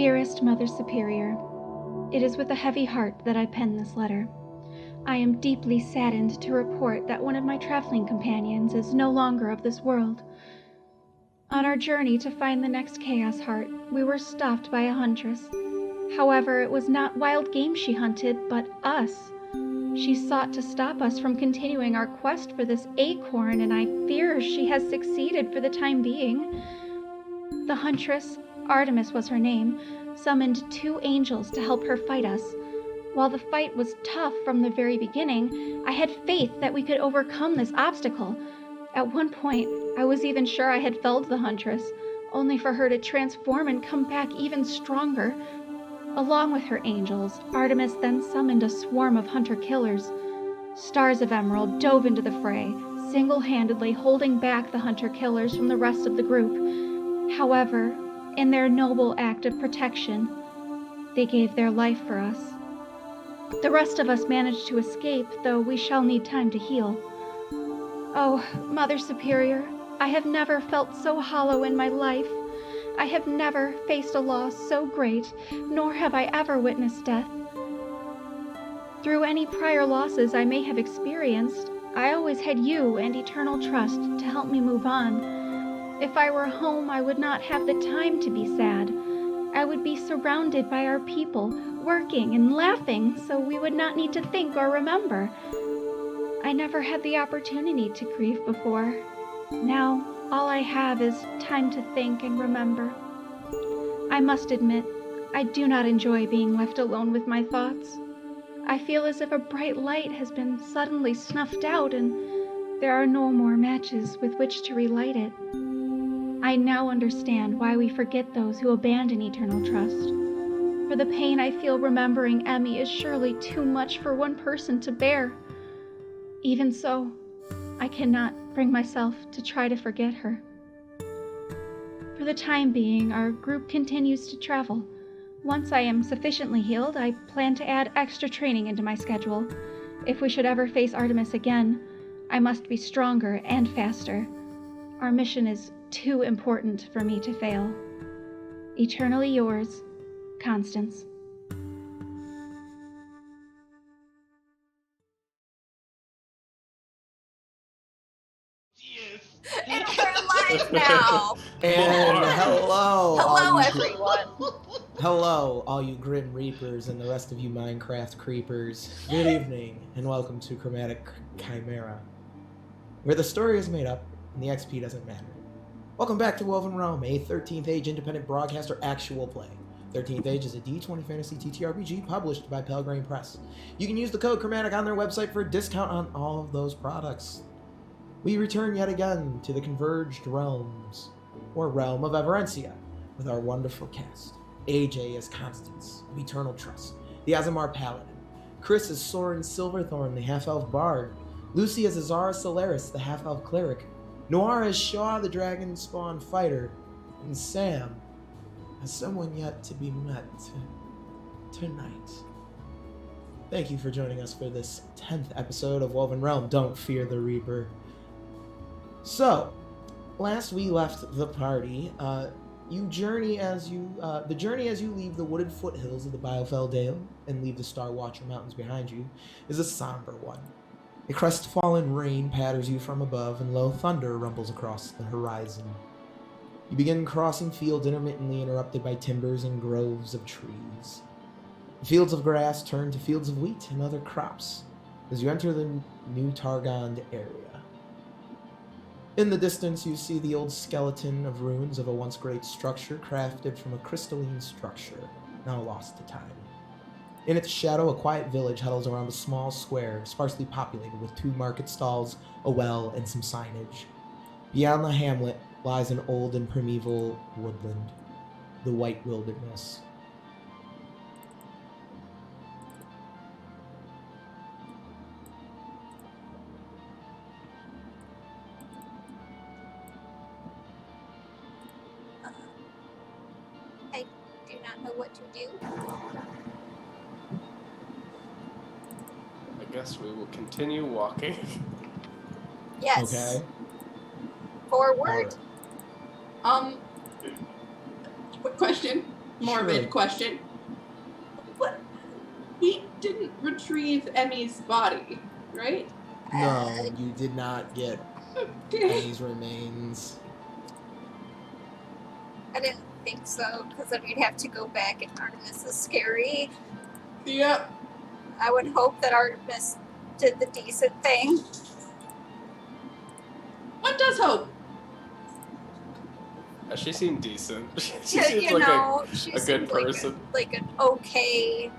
Dearest Mother Superior, it is with a heavy heart that I pen this letter. I am deeply saddened to report that one of my traveling companions is no longer of this world. On our journey to find the next Chaos Heart, we were stopped by a huntress. However, it was not wild game she hunted, but us. She sought to stop us from continuing our quest for this acorn, and I fear she has succeeded for the time being. The huntress, Artemis was her name, summoned 2 angels to help her fight us. While the fight was tough from the very beginning, I had faith that we could overcome this obstacle. At one point, I was even sure I had felled the huntress, only for her to transform and come back even stronger. Along with her angels, Artemis then summoned a swarm of hunter-killers. Stars of Emerald dove into the fray, single-handedly holding back the hunter-killers from the rest of the group. However, in their noble act of protection, they gave their life for us. The rest of us managed to escape, though we shall need time to heal. Oh, Mother Superior, I have never felt so hollow in my life. I have never faced a loss so great, nor have I ever witnessed death. Through any prior losses I may have experienced, I always had you and eternal trust to help me move on. If I were home, I would not have the time to be sad. I would be surrounded by our people, working and laughing, so we would not need to think or remember. I never had the opportunity to grieve before. Now, all I have is time to think and remember. I must admit, I do not enjoy being left alone with my thoughts. I feel as if a bright light has been suddenly snuffed out and there are no more matches with which to relight it. I now understand why we forget those who abandon eternal trust. For the pain I feel remembering Emmy is surely too much for one person to bear. Even so, I cannot bring myself to try to forget her. For the time being, our group continues to travel. Once I am sufficiently healed, I plan to add extra training into my schedule. If we should ever face Artemis again, I must be stronger and faster. Our mission is too important for me to fail. Eternally yours, Constance. And we're live now. And Hello, everyone. Hello, all you Grim Reapers and the rest of you Minecraft creepers. Good evening, and welcome to Chromatic Chimera, where the story is made up and the XP doesn't matter. Welcome back to WovenRealm, a 13th Age independent broadcaster actual play. 13th Age is a D20 fantasy TTRPG published by Pelgrane Press. You can use the code Chromatic on their website for a discount on all of those products. We return yet again to the Converged Realms, or Realm of Everencia, with our wonderful cast. AJ as Constance, of Eternal Trust, the Azamar Paladin. Chris as Soren Silverthorn, the Half-Elf Bard. Lucy as Azara Solaris, the Half-Elf Cleric. Noir as Shaw, the Dragon Spawn Fighter. And Sam as someone yet to be met tonight. Thank you for joining us for this 10th episode of WovenRealm, Don't Fear the Reaper. So, last we left the party, the journey as you leave the wooded foothills of the Biofell Dale and leave the Star Watcher Mountains behind you is a somber one. A crestfallen rain patters you from above, and low thunder rumbles across the horizon. You begin crossing fields intermittently interrupted by timbers and groves of trees. The fields of grass turn to fields of wheat and other crops as you enter the New Targond area. In the distance, you see the old skeleton of ruins of a once great structure crafted from a crystalline structure, now lost to time. In its shadow, a quiet village huddles around a small square, sparsely populated with 2 market stalls, a well, and some signage. Beyond the hamlet lies an old and primeval woodland, the White Wilderness. I do not know what to do. I guess we will continue walking. Yes. Okay. Forward. Quick question. morbid question. What? He didn't retrieve Emmy's body, right? No, you did not get Okay. Emmy's remains. I didn't think so, because then we'd have to go back, and Artemis is scary. Yep. I would hope that Artemis did the decent thing. One does hope. She seemed decent. She Yeah, seems you like know, she a good seemed person. like an okay.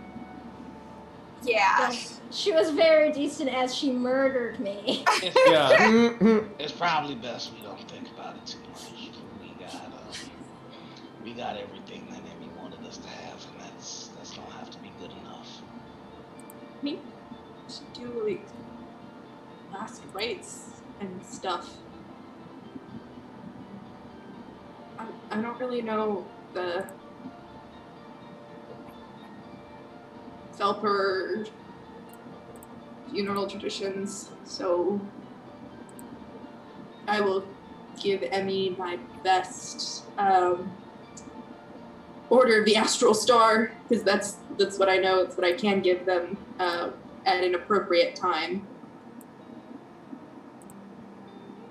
Yeah. Yes, she was very decent as she murdered me. Yeah. It's probably best we don't think about it too much. We got everything that Emmy wanted us to have, and that's gonna have to be good enough. We should do like last rites and stuff. I don't really know the Felper funeral traditions, so I will give Emmy my best Order of the Astral Star, because that's what I know, it's what I can give them at an appropriate time.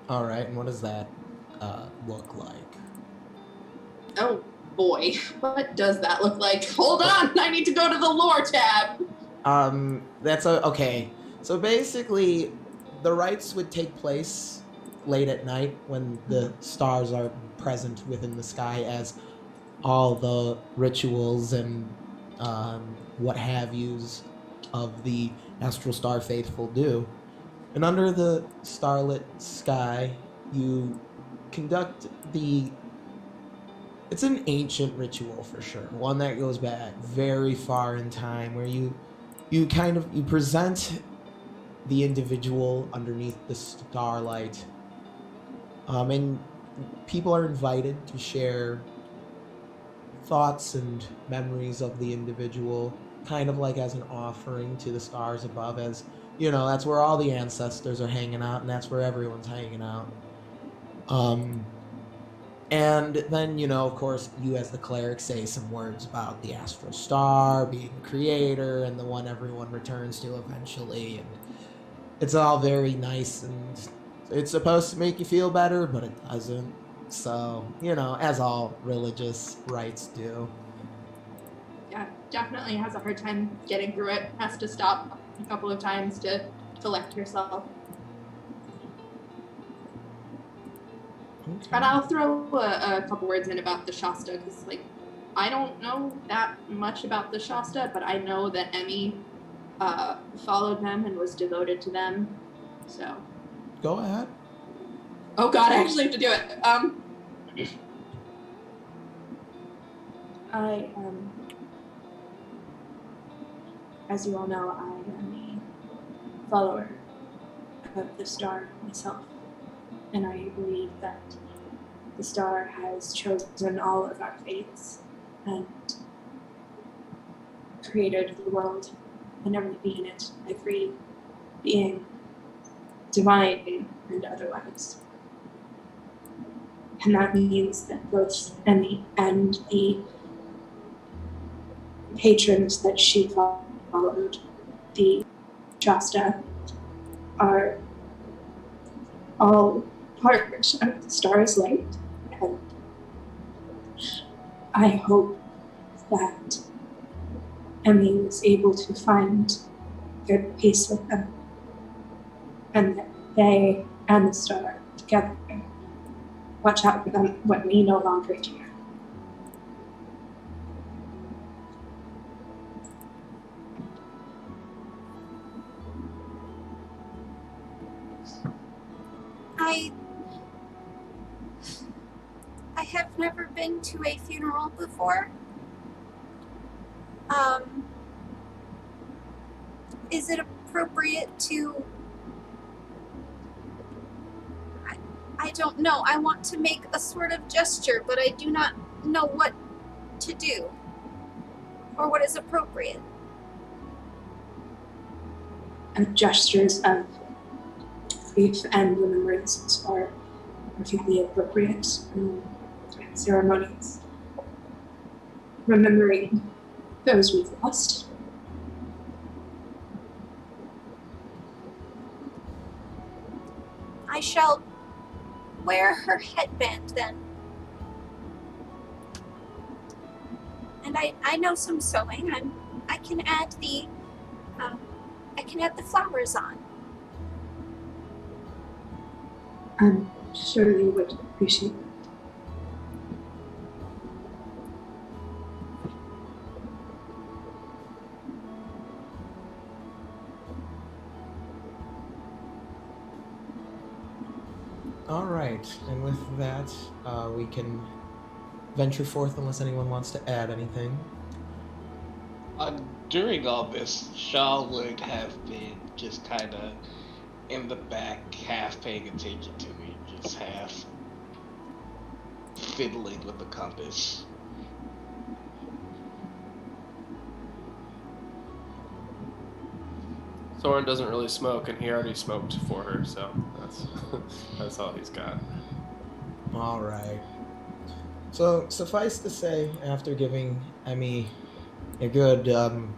All right, and what does that look like? Oh boy, what does that look like? Hold on, I need to go to the lore tab. Okay. So basically, the rites would take place late at night when the stars are present within the sky, as all the rituals and what have yous of the Astral Star faithful do. And under the starlit sky, you conduct it's an ancient ritual for sure, one that goes back very far in time, where you present the individual underneath the starlight, and people are invited to share thoughts and memories of the individual, kind of like as an offering to the stars above, as you know, that's where all the ancestors are hanging out, and that's where everyone's hanging out. And then, you know, of course, you as the cleric say some words about the astral star being the creator and the one everyone returns to eventually, and it's all very nice, and it's supposed to make you feel better, but it doesn't. So, you know, as all religious rites do. Yeah, definitely has a hard time getting through it. Has to stop a couple of times to collect herself. Okay. And I'll throw a couple words in about the Shasta, because, like, I don't know that much about the Shasta, but I know that Emmy followed them and was devoted to them, so. Go ahead. Oh god, I actually have to do it. I as you all know, I am a follower of the star myself, and I believe that the star has chosen all of our fates and created the world and everything in it, every being, divine and otherwise. And that means that both Emmy and the patrons that she followed, the Shasta, are all part of the star's light. And I hope that Emmy was able to find good peace with them, and that they and the star together watch out for them when we no longer can. I have never been to a funeral before. Is it appropriate to... I don't know. I want to make a sort of gesture, but I do not know what to do or what is appropriate. And gestures of grief and remembrance are perfectly appropriate ceremonies. remembering those we've lost. I shall wear her headband then. And I know some sewing. I can add the flowers on. I'm sure you would appreciate that. All right, and with that, we can venture forth unless anyone wants to add anything. During all this, Shaw would have been just kind of in the back, half paying attention to me, just half fiddling with the compass. Soren doesn't really smoke, and he already smoked for her, so that's all he's got. All right. So suffice to say, after giving Emmy a good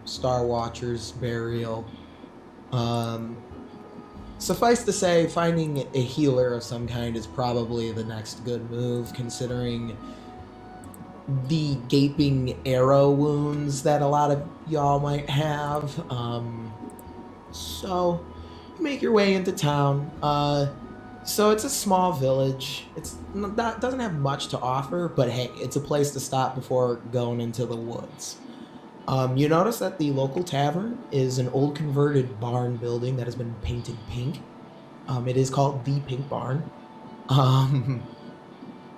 Star Watchers burial, suffice to say, finding a healer of some kind is probably the next good move, considering the gaping arrow wounds that a lot of y'all might have. So you make your way into town. So it's a small village. It's not, doesn't have much to offer, but hey, it's a place to stop before going into the woods. You notice that the local tavern is an old converted barn building that has been painted pink. It is called the Pink Barn.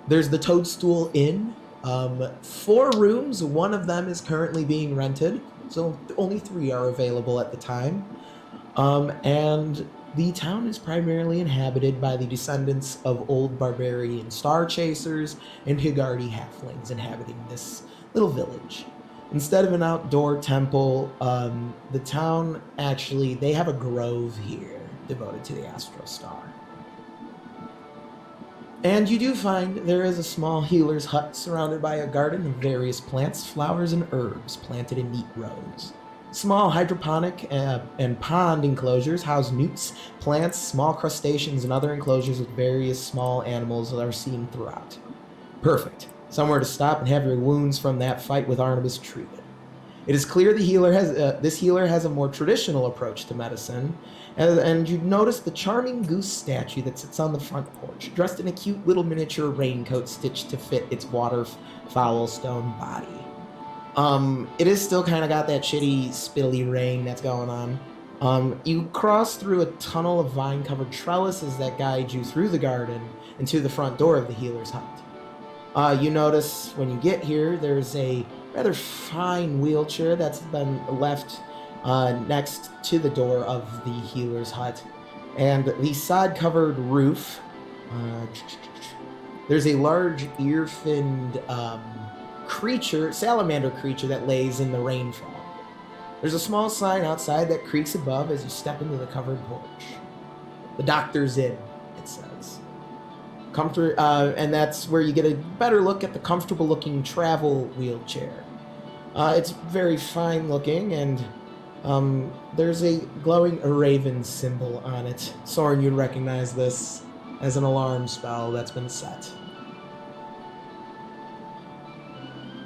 There's the Toadstool Inn. 4 rooms, one of them is currently being rented, so only 3 are available at the time. And the town is primarily inhabited by the descendants of old barbarian star chasers and Higardi halflings inhabiting this little village. Instead of an outdoor temple, the town actually, they have a grove here devoted to the Astro Star. And you do find there is a small healer's hut surrounded by a garden of various plants, flowers, and herbs planted in neat rows. Small hydroponic and pond enclosures house newts, plants, small crustaceans, and other enclosures with various small animals that are seen throughout. Perfect. Somewhere to stop and have your wounds from that fight with Arnabas treated. It is clear the healer has this healer has a more traditional approach to medicine, and you notice the charming goose statue that sits on the front porch, dressed in a cute little miniature raincoat stitched to fit its waterfowl stone body. It is still kind of got that shitty, spittly rain that's going on. You cross through a tunnel of vine-covered trellises that guide you through the garden and to the front door of the healer's hut. You notice when you get here, there's a rather fine wheelchair that's been left next to the door of the healer's hut. And the sod-covered roof, there's a large ear-finned salamander creature that lays in the rainfall. There's a small sign outside that creaks above as you step into the covered porch. The doctor's in, it says. And that's where you get a better look at the comfortable-looking travel wheelchair. It's very fine-looking, and there's a glowing raven symbol on it. Soren, you'd recognize this as an alarm spell that's been set.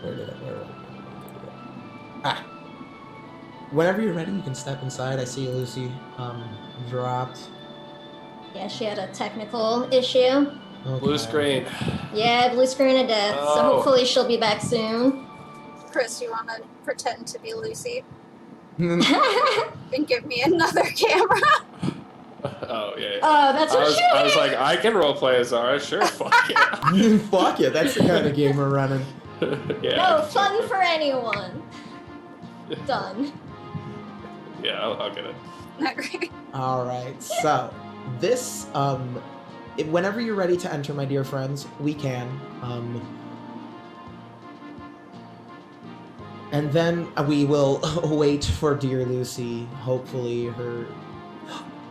Where did it? Ah. Whenever you're ready, you can step inside. I see Lucy dropped. Yeah, she had a technical issue. Okay. Blue screen. Yeah, blue screen of death. Oh. So hopefully she'll be back soon. Chris, you want to pretend to be Lucy and give me another camera? Oh, yeah. That's what you I was like, I can roleplay as Zara, sure, fuck it. Fuck it, that's the kind of game we're running. Yeah. No, fun for anyone. Done. Yeah, I'll get it. Not great. Alright, so this, whenever you're ready to enter, my dear friends, we can. And then we will wait for dear Lucy. Hopefully her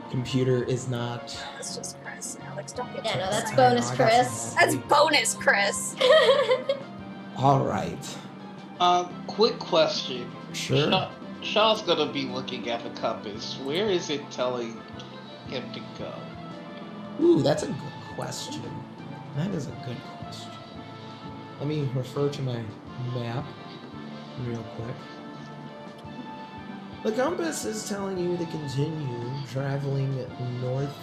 computer is not... That's just Chris. Alex, don't get Yeah, too no, that's excited. bonus I got Chris. some That's happy- bonus Chris. Alright. Quick question. Sure. Shaw's gonna be looking at the compass. Where is it telling him to go? Ooh, that's a good question. That is a good question. Let me refer to my map real quick. The compass is telling you to continue traveling north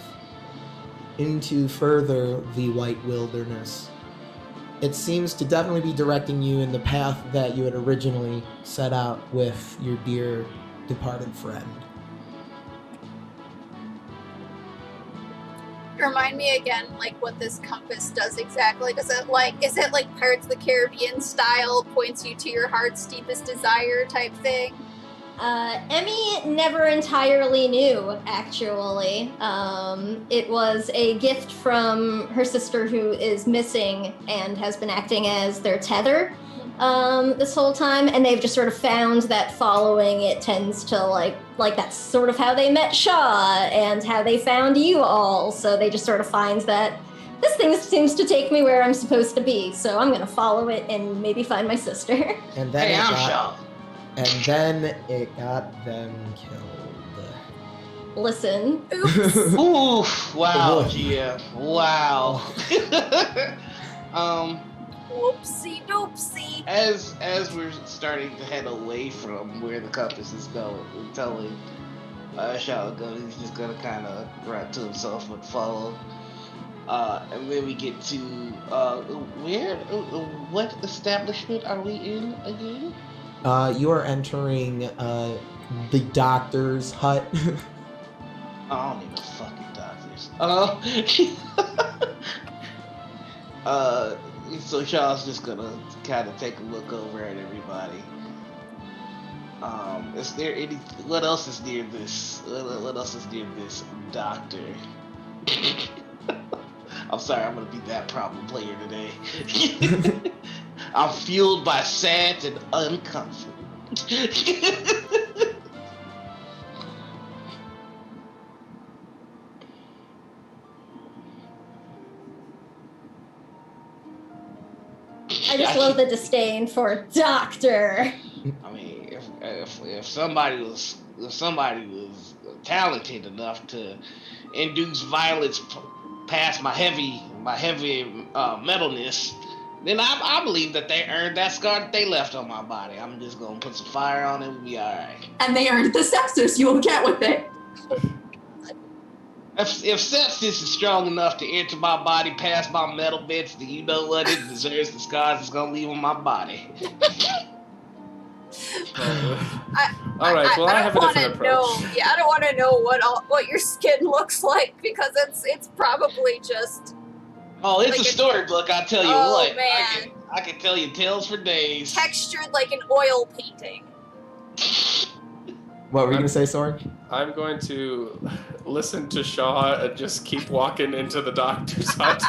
into further the White Wilderness. It seems to definitely be directing you in the path that you had originally set out with your dear departed friend. Remind me again, like, what this compass does exactly. Is it like Pirates of the Caribbean style, points you to your heart's deepest desire type thing? Emmy never entirely knew, actually. It was a gift from her sister who is missing and has been acting as their tether this whole time, and they've just sort of found that following it tends to, like that's sort of how they met Shaw and how they found you all, so they just sort of find that this thing seems to take me where I'm supposed to be, so I'm gonna follow it and maybe find my sister. And then Hey, I'm got, Shaw. And then it got them killed. Listen. Oops. Oof! Wow, Oh. Gia. Wow. Whoopsie doopsie. As we're starting to head away from where the compass is going, we're telling Shaw to go, he's just gonna kind of run to himself and follow. And then we get to what establishment are we in again? You are entering the doctor's hut. I don't need no fucking doctors. So Shaw's just gonna kind of take a look over at everybody. Is there any? What else is near this? What else is near this doctor? I'm sorry, I'm gonna be that problem player today. I'm fueled by sad and uncomfort. I just love the disdain for doctor. I mean, if somebody was talented enough to induce violence past my heavy metalness, then I believe that they earned that scar that they left on my body. I'm just gonna put some fire on it, we'll be alright. And they earned the sepsis you will get with it. If sepsis is strong enough to enter my body past my metal bits, then you know what? It deserves the scars it's gonna leave on my body. All right. Well, I have a different approach. I don't want to know what your skin looks like, because it's probably just. Oh, it's like a storybook, I tell you what. Man. I can tell you tales for days. Textured like an oil painting. What were you going to say, Soren? I'm going to listen to Shaw and just keep walking into the doctor's hut.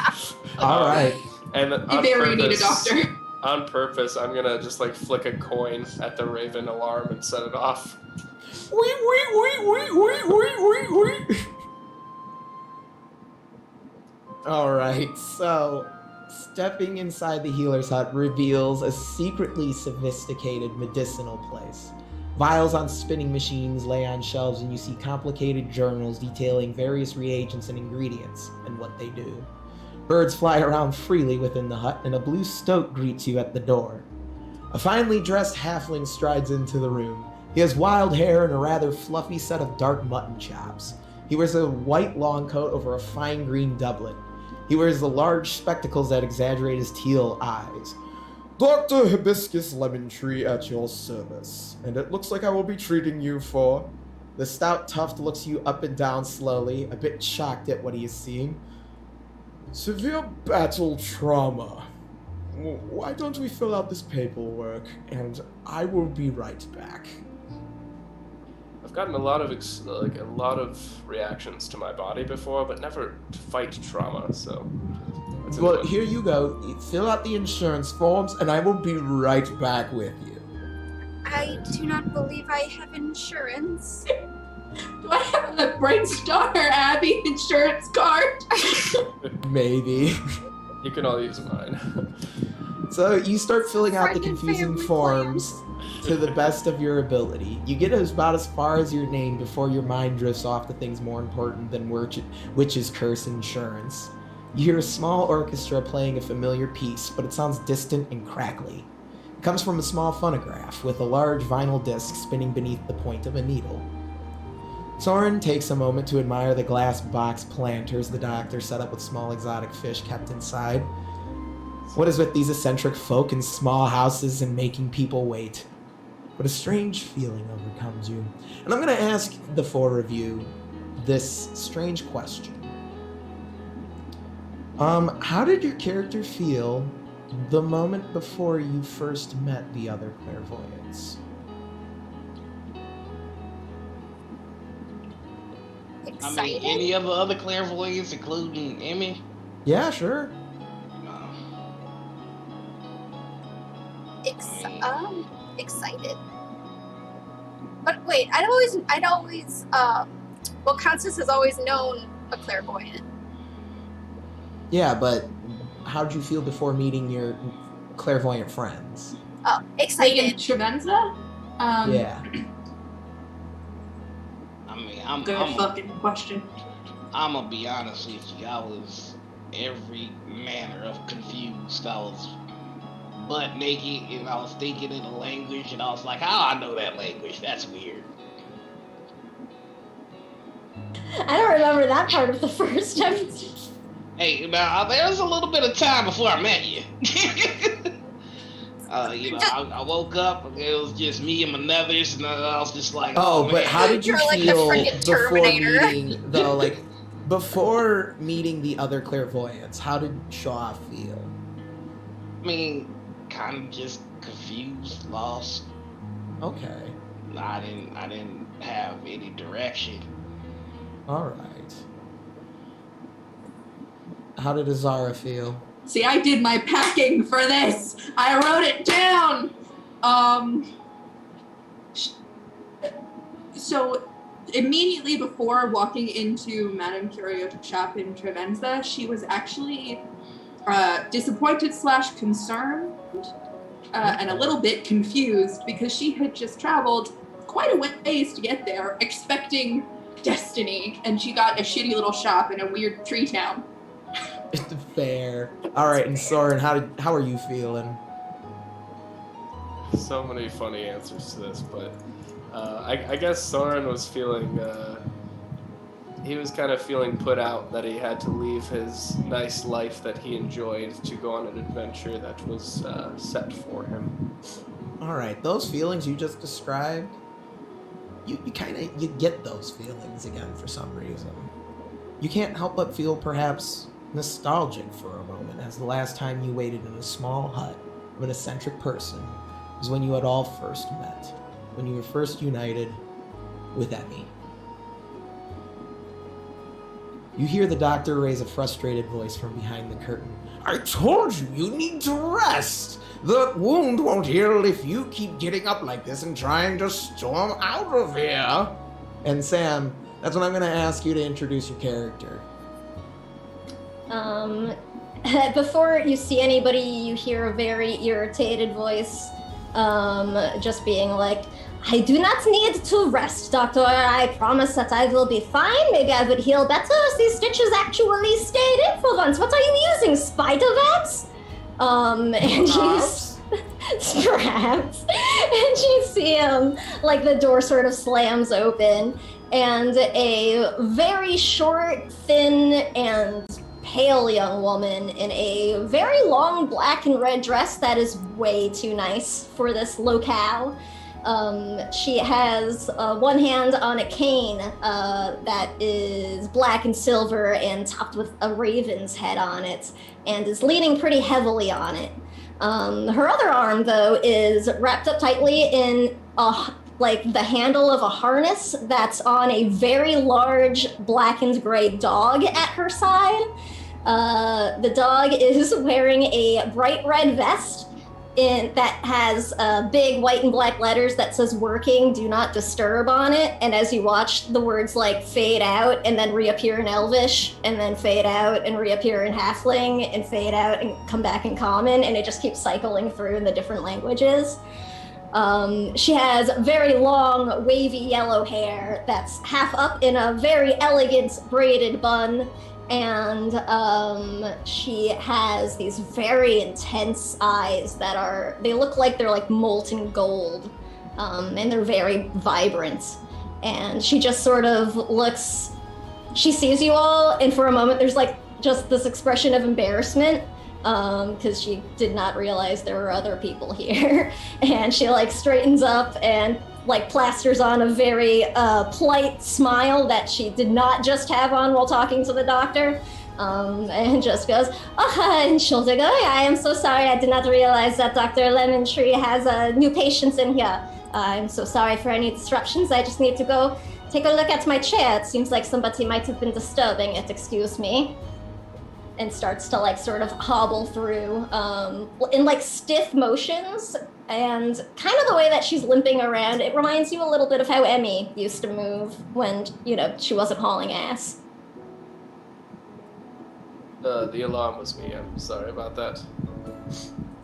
All right. And If they ever need a doctor. On purpose, I'm gonna just like flick a coin at the Raven alarm and set it off. All right, so stepping inside the healer's hut reveals a secretly sophisticated medicinal place. Vials on spinning machines lay on shelves, and you see complicated journals detailing various reagents and ingredients and what they do. Birds fly around freely within the hut, and a blue stoat greets you at the door. A finely dressed halfling strides into the room. He has wild hair and a rather fluffy set of dark mutton chops. He wears a white long coat over a fine green doublet. He wears the large spectacles that exaggerate his teal eyes. Dr. Hibiscus Lemon Tree at your service, and it looks like I will be treating you for... The stout tuft looks you up and down slowly, a bit shocked at what he is seeing. Severe battle trauma. Why don't we fill out this paperwork, and I will be right back. I've gotten a lot of reactions to my body before, but never to fight trauma. So. That's a Well, good one. here you go. Fill out the insurance forms, and I will be right back with you. I do not believe I have insurance. Do I have a Bright Star Abbey insurance card? Maybe. You can all use mine. So you start filling out the Friend and confusing family forms to the best of your ability. You get about as far as your name before your mind drifts off to things more important than witch's curse insurance. You hear a small orchestra playing a familiar piece, but it sounds distant and crackly. It comes from a small phonograph with a large vinyl disc spinning beneath the point of a needle. Soren takes a moment to admire the glass box planters the doctor set up with small exotic fish kept inside. What is with these eccentric folk in small houses and making people wait? But a strange feeling overcomes you. And I'm going to ask the four of you this strange question. How did your character feel the moment before you first met the other clairvoyants? Excited. I mean, any of the other clairvoyants, including Emmy? Yeah, sure. Excited. But wait, I'd always, well, Constance has always known a clairvoyant. Yeah, but how did you feel before meeting your clairvoyant friends? Oh, Like in excited. Trevenza? Yeah. I mean, Good fucking question. I'm gonna be honest with you. I was every manner of confused. I was butt naked and I was thinking in a language and I was like, how I know that language? That's weird. I don't remember that part of the first episode. Hey, now there was a little bit of time before I met you. I woke up and it was just me and my nethers, and I was just like, Oh, man. but how did you You're like the feel frickin' before Terminator. meeting, though, like, before meeting the other clairvoyants, how did Shaw feel? I mean, kind of just confused, lost. Okay. I didn't have any direction. Alright. How did Azara feel? See, I did my packing for this. I wrote it down. So immediately before walking into Madame Curio's shop in Trevenza, she was actually disappointed / concerned and a little bit confused because she had just traveled quite a ways to get there, expecting destiny, and she got a shitty little shop in a weird tree town. Fair. Alright, and Soren, how are you feeling? So many funny answers to this, but I guess Soren was feeling, he was kind of feeling put out that he had to leave his nice life that he enjoyed to go on an adventure that was set for him. Alright, those feelings you just described, you get those feelings again for some reason. You can't help but feel perhaps nostalgic for a moment, as the last time you waited in a small hut of an eccentric person was when you had all first met, when you were first united with Emmy. You hear the doctor raise a frustrated voice from behind the curtain. I told you, you need to rest! The wound won't heal if you keep getting up like this and trying to storm out of here! And Sam, that's when I'm going to ask you to introduce your character. Before you see anybody, you hear a very irritated voice, just being like, I do not need to rest, doctor. I promise that I will be fine. Maybe I would heal better if these stitches actually stayed in for once. What are you using, spider webs? And perhaps. And you see like the door sort of slams open, and a very short, thin, and pale young woman in a very long black and red dress that is way too nice for this locale. She has one hand on a cane that is black and silver and topped with a raven's head on it, and is leaning pretty heavily on it. Her other arm, though, is wrapped up tightly in like the handle of a harness that's on a very large black and gray dog at her side. The dog is wearing a bright red vest that has big white and black letters that says "Working, do not disturb" on it. And as you watch, the words like fade out and then reappear in Elvish, and then fade out and reappear in Halfling, and fade out and come back in Common, and it just keeps cycling through in the different languages. She has very long, wavy yellow hair that's half up in a very elegant braided bun, and she has these very intense eyes they look like they're like molten gold, and they're very vibrant. And she just sort of she sees you all, and for a moment there's like just this expression of embarrassment, because she did not realize there were other people here. And she like straightens up and like plasters on a very polite smile that she did not just have on while talking to the doctor, and just goes, and she'll go, I am so sorry, I did not realize that Dr. Lemon Tree has new patients in here. I'm so sorry for any disruptions. I just need to go take a look at my chair. It seems like somebody might have been disturbing it, excuse me. And starts to like sort of hobble through in like stiff motions, and kind of the way that she's limping around, it reminds you a little bit of how Emmy used to move when, she wasn't hauling ass. The alarm was me. I'm sorry about that.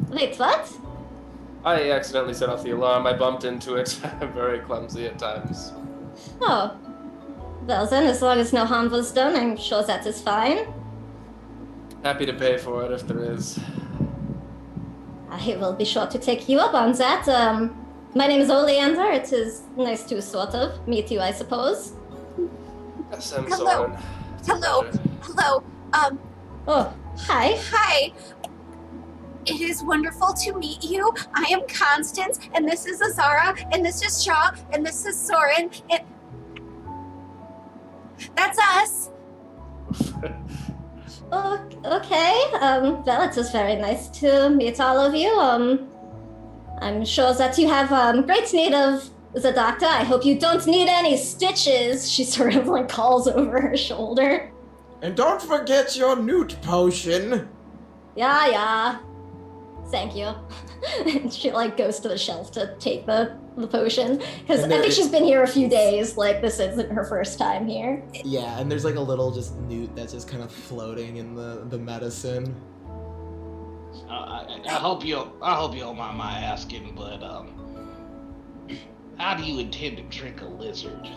Wait, what? I accidentally set off the alarm. I bumped into it. I'm very clumsy at times. Oh. Well then, as long as no harm was done, I'm sure that is fine. Happy to pay for it if there is. I will be sure to take you up on that. My name is Oleander. It is nice to sort of meet you, I suppose. Yes, I'm Hello. Soren. Hello. Oh, hi. Hi. It is wonderful to meet you. I am Constance, and this is Azara, and this is Shaw, and this is Soren, and that's us. Okay. Well, it was very nice to meet all of you. I'm sure that you have great need of the doctor. I hope you don't need any stitches. She sort of like calls over her shoulder. And don't forget your newt potion. Yeah. Thank you. And she like goes to the shelf to take the potion, because I think she's been here a few days. Like, this isn't her first time here. Yeah, and there's like a little just newt that's just kind of floating in the medicine. I hope you don't mind my asking, but how do you intend to drink a lizard?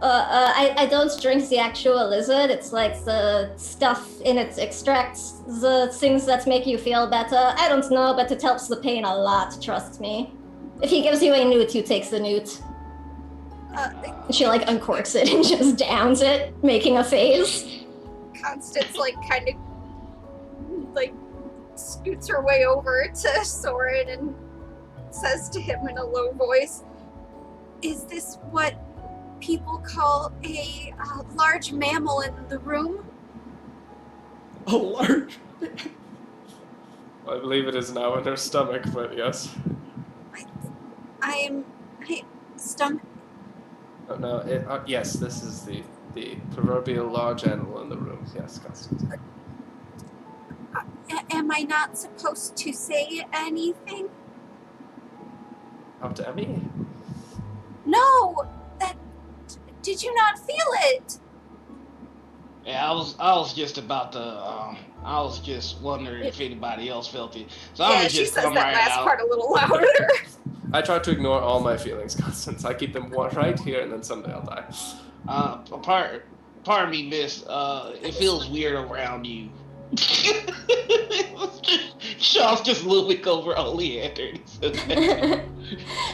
I don't drink the actual lizard. It's like the stuff in it extracts the things that make you feel better. I don't know, but it helps the pain a lot, trust me. If he gives you a newt, you take the newt. She like uncorks it and just downs it, making a face. Constance kind of scoots her way over to Soren and says to him in a low voice, "Is this what people call a large mammal in the room?" A large? I believe it is now in her stomach, but yes. Stomach. Oh, no, yes, this is the proverbial large animal in the room. Yes, Constance. Am I not supposed to say anything? Up to Emmy? No! Did you not feel it? Yeah, I was just about to. I was just wondering if anybody else felt it. So I'm she just says come that right last out. part a little louder. I try to ignore all my feelings, Constance. I keep them right here, and then someday I'll die. Pardon me, miss. It feels weird around you. Shaw's just looming over Oleander.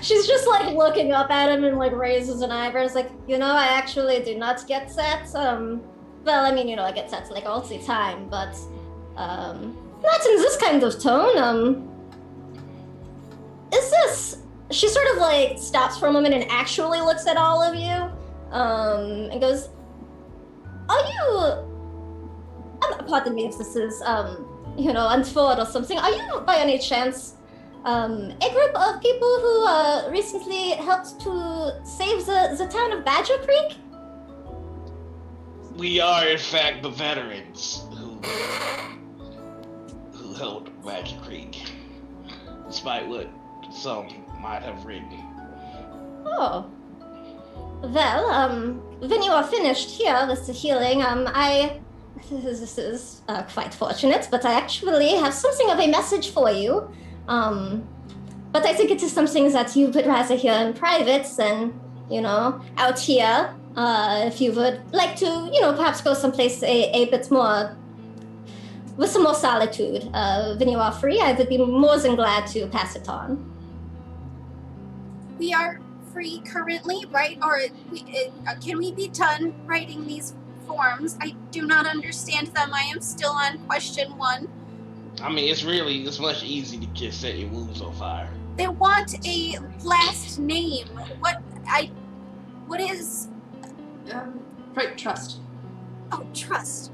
She's just like looking up at him and like raises an eyebrow. It's like, I actually do not get that. Well, I mean, I get that like all the time, but not in this kind of tone. Is this? She sort of like stops for a moment and actually looks at all of you, and goes, "Are you? Pardon me if this is, untoward or something. Are you, by any chance, a group of people who recently helped to save the town of Badger Creek?" We are, in fact, the veterans who code of Magic Creek, despite what some might have written. Oh. Well, when you are finished here with the healing, this is quite fortunate, but I actually have something of a message for you. But I think it is something that you would rather hear in private than, out here. If you would like to, perhaps go someplace a bit more, with some more solitude. When you are free, I would be more than glad to pass it on. We are free currently, right? Or can we be done writing these forms? I do not understand them. I am still on question 1. I mean, it's much easier to just set your wounds on fire. They want a last name. What is... Right, trust. Oh, trust.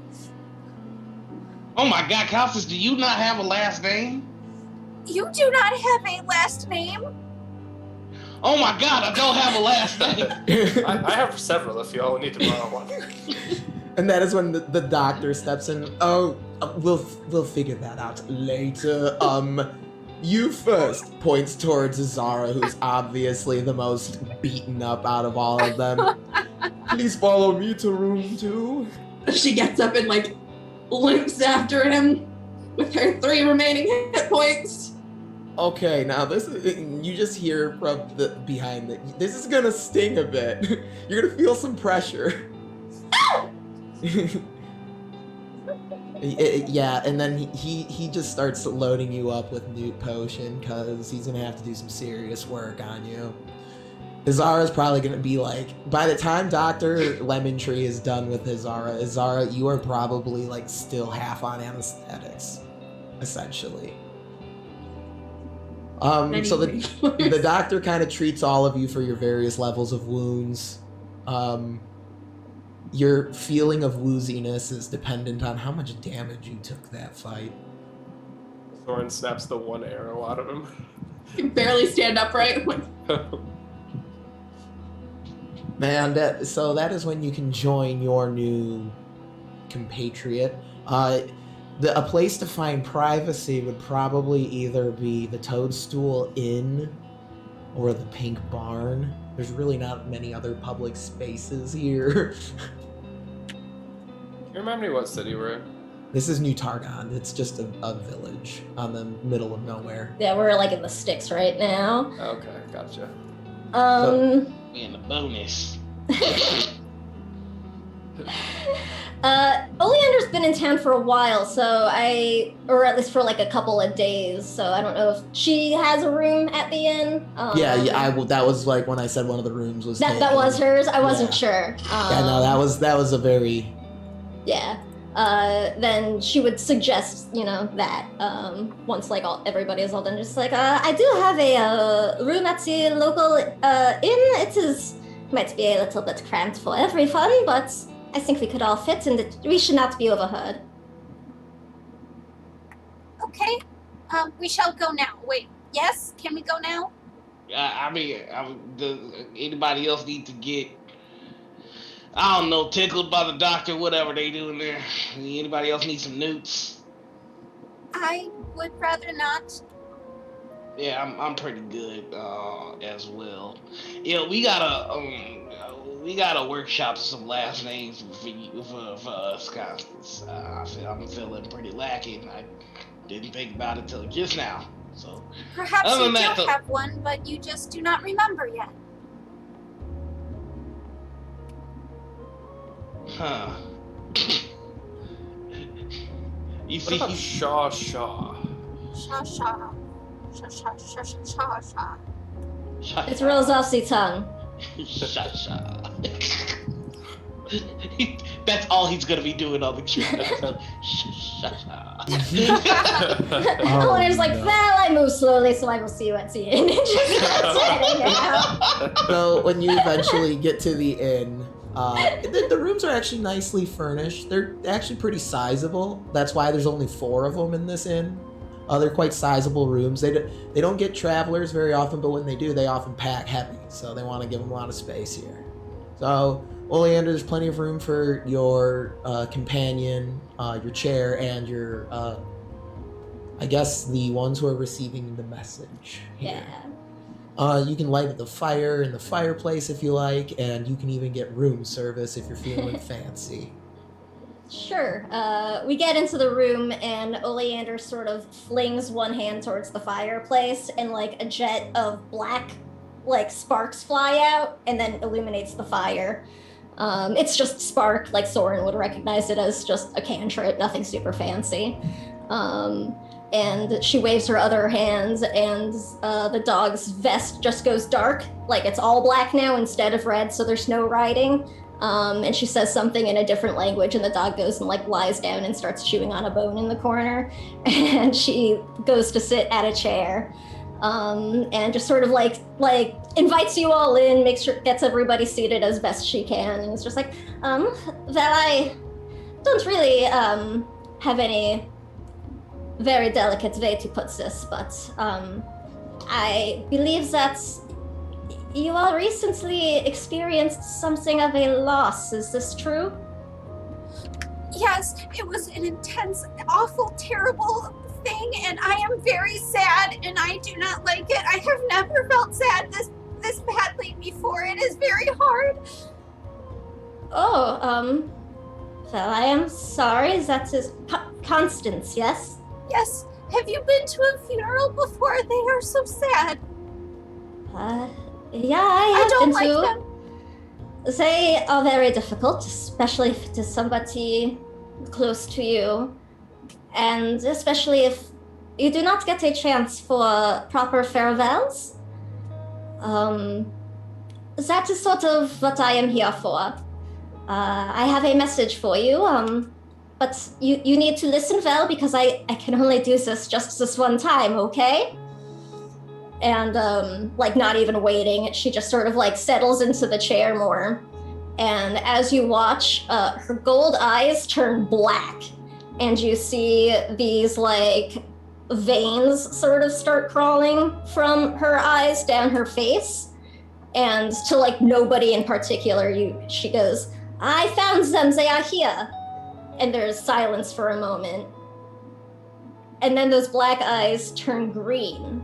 Oh my God, Constance, do you not have a last name? You do not have a last name? Oh my God, I don't have a last name. I have several if you all need to borrow one. And that is when the doctor steps in. Oh, we'll figure that out later. You first, points towards Zara, who's obviously the most beaten up out of all of them. Please follow me to room 2. She gets up and limps after him with her 3 remaining hit points. Okay, now this is, you just hear from behind this is gonna sting a bit. You're gonna feel some pressure. Yeah, and then he just starts loading you up with Newt Potion because he's gonna have to do some serious work on you. Izara's probably gonna be by the time Dr. Lemon Tree is done with Izara, you are probably still half on anesthetics, essentially. So the doctor kind of treats all of you for your various levels of wounds. Your feeling of wooziness is dependent on how much damage you took that fight. Soren snaps the one arrow out of him. You can barely stand upright. Man, so that is when you can join your new compatriot. A place to find privacy would probably either be the Toadstool Inn or the Pink Barn. There's really not many other public spaces here. You remind me what city we're in? This is New Targon. It's just a village on the middle of nowhere. Yeah, we're in the sticks right now. Okay, gotcha. And the bonus. Oleander's been in town for a while, or at least for a couple of days, so I don't know if she has a room at the inn. That was when I said one of the rooms was that was hers. I wasn't sure. That was a very... Yeah. Then she would suggest, that once everybody is all done, just I do have a room at the local inn. Might be a little bit cramped for everyone, but I think we could all fit, and we should not be overheard. Okay. We shall go now. Wait. Yes? Can we go now? Does anybody else need to get, I don't know, tickled by the doctor, whatever they do in there? Anybody else need some newts? I would rather not. Yeah, I'm pretty good as well. Yeah, we gotta workshop some last names for us, Constance. I'm feeling pretty lacking. I didn't think about it till just now. So perhaps you do have one, but you just do not remember yet. Huh. You What see, about Shaw? Shaw. It rolls off the tongue. That's all he's gonna be doing on the show. Eleanor's well, I move slowly, so I will see you at the inn. So when you eventually get to the inn, the rooms are actually nicely furnished. They're actually pretty sizable. That's why there's only 4 of them in this inn. They're quite sizable rooms. They don't get travelers very often, but when they do, they often pack heavy. So they want to give them a lot of space here. So, Oleander, there's plenty of room for your companion, your chair, and your I guess the ones who are receiving the message here. Yeah. You can light the fire in the fireplace if you like, and you can even get room service if you're feeling fancy. Sure. We get into the room, and Oleander sort of flings one hand towards the fireplace, and like a jet of black, like sparks fly out, and then illuminates the fire. It's just spark, like Soren would recognize it as just a cantrip, nothing super fancy. And she waves her other hand, and the dog's vest just goes dark, like it's all black now instead of red, so there's no writing. And she says something in a different language, and the dog goes and like lies down and starts chewing on a bone in the corner. And she goes to sit at a chair, and just sort of like invites you all in, makes sure gets everybody seated as best she can, and it's just like, well, I don't really have any very delicate way to put this, but I believe that you all recently experienced something of a loss. Is this true? Yes, it was an intense, awful, terrible thing, and I am very sad, and I do not like it. I have never felt sad this badly before. It is very hard. Oh, well, I am sorry. That is Constance, yes? Yes. Have you been to a funeral before? They are so sad. Yeah, I have don't been like to. them. They are very difficult, especially if it is somebody close to you. And especially if you do not get a chance for proper farewells. That is sort of what I am here for. I have a message for you, but you need to listen well, because I can only do this just this one time, okay? And like not even waiting, she just sort of like settles into the chair more. And as you watch, her gold eyes turn black, and you see these like veins sort of start crawling from her eyes down her face. And to like nobody in particular, she goes, "I found them, they are here." And there's silence for a moment. And then those black eyes turn green.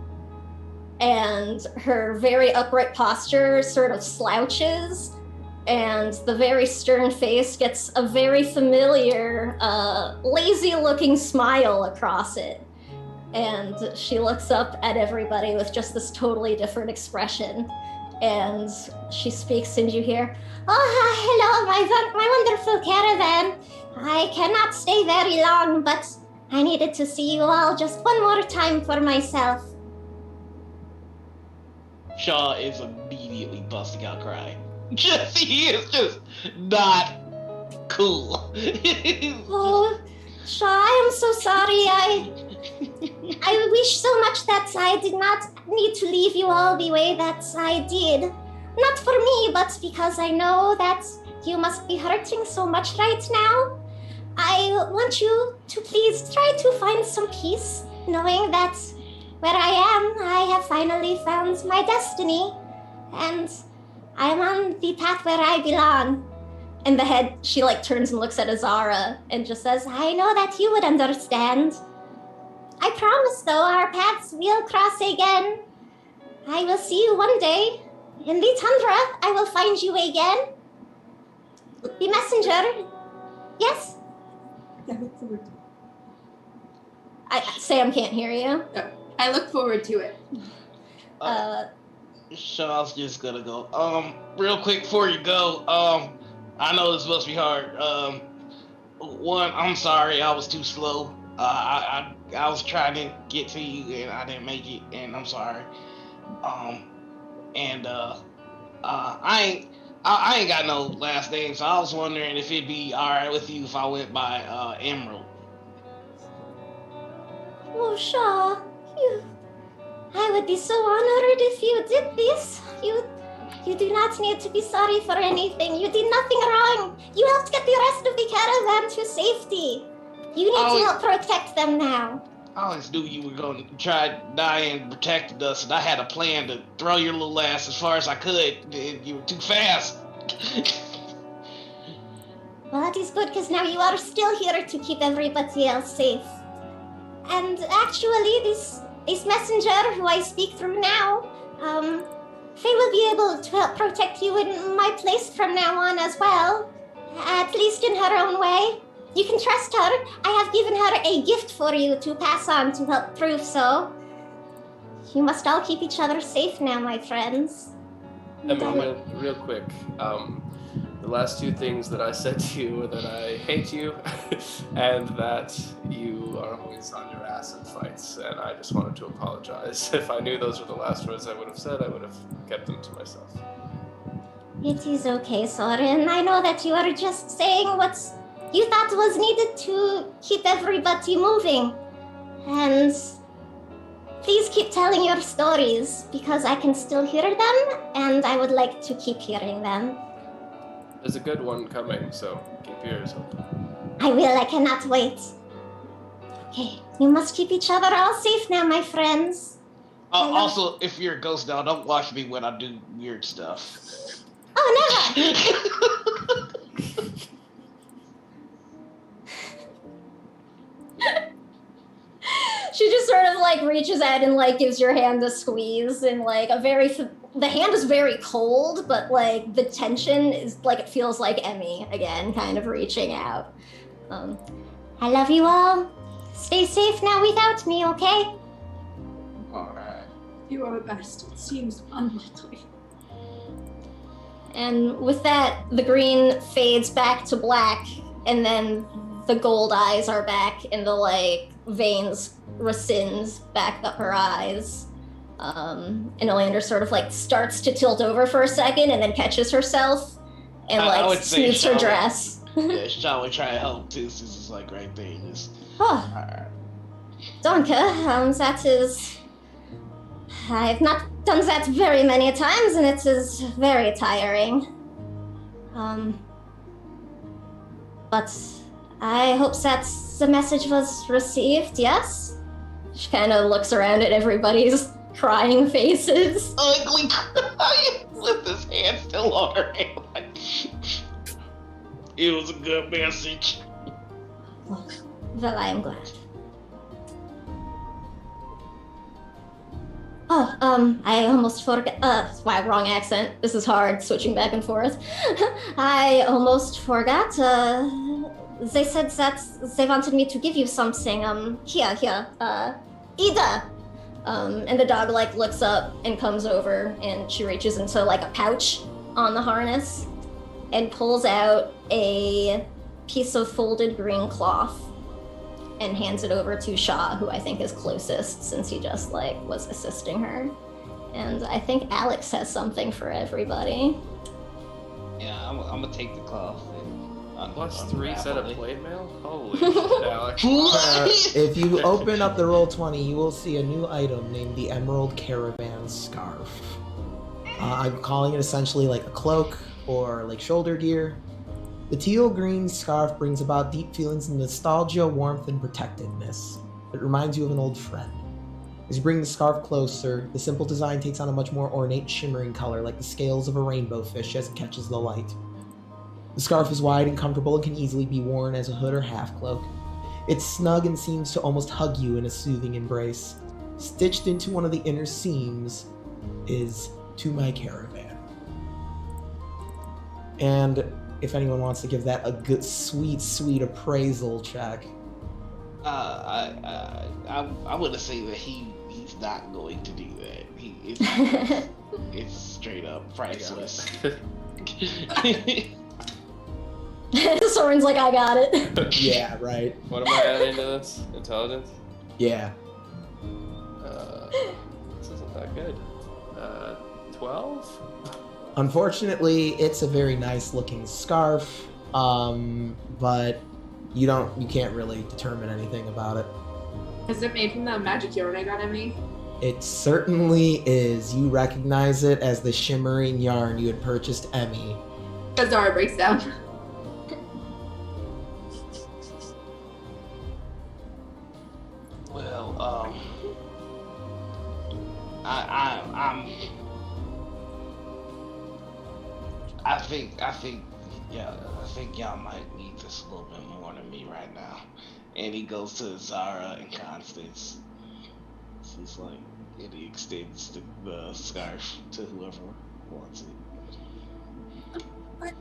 And her very upright posture sort of slouches, and the very stern face gets a very familiar, lazy-looking smile across it. And she looks up at everybody with just this totally different expression. And she speaks, and you hear, "Oh, hello, my wonderful Caravan. I cannot stay very long, but I needed to see you all just one more time for myself." Shaw is immediately busting out crying. He is just not cool. Oh, Shaw, I am so sorry. I wish so much that I did not need to leave you all the way that I did. Not for me, but because I know that you must be hurting so much right now. I want you to please try to find some peace, knowing that where I am, I have finally found my destiny, and I'm on the path where I belong. And the head, she like turns and looks at Azara and just says, "I know that you would understand. I promise, though, our paths will cross again. I will see you one day. In the tundra, I will find you again. The messenger." Yes? I look forward to it. Sam can't hear you. I look forward to it. Shaw's just gonna go, real quick before you go, I know this must be hard. One, I'm sorry, I was too slow. I was trying to get to you and I didn't make it, and I'm sorry. I ain't got no last name, so I was wondering if it'd be alright with you if I went by Emerald. Oh, Shaw, I would be so honored if you did this. You do not need to be sorry for anything. You did nothing wrong. You helped get the rest of the caravan to safety. You need to help protect them now. I always knew you were going to try to die and protect us, and I had a plan to throw your little ass as far as I could, and you were too fast. Well, that is good, because now you are still here to keep everybody else safe. And actually, this messenger who I speak through now, they will be able to help protect you in my place from now on as well. At least in her own way. You can trust her. I have given her a gift for you to pass on to help prove so. You must all keep each other safe now, my friends. Emma, real quick. The last two things that I said to you were that I hate you and that you are always on your ass in fights, and I just wanted to apologize. If I knew those were the last words I would have said, I would have kept them to myself. It is okay, Soren. I know that you are just saying what you thought was needed to keep everybody moving. And please keep telling your stories, because I can still hear them, and I would like to keep hearing them. There's a good one coming, so keep your ears open. I will, I cannot wait. Okay, you must keep each other all safe now, my friends. Also, if you're a ghost now, don't watch me when I do weird stuff. Oh, never! She just sort of like reaches out and like gives your hand a squeeze, and like the hand is very cold, but like the tension is like, it feels like Emmy again, kind of reaching out. I love you all. Stay safe now without me, okay? Alright. You are the best. It seems unlikely. And with that, the green fades back to black, and then the gold eyes are back, and the like veins rescind back up her eyes. And Olander sort of like starts to tilt over for a second, and then catches herself, and I like would say smooths her Charlotte. dress. Yeah, Sean would try to help too, since it's like right there. Just, Oh, alright. danke. That is... I've not done that very many times, and it is very tiring. But I hope that the message was received, yes? She kind of looks around at everybody's crying faces. Ugly crying with his hand still on her hand. Like, it was a good message. Well, I am glad. Oh, I almost forgot. Wow, wrong accent. This is hard, switching back and forth. I almost forgot. They said that they wanted me to give you something. Here. Ida. And the dog like looks up and comes over, and she reaches into like a pouch on the harness and pulls out a piece of folded green cloth and hands it over to Shaw, who I think is closest since he just like was assisting her. And I think Alex has something for everybody. Yeah, I'm gonna take the cloth. Plus 3 set of blade mail? Holy shit, Alex. If you open up the Roll20, you will see a new item named the Emerald Caravan Scarf. I'm calling it essentially like a cloak or like shoulder gear. The teal green scarf brings about deep feelings of nostalgia, warmth, and protectiveness. It reminds you of an old friend. As you bring the scarf closer, the simple design takes on a much more ornate, shimmering color, like the scales of a rainbow fish as it catches the light. The scarf is wide and comfortable and can easily be worn as a hood or half cloak. It's snug and seems to almost hug you in a soothing embrace. Stitched into one of the inner seams is "To my Caravan." And if anyone wants to give that a good, sweet appraisal check. I would say that he's not going to do that. It's straight up priceless. Soren's like, I got it. Yeah, right. What am I adding to this? Intelligence? Yeah. This isn't that good. 12? Unfortunately, it's a very nice looking scarf, but you can't really determine anything about it. Is it made from the magic yarn I got, Emmy? It certainly is. You recognize it as the shimmering yarn you had purchased Emmy. Azara breaks down. Well, I think y'all might need this a little bit more than me right now. And he goes to Zara and Constance. So it's like, and he extends the scarf to whoever wants it. But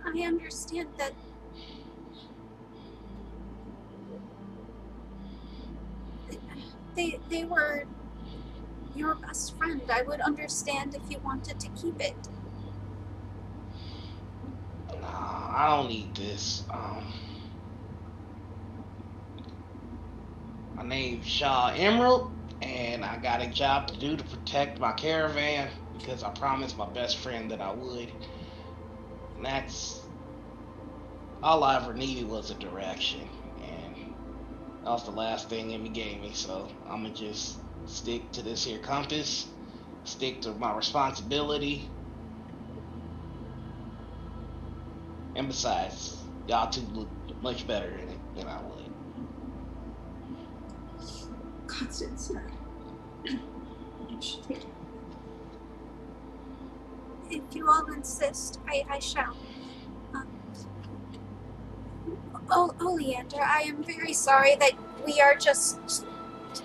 I understand that they were your best friend. I would understand if you wanted to keep it. Nah, I don't need this. My name's Shaw Emerald, and I got a job to do to protect my caravan because I promised my best friend that I would. And that's all I ever needed was a direction, and that was the last thing Emmy gave me. So I'm gonna just stick to this here compass, stick to my responsibility, and besides, y'all two look much better in it than I would. Constance, you should take it. If you all insist, I shall. Oleander, I am very sorry that we are just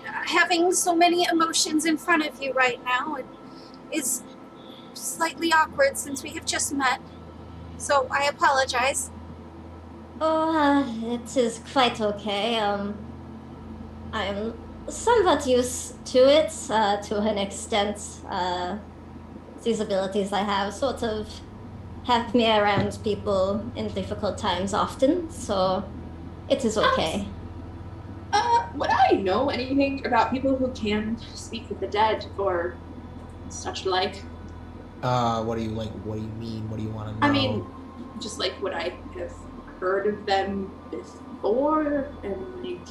having so many emotions in front of you right now. It is slightly awkward since we have just met, so I apologize. It is quite okay. I'm somewhat used to it, to an extent. These abilities I have sort of have me around people in difficult times often, so it is okay. Would I know anything about people who can speak with the dead or such like? What do you like? What do you mean? What do you want to know? I mean, just like, would I have heard of them before? And like,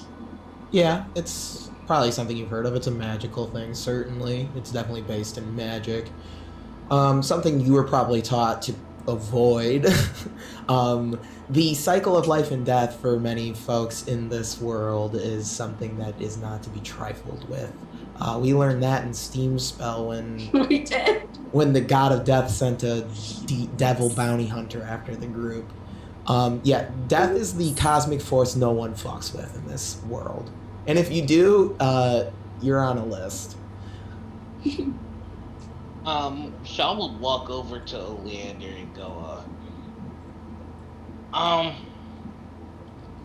yeah, it's probably something you've heard of. It's a magical thing, certainly. It's definitely based in magic. Something you were probably taught to avoid. The cycle of life and death for many folks in this world is something that is not to be trifled with. We learned that in Steam Spell we did. when the god of death sent a devil bounty hunter after the group. Yeah, death is the cosmic force no one fucks with in this world. And if you do, you're on a list. Shaw would walk over to Oleander and go,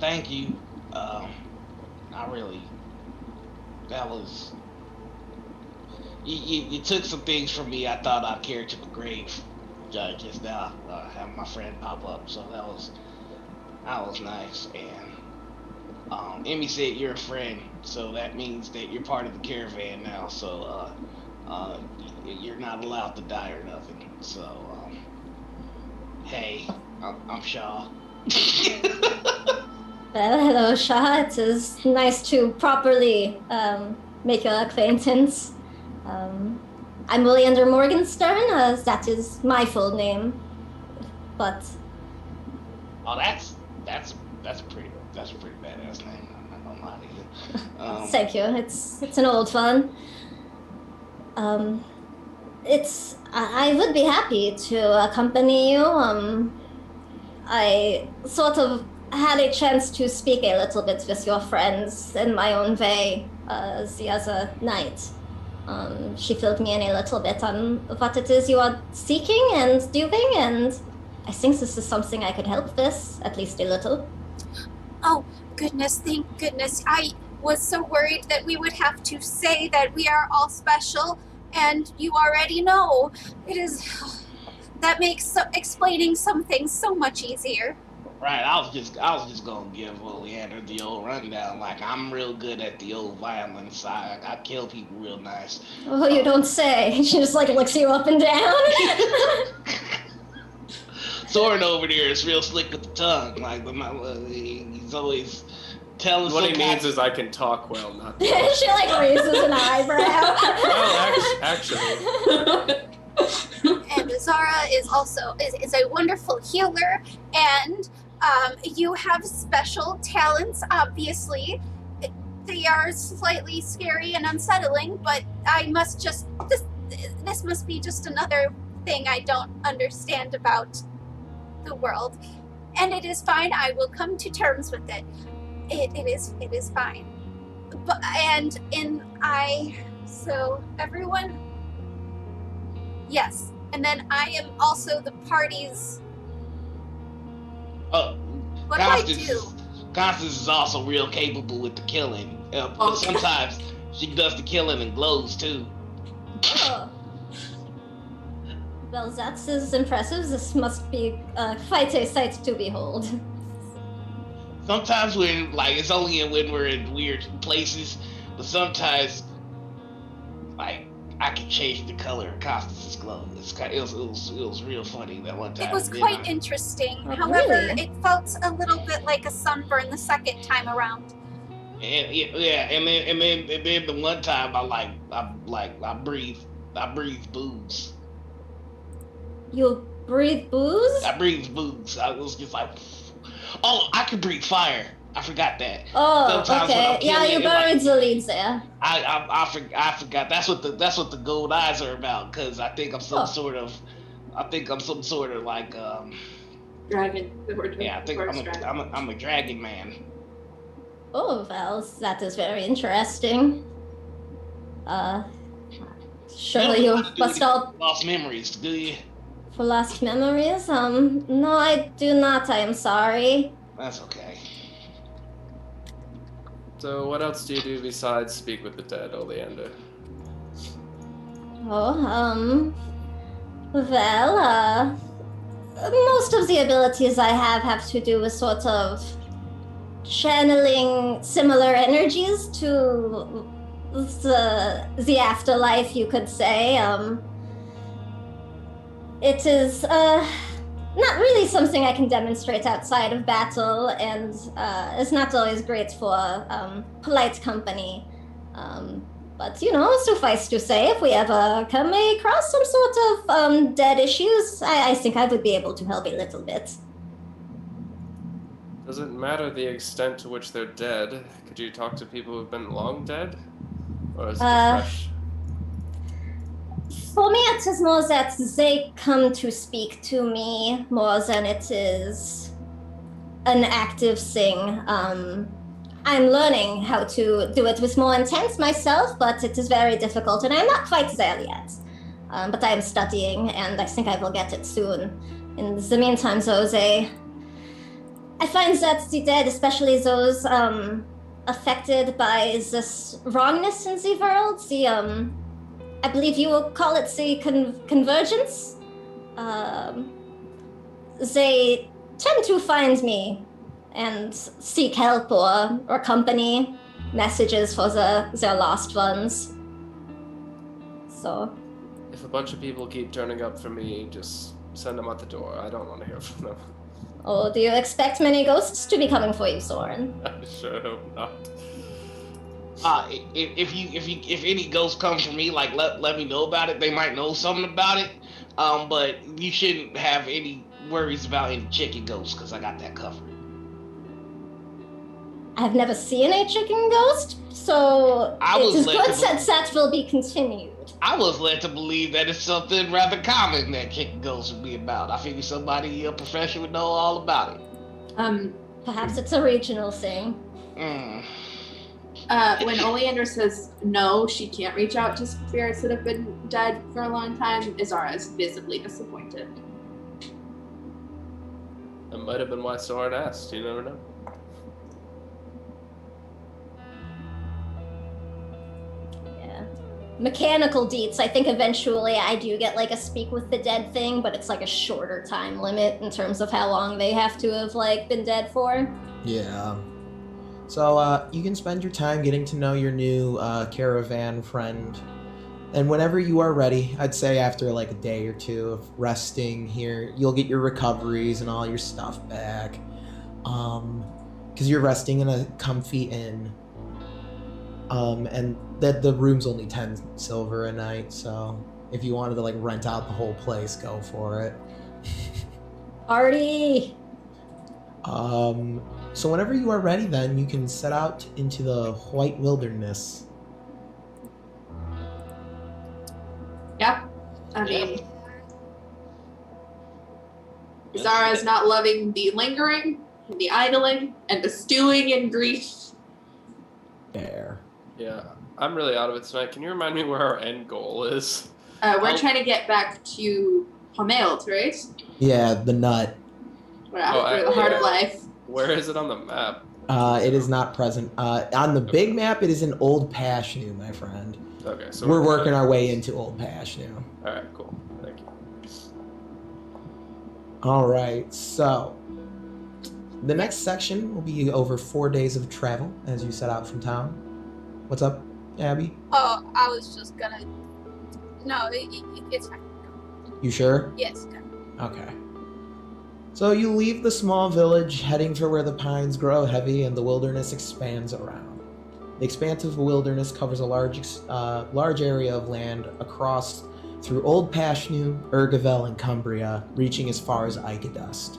thank you. That was, you took some things from me I thought I'd carry to the grave. Just now, having my friend pop up, so that was nice. And Emmy said you're a friend, so that means that you're part of the caravan now. So you're not allowed to die or nothing. So hey, I'm Shaw. Well, hello, Shah. It is nice to properly make your acquaintance. I'm Oleander Morgenstern. That is my full name. But oh, that's a pretty badass name. I'm not gonna lie to you. thank you. It's an old one. I would be happy to accompany you. I sort of had a chance to speak a little bit with your friends in my own way the other night. She filled me in a little bit on what it is you are seeking and doing, and I think this is something I could help with, at least a little. Oh, goodness, thank goodness. I was so worried that we would have to say that we are all special, and you already know. That makes explaining some things so much easier. Right, I was just gonna give Oleander the old rundown. Like, I'm real good at the old violence. I kill people real nice. Oh, you don't say. She just looks you up and down. Soren over there is real slick with the tongue. Like, he's always telling. What he means is I can talk well, not. She raises an eyebrow. Well, actually. And Zara is also is a wonderful healer, and you have special talents, obviously. They are slightly scary and unsettling, but I must just this must be just another thing I don't understand about the world. And it is fine. I will come to terms with it. It is fine. But so everyone, yes. And then I am also the party's. What do I do? Constance is also real capable with the killing. But sometimes she does the killing and glows too. Oh. Well, that is impressive. This must be quite a sight to behold. Sometimes it's only when we're in weird places, but sometimes, like, I can change the color of Constance's glow. It was real funny that one time. It was quite interesting. Oh, However, really? it felt a little bit like a sunburn the second time around. And then the one time I breathed booze. You breathe booze? I breathed booze. I was just like, oh, I could breathe fire. I forgot that. Oh, Sometimes when okay. I'm Yeah, you killing, buried the leads there. I forgot. That's what the gold eyes are about. Cause I think I'm some sort of like Dragon. Yeah, I think I'm a dragon man. Oh, well, that is very interesting. Surely you must all lost memories, do you? for lost memories? No, I do not. I am sorry. That's okay. So what else do you do besides speak with the dead, Oleander? Oh, well, most of the abilities I have to do with sort of channeling similar energies to the afterlife, you could say. It is not really something I can demonstrate outside of battle, and it's not always great for polite company. But, suffice to say, if we ever come across some sort of dead issues, I think I would be able to help a little bit. Does it matter the extent to which they're dead? Could you talk to people who've been long dead? Or is it fresh? For me, it is more that they come to speak to me more than it is an active thing. I'm learning how to do it with more intent myself, but it is very difficult, and I'm not quite there yet. But I am studying, and I think I will get it soon. In the meantime, though, I find that the dead, especially those affected by this wrongness in the world, I believe you will call it the convergence, they tend to find me and seek help or company, messages for their lost ones. So, if a bunch of people keep turning up for me, just send them out the door. I don't want to hear from them. Oh, do you expect many ghosts to be coming for you, Soren? I sure hope not. If any ghosts come for me, like let me know about it. They might know something about it. But you shouldn't have any worries about any chicken ghosts, because I got that covered. I've never seen a chicken ghost, so it is good that will be continued. I was led to believe that it's something rather common that chicken ghosts would be about. I figure somebody in your profession would know all about it. Perhaps it's a regional thing. When Oleander says no, she can't reach out to spirits that have been dead for a long time, Izara is visibly disappointed. That might have been why Soren asked. You never know. Mechanical deets, I think eventually I do get like a speak with the dead thing, but it's like a shorter time limit in terms of how long they have to have like been dead for. Yeah. So you can spend your time getting to know your new Caravan friend. And whenever you are ready, I'd say after like a day or two of resting here, you'll get your recoveries and all your stuff back. Because you're resting in a comfy inn. And that the room's only 10 silver a night, so if you wanted to like rent out the whole place, go for it. Party! So whenever you are ready, then you can set out into the White Wilderness. Yep. I mean, Zara is not loving the lingering, and the idling, and the stewing in grief. Fair. Yeah, I'm really out of it tonight. Can you remind me where our end goal is? We're trying to get back to Pomeld, right? Yeah, the nut. We're after the Heart of Life. Where is it on the map? It is not present. On the big map, it is in Old Pashnew, my friend. Okay, so We're working our way into Old Pashnew. All right, cool. Thank you. All right, so the next section will be over 4 days of travel as you set out from town. What's up, Abby? Oh, I was just gonna. No, it's fine. You sure? Yes, go. Okay. So you leave the small village, heading for where the pines grow heavy and the wilderness expands around. The expansive wilderness covers a large area of land across through Old Pashnew, Urgavel, and Cumbria, reaching as far as Ikedust.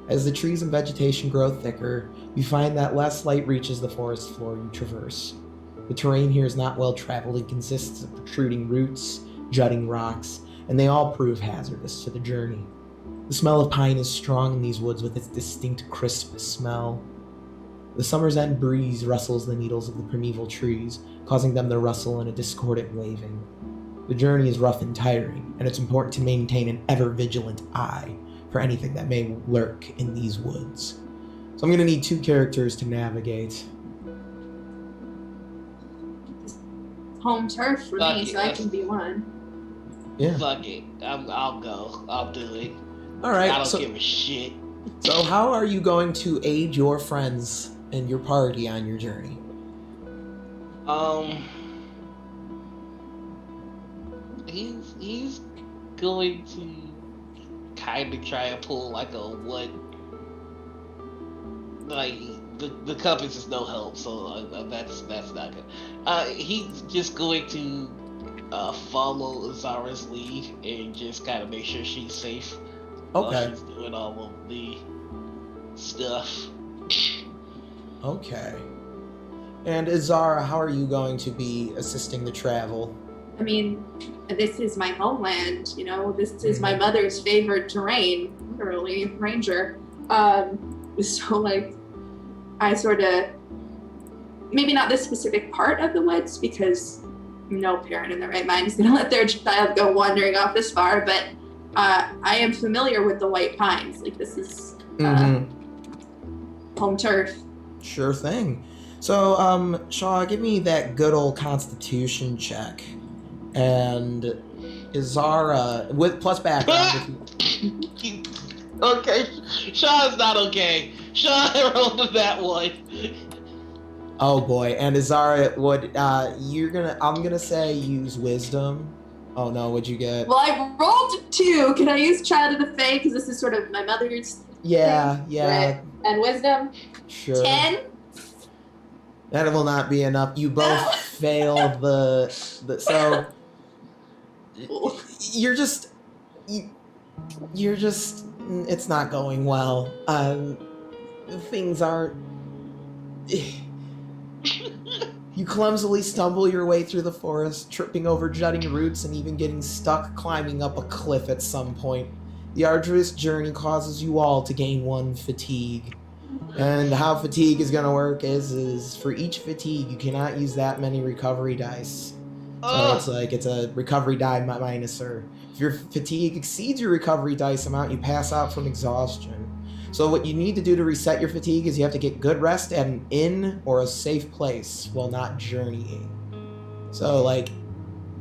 As the trees and vegetation grow thicker, you find that less light reaches the forest floor you traverse. The terrain here is not well traveled and consists of protruding roots, jutting rocks, and they all prove hazardous to the journey. The smell of pine is strong in these woods with its distinct crisp smell. The summer's end breeze rustles the needles of the primeval trees, causing them to rustle in a discordant waving. The journey is rough and tiring, and it's important to maintain an ever-vigilant eye for anything that may lurk in these woods. So I'm going to need 2 characters to navigate. Home turf for me, so I can be one. Yeah. Fuck it. I'll go. I'll do it. All right. I don't give a shit. So how are you going to aid your friends and your party on your journey? He's going to kind of try and pull like a what? Like the compass is no help, so that's not good. He's just going to follow Zara's lead and just kind of make sure she's safe. Okay. While she's doing all of the stuff. Okay. And Zara, how are you going to be assisting the travel? I mean, this is my homeland, you know, this is my mother's favorite terrain, literally, ranger. So, like, I sort of, maybe not this specific part of the woods, because no parent in their right mind is going to let their child go wandering off this far, but I am familiar with the white pines. Like, this is home turf. Sure thing. So, Shaw, give me that good old Constitution check. And Zara, with plus background. Okay, Shaw's not okay. Shaw rolled that one. Oh boy, and Zara, what I'm gonna say use wisdom. Oh no, what'd you get? Well, I rolled 2. Can I use Child of the Fae? Because this is sort of my mother's Yeah. Right. And wisdom? Sure. 10? That will not be enough. You both failed the so you're just it's not going well. Things aren't. You clumsily stumble your way through the forest, tripping over jutting roots and even getting stuck climbing up a cliff at some point. The arduous journey causes you all to gain 1 fatigue. And how fatigue is going to work is for each fatigue, you cannot use that many recovery dice. So it's a recovery die minuser. If your fatigue exceeds your recovery dice amount, you pass out from exhaustion. So what you need to do to reset your fatigue is you have to get good rest at an inn or a safe place while not journeying. So, like,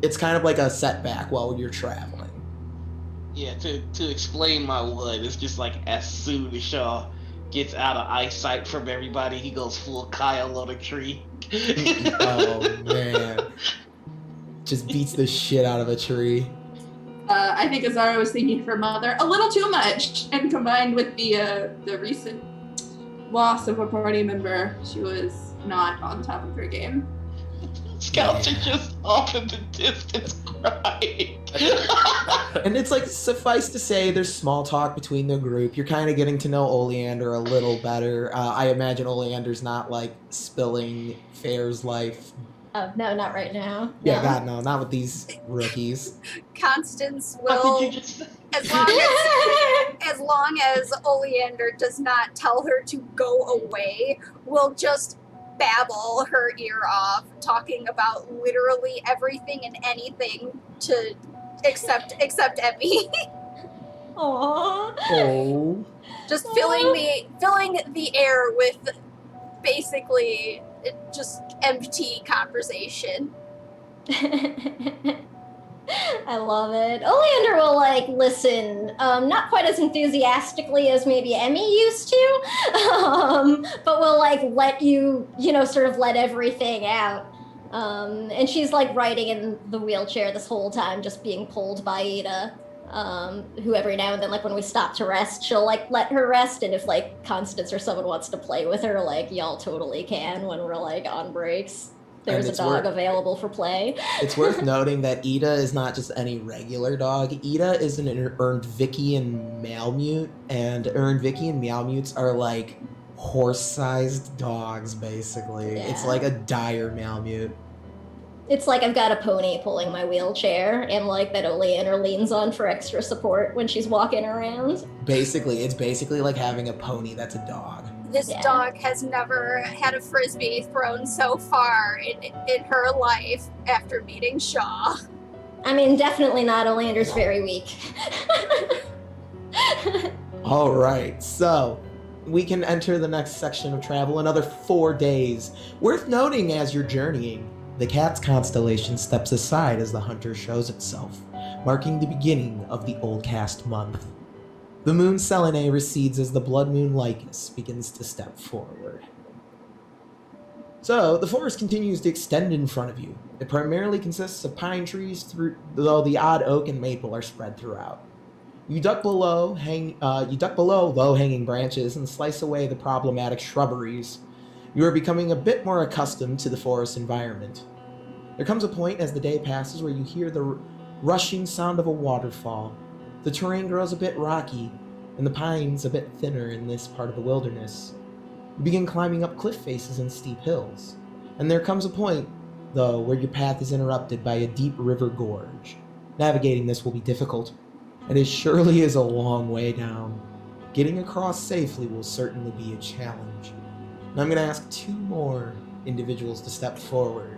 it's kind of like a setback while you're traveling. Yeah, to explain my one, it's just like as soon as Shaw gets out of eyesight from everybody, he goes full Kyle on a tree. Oh, man. Just beats the shit out of a tree. I think Azara was thinking of her mother a little too much, and combined with the recent loss of a party member, she was not on top of her game. Scouts are just off in the distance crying. And it's like, suffice to say, there's small talk between the group. You're kind of getting to know Oleander a little better. I imagine Oleander's not like spilling Fair's life. Oh, no, not right now. Yeah, No. God, no, not with these rookies. Constance How will, could you just... as long as Oleander does not tell her to go away, will just babble her ear off, talking about literally everything and anything to except Emmy. Aww. Oh. Just filling the air with basically just empty conversation. I love it. Oleander will like listen, not quite as enthusiastically as maybe Emmy used to, but will like let you, sort of let everything out. And she's like riding in the wheelchair this whole time, just being pulled by Ida. Who every now and then, like when we stop to rest, she'll like let her rest, and if like Constance or someone wants to play with her, like y'all totally can when we're like on breaks. There's a dog available for play. It's worth noting that Ida is not just any regular dog. Ida is an Ernvickian Malamute, and Ernvickian Malamutes are like horse-sized dogs, basically. Yeah. It's like a dire Malamute. It's like I've got a pony pulling my wheelchair, and like that Oleander leans on for extra support when she's walking around. It's basically like having a pony that's a dog. This dog has never had a frisbee thrown so far in her life after meeting Shaw. I mean, definitely not. Oleander's very weak. All right, so we can enter the next section of travel, another 4 days. Worth noting as you're journeying, the Cat's constellation steps aside as the hunter shows itself, marking the beginning of the Old Cast month. The moon Selene recedes as the blood moon Lycus begins to step forward. So, the forest continues to extend in front of you. It primarily consists of pine trees, though the odd oak and maple are spread throughout. You duck below low-hanging branches and slice away the problematic shrubberies. You are becoming a bit more accustomed to the forest environment. There comes a point as the day passes where you hear the rushing sound of a waterfall. The terrain grows a bit rocky, and the pines a bit thinner in this part of the wilderness. You begin climbing up cliff faces and steep hills, and there comes a point, though, where your path is interrupted by a deep river gorge. Navigating this will be difficult, and it surely is a long way down. Getting across safely will certainly be a challenge. And I'm going to ask 2 more individuals to step forward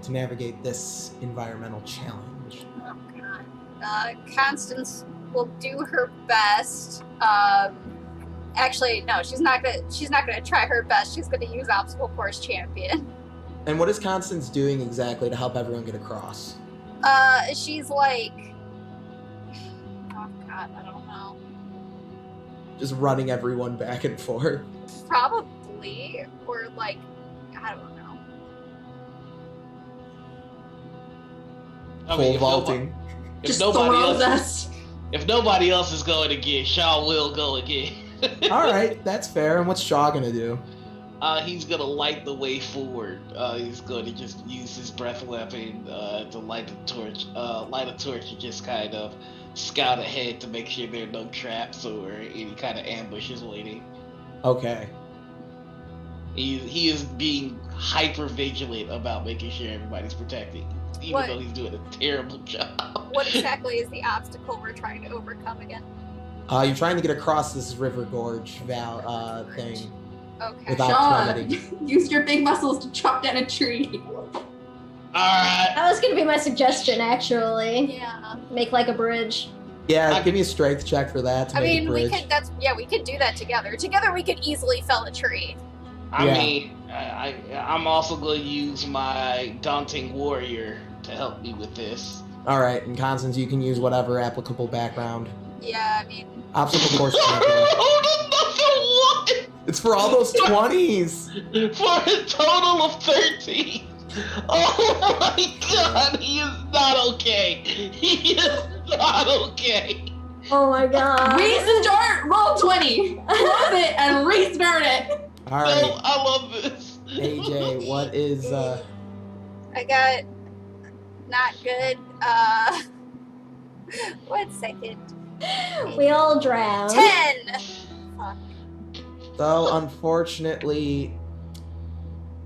to navigate this environmental challenge. Oh god. Constance will do her best. Actually, no, she's not gonna try her best. She's gonna use obstacle course champion. And what is Constance doing exactly to help everyone get across? She's like, oh god, I don't know. Just running everyone back and forth. Probably, or like, I don't know. Pole vaulting. Just throws us. If nobody else is going again, Shaw will go again. All right, that's fair. And what's Shaw gonna do? He's gonna light the way forward. He's going to just use his breath weapon to light a torch and just kind of scout ahead to make sure there are no traps or any kind of ambushes waiting. Okay. He is being hyper vigilant about making sure everybody's protected, even though he's doing a terrible job. What exactly is the obstacle we're trying to overcome again? You're trying to get across this river gorge thing. Okay. Without Shaw, plummeting. use your big muscles to chop down a tree. Alright. That was gonna be my suggestion, actually. Yeah. Make like a bridge. Yeah, give me a strength check for that to make a we bridge. could. We could do that together. Together, we could easily fell a tree. I'm also going to use my Daunting Warrior to help me with this. All right, and Constance, you can use whatever applicable background. Yeah, I mean. Obstacle course champion. It's for all those 20s. For a total of 13. Oh my god, he is not okay. He is not okay. Oh my god. Restart roll 20. Close it and restart it. All right. No, I love this. AJ, what is I got not good. 1 second. We all drown. 10. Fuck. So unfortunately,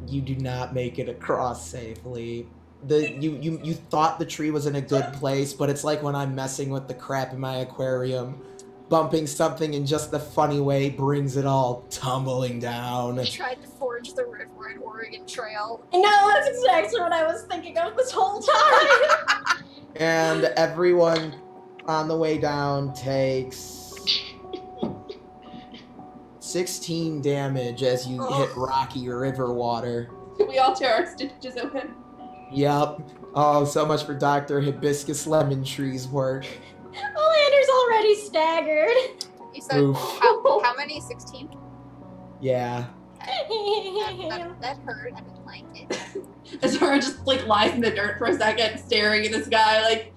you do not make it across safely. You thought the tree was in a good place, but it's like when I'm messing with the crap in my aquarium. bumping something in just the funny way brings it all tumbling down. We tried to forge the river at Oregon Trail. No, that's exactly what I was thinking of this whole time. And everyone on the way down takes 16 damage as you hit rocky river water. Do we all tear our stitches open? Yep. Oh, so much for Dr. Hibiscus Lemon Tree's work. Olander's already staggered. You said Oof. how many? 16? Yeah. That hurt. I didn't like it. Azora just like lies in the dirt for a second, staring at this guy like,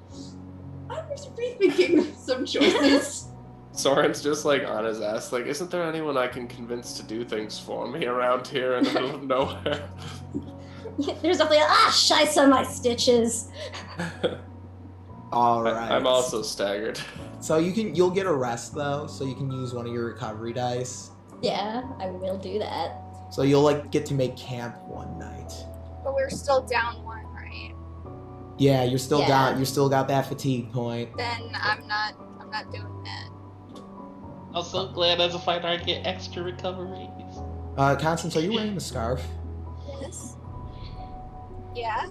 I'm just rethinking some choices. Soren's just like on his ass, like, isn't there anyone I can convince to do things for me around here in the middle of nowhere? There's definitely shice on my stitches. All right. I'm also staggered. So you'll get a rest though, so you can use one of your recovery dice. Yeah, I will do that. So you'll like get to make camp one night. But we're still down one, right? Yeah, you're still Yeah. down. You still got that fatigue point. Then I'm not doing that. I'm so glad as a fighter I get extra recoveries. Constance, are you wearing the scarf? Yes. Yeah.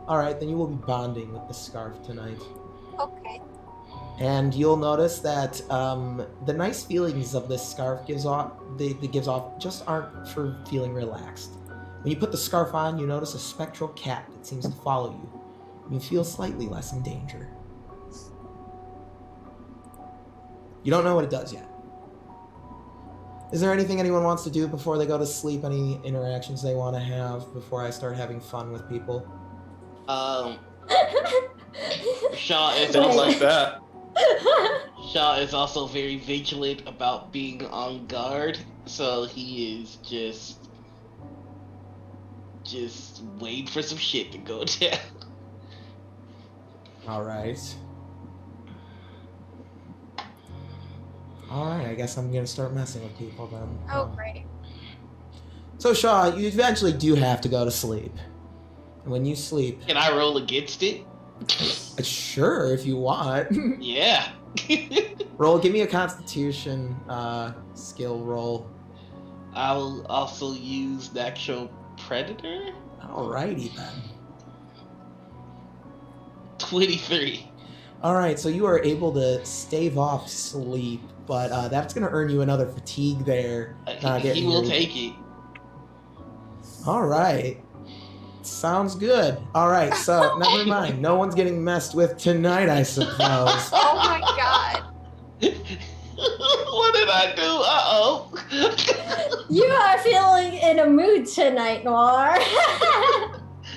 All right, then you will be bonding with the scarf tonight. Okay. And you'll notice that the nice feelings of this scarf gives off just aren't for feeling relaxed. When you put the scarf on, you notice a spectral cat that seems to follow you. You feel slightly less in danger. You don't know what it does yet. Is there anything anyone wants to do before they go to sleep? Any interactions they want to have before I start having fun with people? Shaw is Sounds also, like that. Shaw is also very vigilant about being on guard, so he is just waiting for some shit to go down. All right. Alright, I guess I'm gonna start messing with people then. Oh, great. So Shaw, you eventually do have to go to sleep. And when you sleep... Can I roll against it? Sure, if you want. Yeah. Give me a constitution skill roll. I'll also use Natural Predator. Alrighty then. 23. Alright, so you are able to stave off sleep, but that's gonna earn you another fatigue there. He will take it. Alright. Sounds good. Alright, so never mind. No one's getting messed with tonight, I suppose. Oh my god. What did I do? Uh-oh. You are feeling in a mood tonight, Noir.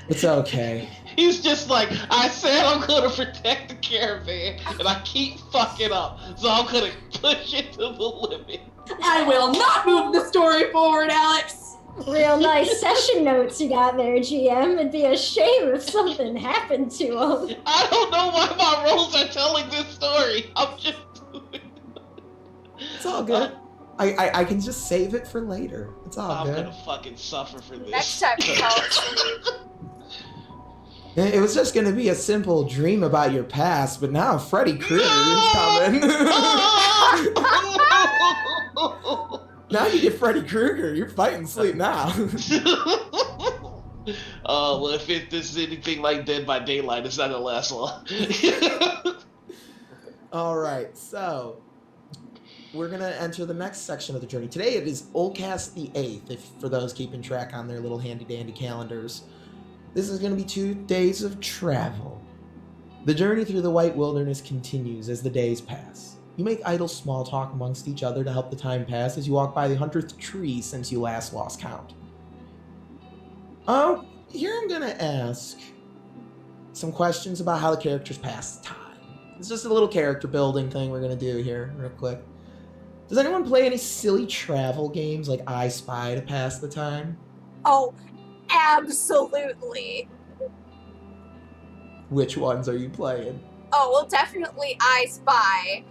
It's okay. He's just like, I said I'm gonna protect the caravan, and I keep fucking up, so I'm gonna push it to the limit. I will not move the story forward, Alex. Real nice session notes you got there, GM. It'd be a shame if something happened to him. I don't know why my rolls are telling this story. I'm just doing it. It's all good. I can just save it for later. It's all I'm good. gonna fucking suffer for this. Next time you fall asleep. It was just gonna be a simple dream about your past, but now Freddy Krueger is coming. Now you get Freddy Krueger. You're fighting sleep now. Well, if this is anything like Dead by Daylight, it's not gonna last long. All right, so we're gonna enter the next section of the journey. Today it is Olcast the 8th, for those keeping track on their little handy-dandy calendars. This is gonna be 2 days of travel. The journey through the White Wilderness continues as the days pass. You make idle small talk amongst each other to help the time pass as you walk by the 100th tree since you last lost count. Here I'm gonna ask some questions about how the characters pass the time. It's just a little character building thing we're gonna do here, real quick. Does anyone play any silly travel games like I Spy to pass the time? Oh, absolutely. Which ones are you playing? Oh, well, definitely I Spy.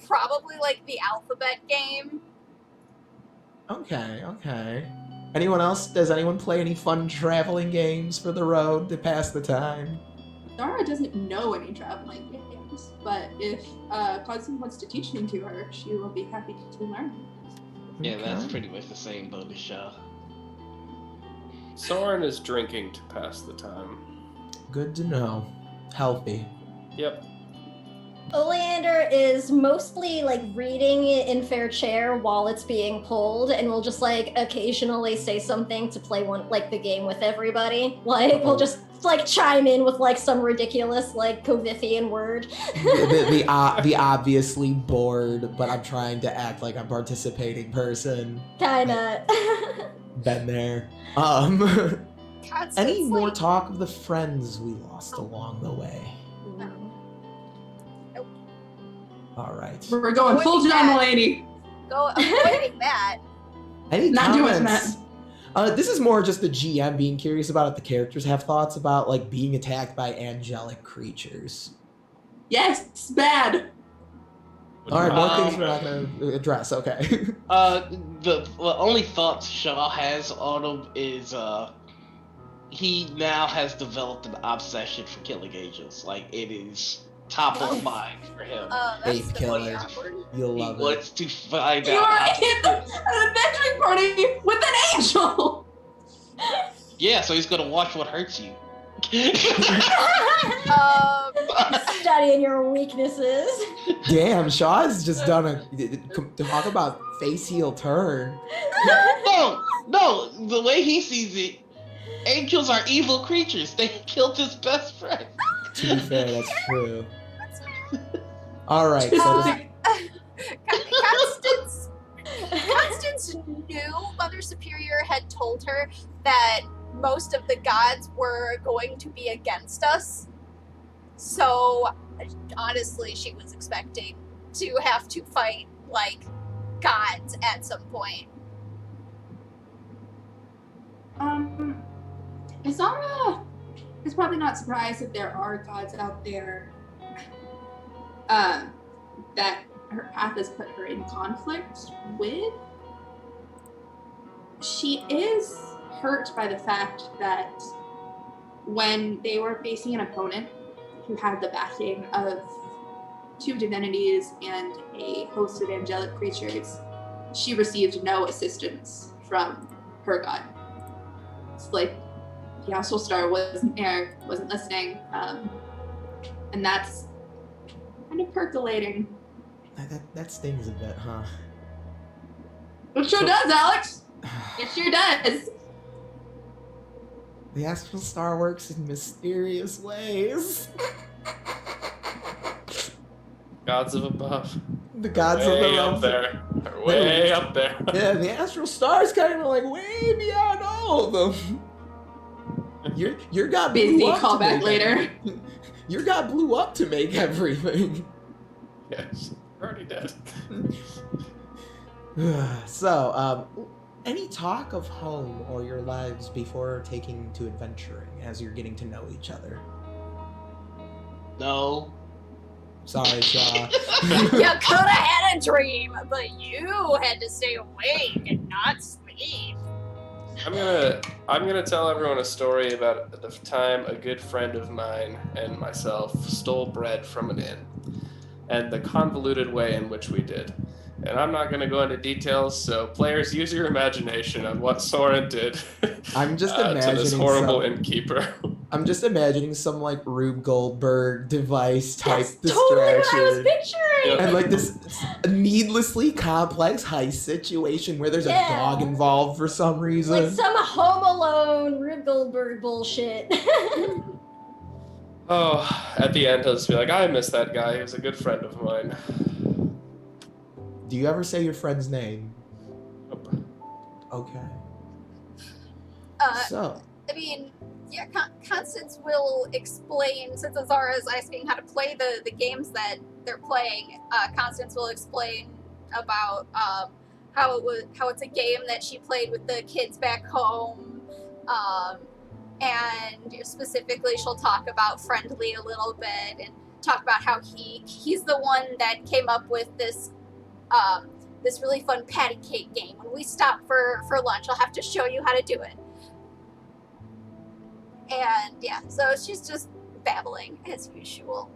Probably like the alphabet game. Okay. Anyone else? Does anyone play any fun traveling games for the road to pass the time? Zara doesn't know any traveling games, but if Constance wants to teach them to her, she will be happy to learn. Yeah, that's Okay. pretty much the same boat as Shaw. Soren is drinking to pass the time. Good to know. Healthy. Yep. Oleander is mostly like reading in Fair Chair while it's being pulled, and will just like occasionally say something to play one like the game with everybody. Like we'll just like chime in with like some ridiculous like Covithian word. the obviously bored, but I'm trying to act like I'm participating person. Kinda. Been there. Constance, Any more like, talk of the friends we lost along the way? All right. We're going full John Mulaney. go avoiding that. Any Not doing comments? This is more just the GM being curious about if the characters have thoughts about like being attacked by angelic creatures. Yes, bad. All right, more things we're not going to address. Okay. The only thoughts Shaw has on him is he now has developed an obsession for killing angels. Like it is top of mind for him. That's Faith really killer. awkward. You'll He love it. wants to find You out. are how in an adventuring party with an angel. Yeah, so he's gonna watch what hurts you. Studying your weaknesses. Damn, Shaw's just done a talk about face heel turn. No, the way he sees it, angels are evil creatures. They killed his best friend. To be fair, that's true. All right, so Constance knew Mother Superior had told her that most of the gods were going to be against us. So, honestly, she was expecting to have to fight, like, gods at some point. Zara is probably not surprised that there are gods out there that her path has put her in conflict with. She is hurt by the fact that when they were facing an opponent who had the backing of 2 divinities and a host of angelic creatures, she received no assistance from her god. It's like the Astral Star wasn't there, wasn't listening, and that's kind of percolating. that stings a bit, huh? It sure does, Alex. It sure does. The Astral Star works in mysterious ways. Gods of above. The gods of the Way realms. up there. They're way up there. Yeah, the Astral Star's kind of like way beyond all of them. Your god Busy blew up to callback make later. everything. Your god blew up to make everything. Yes, already dead. So, any talk of home or your lives before taking to adventuring as you're getting to know each other? No. Sorry, Shaw. You could have had a dream, but you had to stay awake and not sleep. I'm gonna tell everyone a story about the time a good friend of mine and myself stole bread from an inn, and the convoluted way in which we did. And I'm not gonna go into details, so players, use your imagination on what Soren did. I'm just to imagining this horrible innkeeper. I'm just imagining some like Rube Goldberg device type That's totally what I was distraction. picturing. And like this needlessly complex heist situation where there's Yeah. a dog involved for some reason. Like some Home Alone, Rube Goldberg bullshit. Oh, at the end, I'll just be like, I miss that guy. He was a good friend of mine. Do you ever say your friend's name? Nope. Okay. Uh, So, I mean, yeah, Constance will explain, since Azara is asking how to play the games that they're playing, Constance will explain about how it's a game that she played with the kids back home, and specifically she'll talk about Friendly a little bit and talk about how he's the one that came up with this really fun patty cake game. When we stop for lunch, I'll have to show you how to do it. And yeah, so she's just babbling as usual.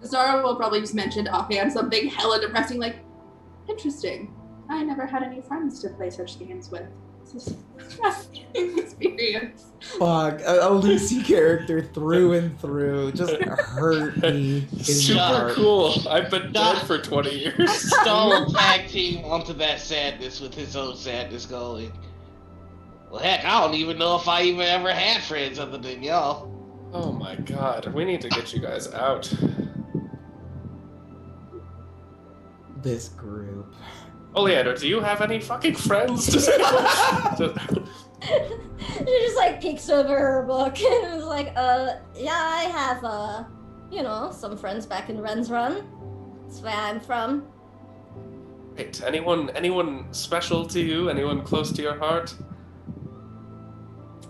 Zara will probably just mention offhand something hella depressing, like, interesting. I never had any friends to play such games with. This is a fascinating experience. Fuck, a Lucy character through and through just hurt me. in the Super heart. cool. I've been dead for 20 years. Stall tag team onto that sadness with his own sadness going. Well, heck, I don't even know if I even ever had friends other than y'all. Oh my god, we need to get you guys out. This group. Oleander, do you have any fucking friends? She just like peeks over her book and is like, yeah, I have, some friends back in Ren's Run. That's where I'm from. Wait, anyone special to you? Anyone close to your heart?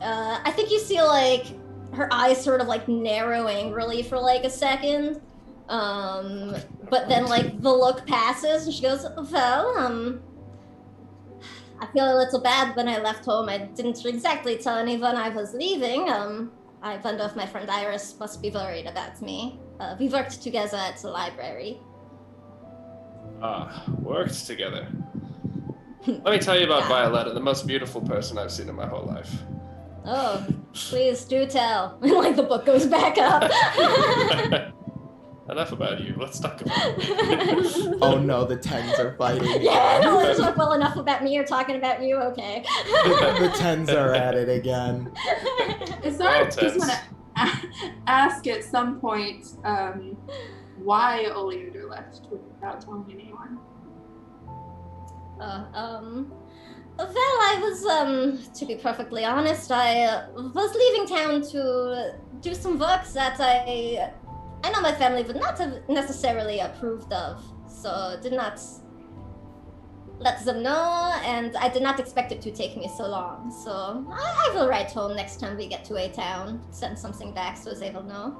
I think you see like her eyes sort of like narrow angrily for like a second. But then like the look passes and she goes, well, I feel a little bad when I left home. I didn't exactly tell anyone I was leaving. I wonder if my friend Iris must be worried about me. We worked together at the library. Worked together. Let me tell you about Violetta, the most beautiful person I've seen in my whole life. Oh, please do tell. And like the book goes back up. Enough about you. Let's talk about it. Oh no, the tens are fighting. Yeah, no, it's like, well, enough about me. You're talking about you. Okay. The tens are at it again. Zara just want to ask at some point why Oleander left without telling anyone. Well, I was, to be perfectly honest, I was leaving town to do some work that I know my family would not have necessarily approved of, so did not let them know, and I did not expect it to take me so long. So I will write home next time we get to a town, send something back so they will know.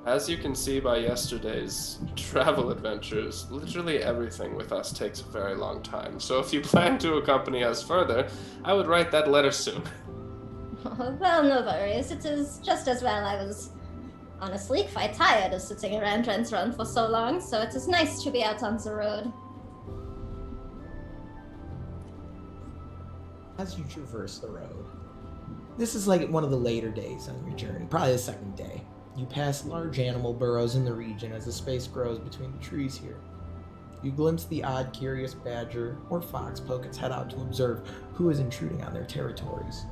As you can see by yesterday's travel adventures, literally everything with us takes a very long time. So if you plan to accompany us further, I would write that letter soon. Well, no worries. It is just as well. I was honestly quite tired of sitting around Ren's Run for so long, so it is nice to be out on the road. As you traverse the road, this is like one of the later days on your journey, probably the second day. You pass large animal burrows in the region as the space grows between the trees here. You glimpse the odd, curious badger or fox poke its head out to observe who is intruding on their territories.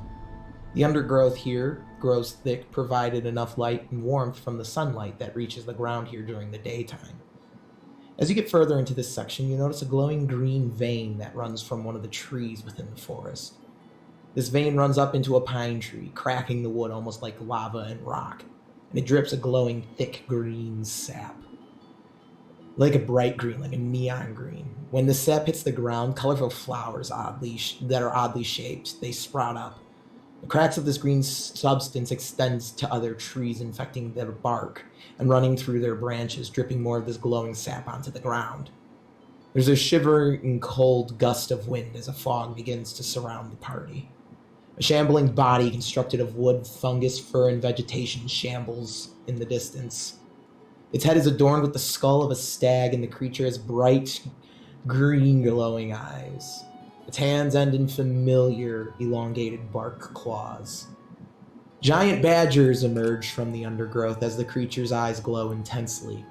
The undergrowth here grows thick, provided enough light and warmth from the sunlight that reaches the ground here during the daytime. As you get further into this section, you notice a glowing green vein that runs from one of the trees within the forest. This vein runs up into a pine tree, cracking the wood almost like lava and rock, and it drips a glowing, thick green sap. Like a bright green, like a neon green. When the sap hits the ground, colorful flowers that are oddly shaped, they sprout up. The cracks of this green substance extends to other trees, infecting their bark and running through their branches, dripping more of this glowing sap onto the ground. There's a shivering, cold gust of wind as a fog begins to surround the party. A shambling body constructed of wood, fungus, fur, and vegetation shambles in the distance. Its head is adorned with the skull of a stag, and the creature has bright, green, glowing eyes. Its hands end in familiar, elongated bark claws. Giant badgers emerge from the undergrowth as the creature's eyes glow intensely.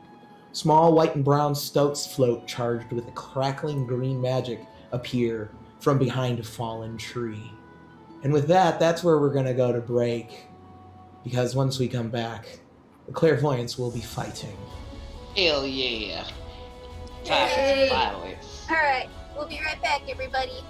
Small white and brown stoats float charged with a crackling green magic appear from behind a fallen tree. And with that, that's where we're going to go to break, because once we come back, the Clairvoyants will be fighting. Hell yeah. Time for violence. Alright, we'll be right back, everybody.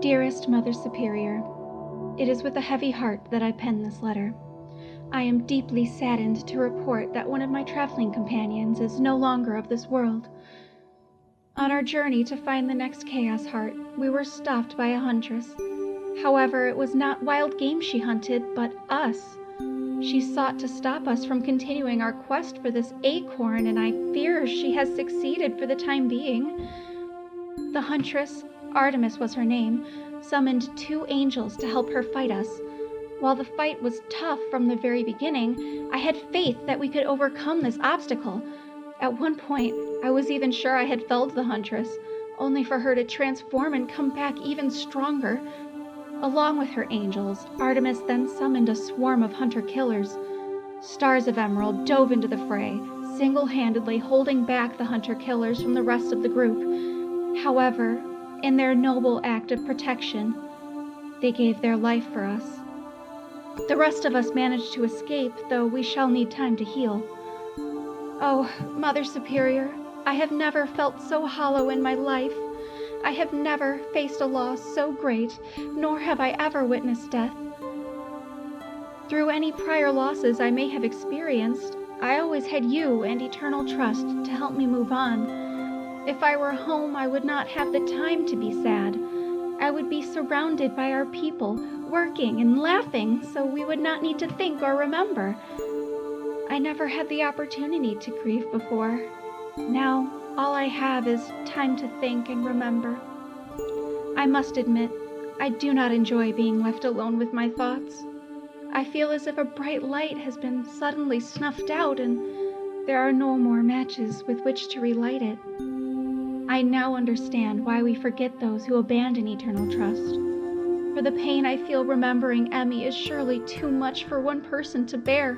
Dearest Mother Superior, it is with a heavy heart that I pen this letter. I am deeply saddened to report that one of my traveling companions is no longer of this world. On our journey to find the next Chaos Heart, we were stopped by a huntress. However, it was not wild game she hunted, but us. She sought to stop us from continuing our quest for this acorn, and I fear she has succeeded for the time being. The huntress, Artemis was her name, summoned 2 angels to help her fight us. While the fight was tough from the very beginning, I had faith that we could overcome this obstacle. At one point, I was even sure I had felled the huntress, only for her to transform and come back even stronger. Along with her angels, Artemis then summoned a swarm of hunter-killers. Stars of Emerald dove into the fray, single-handedly holding back the hunter-killers from the rest of the group. However, in their noble act of protection, they gave their life for us. The rest of us managed to escape, though we shall need time to heal. Oh, Mother Superior, I have never felt so hollow in my life. I have never faced a loss so great, nor have I ever witnessed death. Through any prior losses I may have experienced, I always had you and eternal trust to help me move on. If I were home, I would not have the time to be sad. I would be surrounded by our people, working and laughing, so we would not need to think or remember. I never had the opportunity to grieve before. Now, all I have is time to think and remember. I must admit, I do not enjoy being left alone with my thoughts. I feel as if a bright light has been suddenly snuffed out and there are no more matches with which to relight it. I now understand why we forget those who abandon eternal trust. For the pain I feel remembering Emmy is surely too much for one person to bear.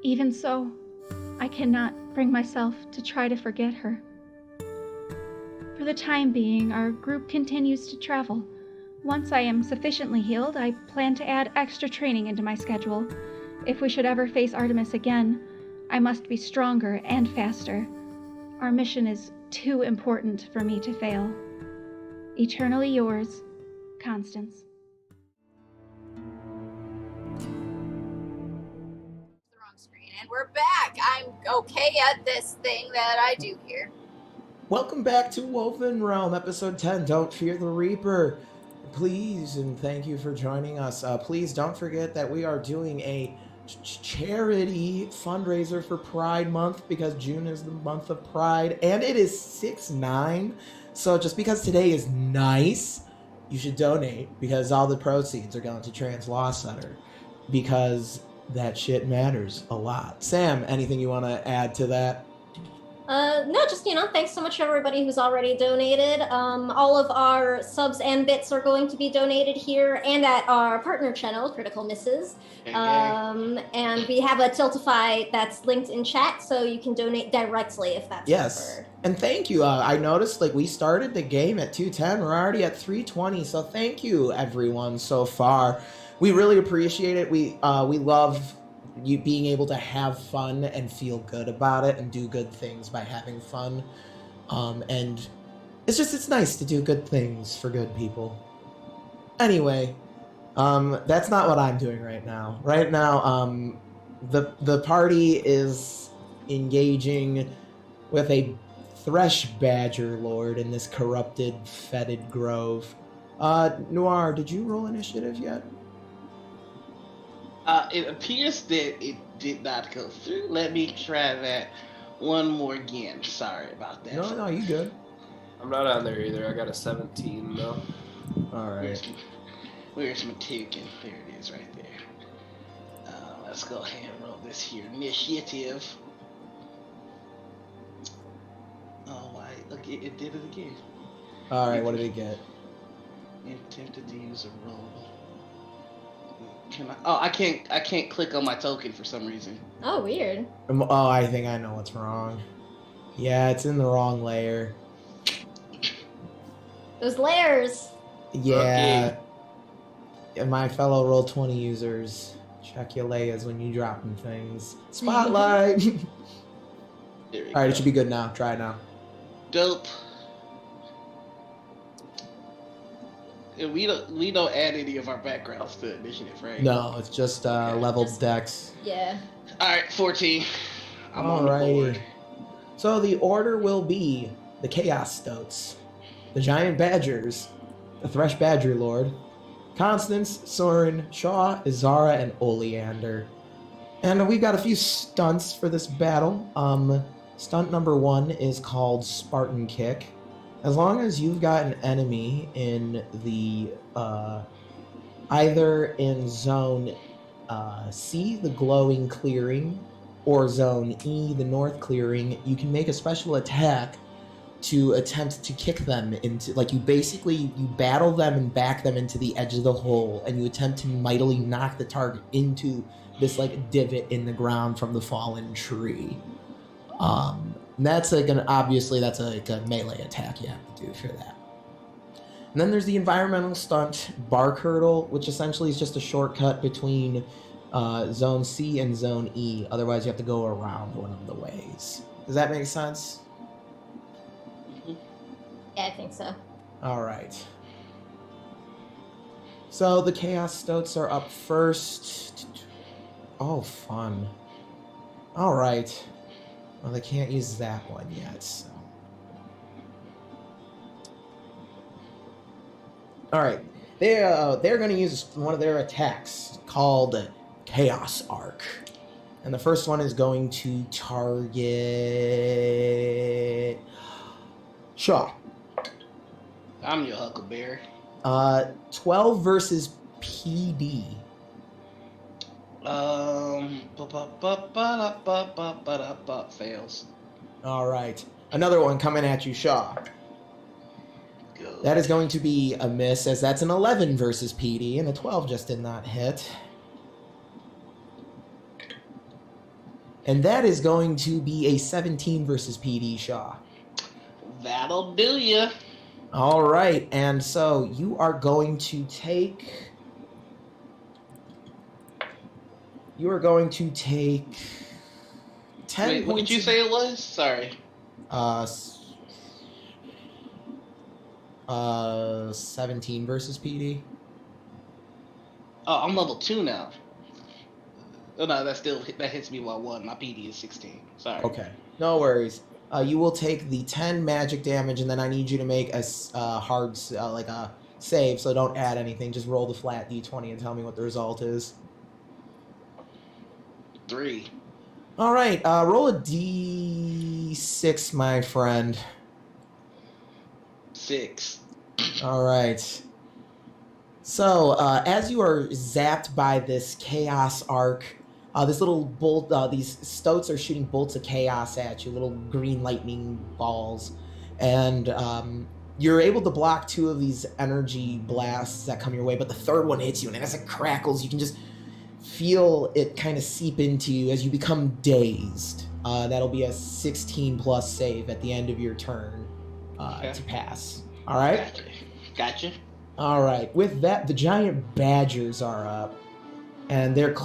Even so, I cannot bring myself to try to forget her. For the time being, our group continues to travel. Once I am sufficiently healed, I plan to add extra training into my schedule. If we should ever face Artemis again, I must be stronger and faster. Our mission is too important for me to fail. Eternally yours, Constance. And we're back. I'm okay at this thing that I do here. Welcome back to WovenRealm, episode 10, Don't Fear the Reaper. Please, and thank you for joining us. Please don't forget that we are doing a charity fundraiser for Pride Month, because June is the month of Pride, and it is 6/9. So just because today is nice, you should donate, because all the proceeds are going to Trans Law Center, because that shit matters a lot. Sam, anything you want to add to that? No, just, thanks so much to everybody who's already donated. All of our subs and bits are going to be donated here and at our partner channel, Critical Misses. And we have a Tiltify that's linked in chat, so you can donate directly if that's preferred. And thank you. I noticed, we started the game at 210. We're already at 320, so thank you, everyone, so far. We really appreciate it. We love you being able to have fun and feel good about it and do good things by having fun. And it's nice to do good things for good people. Anyway, that's not what I'm doing right now. Right now, the party is engaging with a Thresh Badger Lord in this corrupted, fetid grove. Noir, did you roll initiative yet? It appears that it did not go through. Let me try that one more again. Sorry about that. No, you good. I'm not on there either. I got a 17 though. Alright. Where's my token? There it is right there. Let's go ahead and roll this here initiative. Oh, look, it did it again. Alright, what did it get? Attempted to use a roll. I can't click on my token for some reason. Oh, weird. Oh, I think I know what's wrong. Yeah, it's in the wrong layer. Those layers. Yeah. Okay. My fellow Roll20 users, check your layers when you dropping things. Spotlight! Alright, it should be good now. Try it now. Dope. We don't add any of our backgrounds to initiative, right? No, it's just leveled Just- dex. Yeah. All right, 14. I'm on the board. Alrighty. So the order will be the Chaos Stoats, the Giant Badgers, the Thresh Badger Lord, Constance, Soren, Shaw, Izara, and Oleander. And we've got a few stunts for this battle. Stunt number 1 is called Spartan Kick. As long as you've got an enemy in the either in zone C, the glowing clearing, or zone E, the north clearing, you can make a special attack to attempt to kick them into, like, you battle them and back them into the edge of the hole, and you attempt to mightily knock the target into this, like, divot in the ground from the fallen tree. That's like obviously that's like a melee attack you have to do for that. And then there's the environmental stunt, Bark Hurdle, which essentially is just a shortcut between Zone C and Zone E. Otherwise, you have to go around one of the ways. Does that make sense? Yeah, I think so. All right. So the Chaos Stoats are up first. Oh, fun. All right. Well, they can't use that one yet, so. All right. They're going to use one of their attacks called Chaos Arc. And the first one is going to target Shaw. I'm your Huckleberry. 12 versus PD. Fails. All right. Another one coming at you, Shaw. Good. That is going to be a miss, as that's an 11 versus PD, and a 12 just did not hit. And that is going to be a 17 versus PD, Shaw. That'll do ya. All right, and so you are going to take... You are going to take 10 Wait, what did you say it was? Sorry. 17 versus PD. Oh, I'm level 2 now. Oh no, that hits me while 1. My PD is 16. Sorry. Okay, no worries. You will take the 10 magic damage, and then I need you to make a hard, like a save, so don't add anything. Just roll the flat d20 and tell me what the result is. 3. All right, roll a d6, my friend. 6. All right. So, as you are zapped by this chaos arc, this little bolt, these stoats are shooting bolts of chaos at you, little green lightning balls. And you're able to block 2 of these energy blasts that come your way, but the third one hits you, and as it crackles, you can just feel it kind of seep into you as you become dazed. That'll be a 16 plus save at the end of your turn to pass. All right? Gotcha. All right. With that, the giant badgers are up, and they're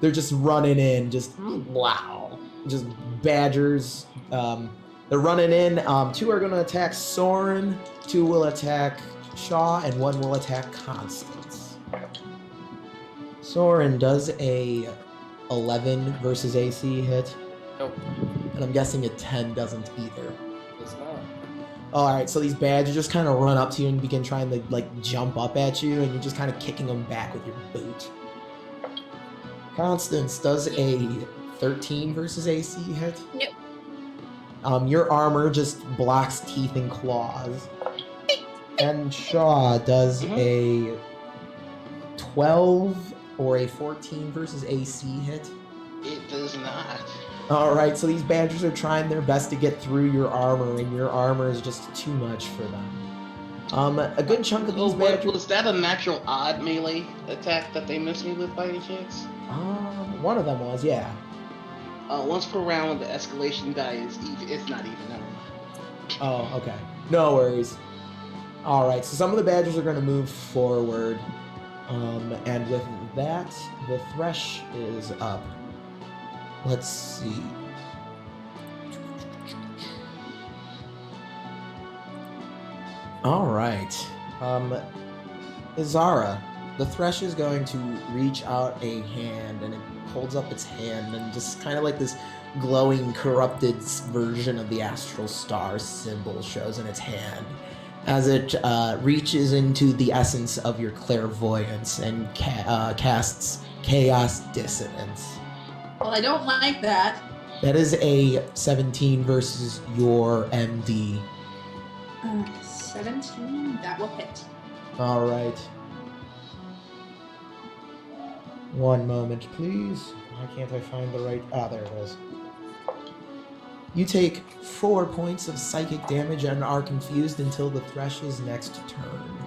they're just running in, just wow, just badgers. They're running in. 2 are going to attack Soren, 2 will attack Shaw, and 1 will attack Constance. Soren does a 11 versus AC hit. Nope. And I'm guessing a 10 doesn't either. It's not. All right, so these badgers just kind of run up to you and begin trying to, like, jump up at you, and you're just kind of kicking them back with your boot. Constance does a 13 versus AC hit. Nope. Your armor just blocks teeth and claws. And Shaw does a 12 or a 14 versus AC hit. It does not. All right, so these badgers are trying their best to get through your armor, and your armor is just too much for them. A good chunk of these badgers... Was that a natural odd melee attack that they missed me with by any chance? One of them was, yeah. Once per round, the escalation die is even. It's not even. Never mind. Oh, okay. No worries. All right, so some of the badgers are going to move forward. And with that, the Thresh is up. Let's see. All right. Izara, the thresh is going to reach out a hand, and it holds up its hand, and just kind of like this glowing, corrupted version of the astral star symbol shows in its hand as it reaches into the essence of your clairvoyance and casts chaos dissonance. Well, I don't like that. That is a 17 versus your MD. 17, that will hit. All right. One moment, please. Why can't I find the right... Ah, there it is. You take 4 points of psychic damage and are confused until the Thresh's next turn.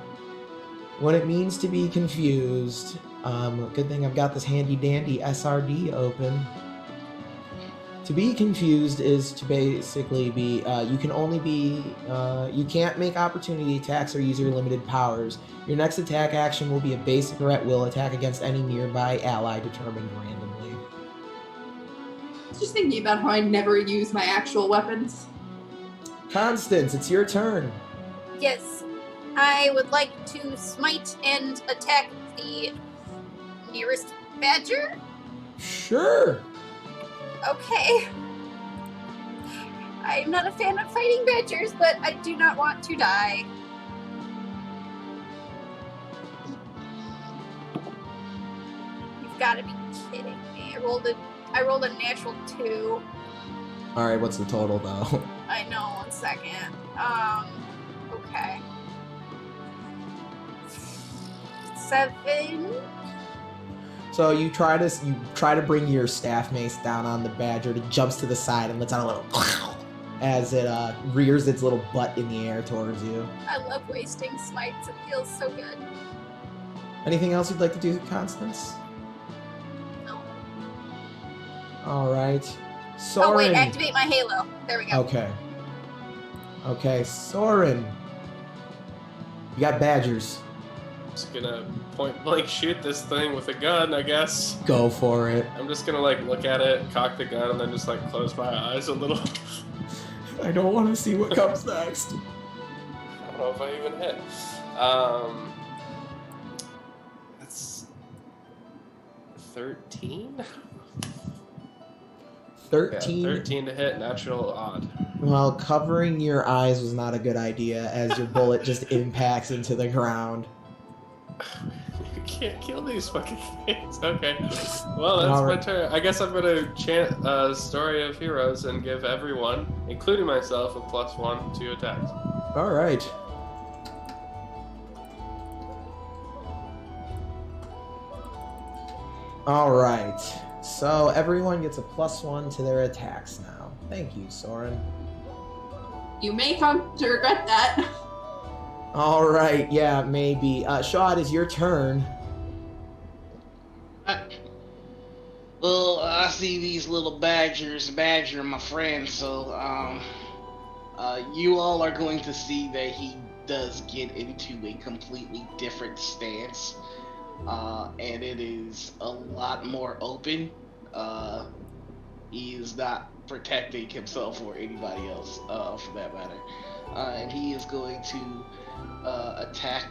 What it means to be confused... good thing I've got this handy-dandy SRD open. To be confused is to basically be... you can only be... you can't make opportunity attacks or use your limited powers. Your next attack action will be a basic or at-will attack against any nearby ally determined randomly. Just thinking about how I never use my actual weapons. Constance, it's your turn. Yes, I would like to smite and attack the nearest badger. Sure. Okay. I'm not a fan of fighting badgers, but I do not want to die. You've got to be kidding me. I rolled a natural 2. All right, what's the total though? I know, 1 second. Okay. 7. So you try to bring your staff mace down on the badger. It jumps to the side and lets out a little as it rears its little butt in the air towards you. I love wasting smites. It feels so good. Anything else you'd like to do, Constance? No. All right. Soren. Oh wait, activate my halo. There we go. Okay, Soren. You got badgers. Just gonna point blank shoot this thing with a gun, I guess. Go for it. I'm just gonna like look at it, cock the gun, and then just like close my eyes a little. I don't want to see what comes next. I don't know if I even hit. That's 13. 13. Yeah, 13 to hit, natural odd. Well, covering your eyes was not a good idea as your bullet just impacts into the ground. You can't kill these fucking things. Okay. Well, that's my turn. I guess I'm gonna chant Story of Heroes and give everyone, including myself, a +1 to attacks. All right. All right. So everyone gets a +1 to their attacks now. Thank you, Soren. You may come to regret that. All right. Yeah, maybe. Shaw, it is your turn. Well, I see these little badgers. Badger, my friend. So, you all are going to see that he does get into a completely different stance, and it is a lot more open. He is not protecting himself or anybody else, for that matter. And he is going to attack.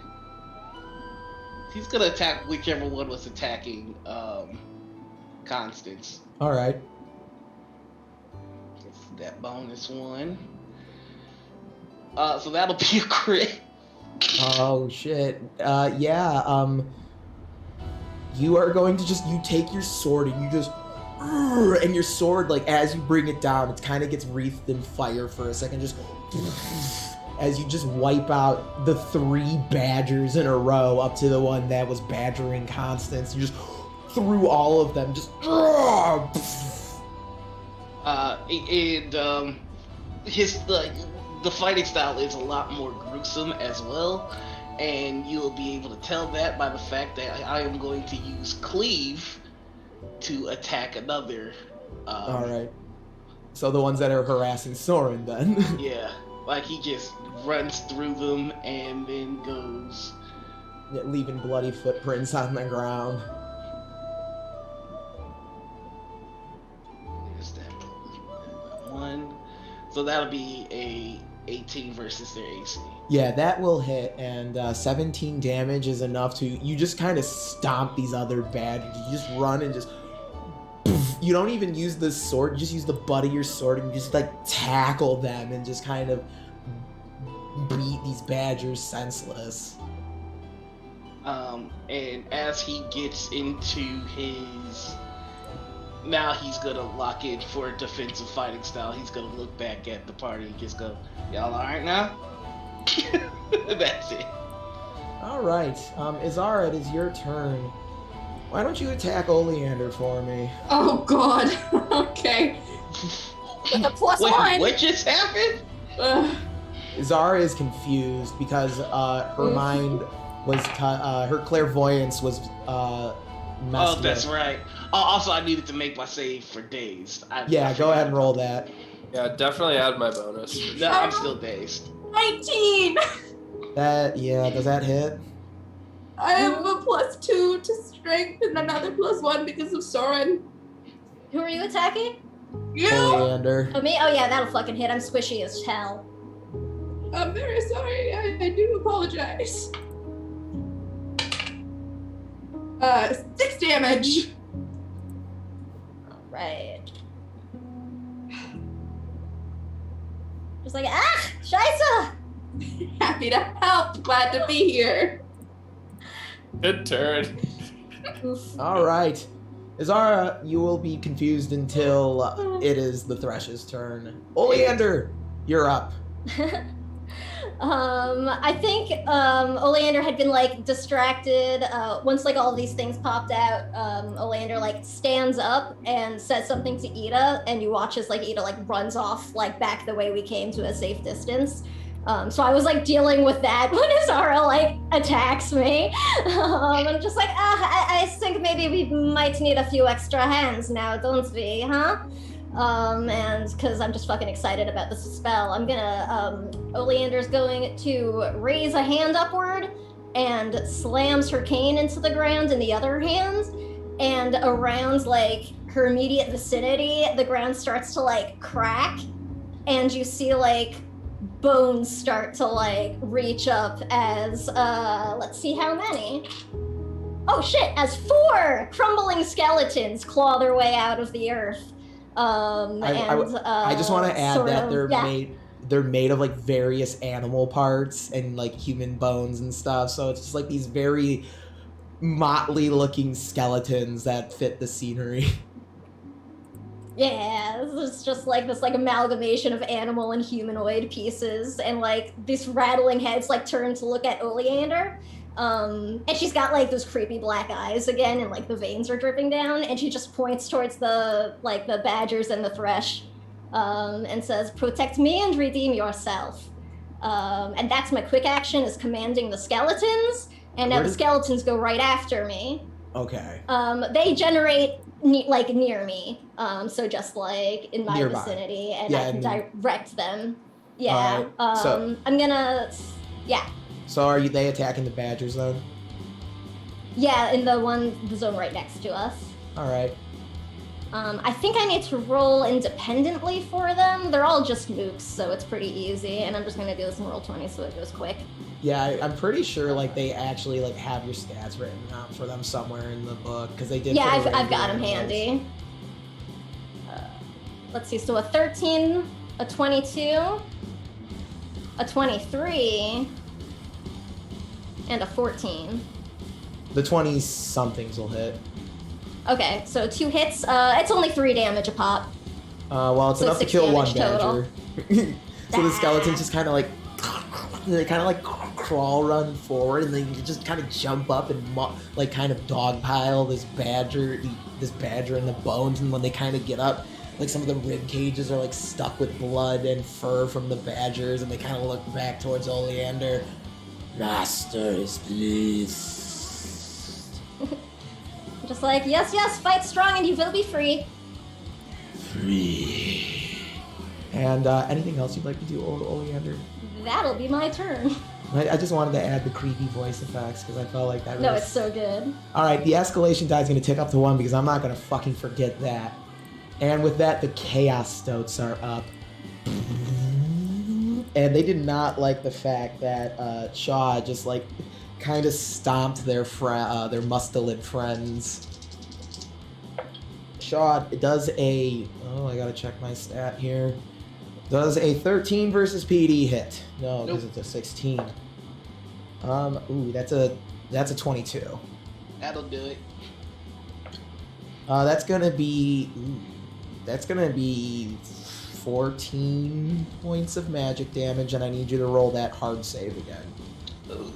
He's gonna attack whichever one was attacking Constance. All right. It's that bonus one. So that'll be a crit. Oh shit. Yeah. You are going to you take your sword and you just, and your sword, like as you bring it down, it kind of gets wreathed in fire for a second, just as you just wipe out the 3 badgers in a row up to the one that was badgering Constance. You just threw all of them, just. His the fighting style is a lot more gruesome as well, and you'll be able to tell that by the fact that I am going to use cleave to attack another. All right. So the ones that are harassing Soren, then. Yeah, like he just runs through them and then goes, leaving bloody footprints on the ground. There's that one. So that'll be a 18 versus their AC. Yeah, that will hit, and 17 damage is enough to... You just kind of stomp these other badgers. You just run and just... You don't even use the sword, you just use the butt of your sword and you just, like, tackle them and just kind of beat these badgers senseless. And as he gets into his... Now he's gonna lock in for a defensive fighting style. He's gonna look back at the party and just go, y'all alright now? That's it. Alright, Izara, it is your turn. Why don't you attack Oleander for me? Oh god. Okay. With a plus Wait, one. what just happened? Izara is confused because her mind was... her clairvoyance was messed Oh, that's with. right. Also, I needed to make my save for dazed. Yeah, go ahead and roll that. Yeah, definitely add my bonus. No, I'm still dazed. 19! Does that hit? I have a +2 to strength and another +1 because of Soren. Who are you attacking? You! Oleander. Oh, me? Oh, yeah, that'll fucking hit. I'm squishy as hell. I'm very sorry. I do apologize. 6 damage. Right. Just like, ah! Scheisse! Happy to help. Glad to be here. Good turn. Oof. Alright. Izara, you will be confused until it is the Thresh's turn. Oleander, you're up. I think Oleander had been like distracted. Once like all these things popped out, Oleander like stands up and says something to Ida, and you watch as like Ida like runs off like back the way we came to a safe distance. So I was like dealing with that when Izara like attacks me. I'm just like, I think maybe we might need a few extra hands now, don't we, huh? And because I'm just fucking excited about this spell, I'm gonna, Oleander's going to raise a hand upward and slams her cane into the ground in the other hand, and around like her immediate vicinity, the ground starts to like crack, and you see like bones start to like reach up as, let's see how many. Oh shit, as 4 crumbling skeletons claw their way out of the earth. I just want to add that they're made of like various animal parts and like human bones and stuff, so it's just like these very motley looking skeletons that fit the scenery. Yeah, this is just like this like amalgamation of animal and humanoid pieces, and like these rattling heads like turn to look at Oleander. And she's got like those creepy black eyes again, and like the veins are dripping down, and she just points towards the badgers and the thresh, and says, "Protect me and redeem yourself." And that's my quick action, is commanding the skeletons, and now the skeletons go right after me. Okay. They generate near me, so just like in my Nearby. vicinity, and I can direct them. Yeah. Alright, I'm gonna. Yeah. So are they attacking the badgers then? Yeah, in the zone right next to us. Alright. I think I need to roll independently for them. They're all just nukes, so it's pretty easy, and I'm just gonna do this in Roll20 so it goes quick. Yeah, I'm pretty sure like they actually like have your stats written out for them somewhere in the book, because they did. Yeah, I've got them handy. Let's see, so a 13, a 22, a 23, and a 14. The 20-somethings will hit. Okay, so 2 hits. It's only 3 damage a pop. Well, it's So enough to 6 kill one damage total. badger. So the skeletons just kind of like, they kind of like crawl, run forward, and then you just kind of jump up and like kind of dogpile this badger in the bones. And when they kind of get up, like some of the rib cages are like stuck with blood and fur from the badgers, and they kind of look back towards Oleander. Master is pleased. Just like, yes, fight strong and you will be free. Free. And anything else you'd like to do, Oleander? That'll be my turn. I just wanted to add the creepy voice effects because I felt like that. No, it's so good. All right, the escalation die is going to tick up to 1 because I'm not going to fucking forget that. And with that, the chaos stoats are up. and they did not like the fact that Shaw just like kind of stomped their mustelid friends. Shaw does I gotta check my stat here. Does a 13 versus PD hit? No, because it's a 16. That's a 22. That'll do it. That's gonna be 14 points of magic damage, and I need you to roll that hard save again. Ooh.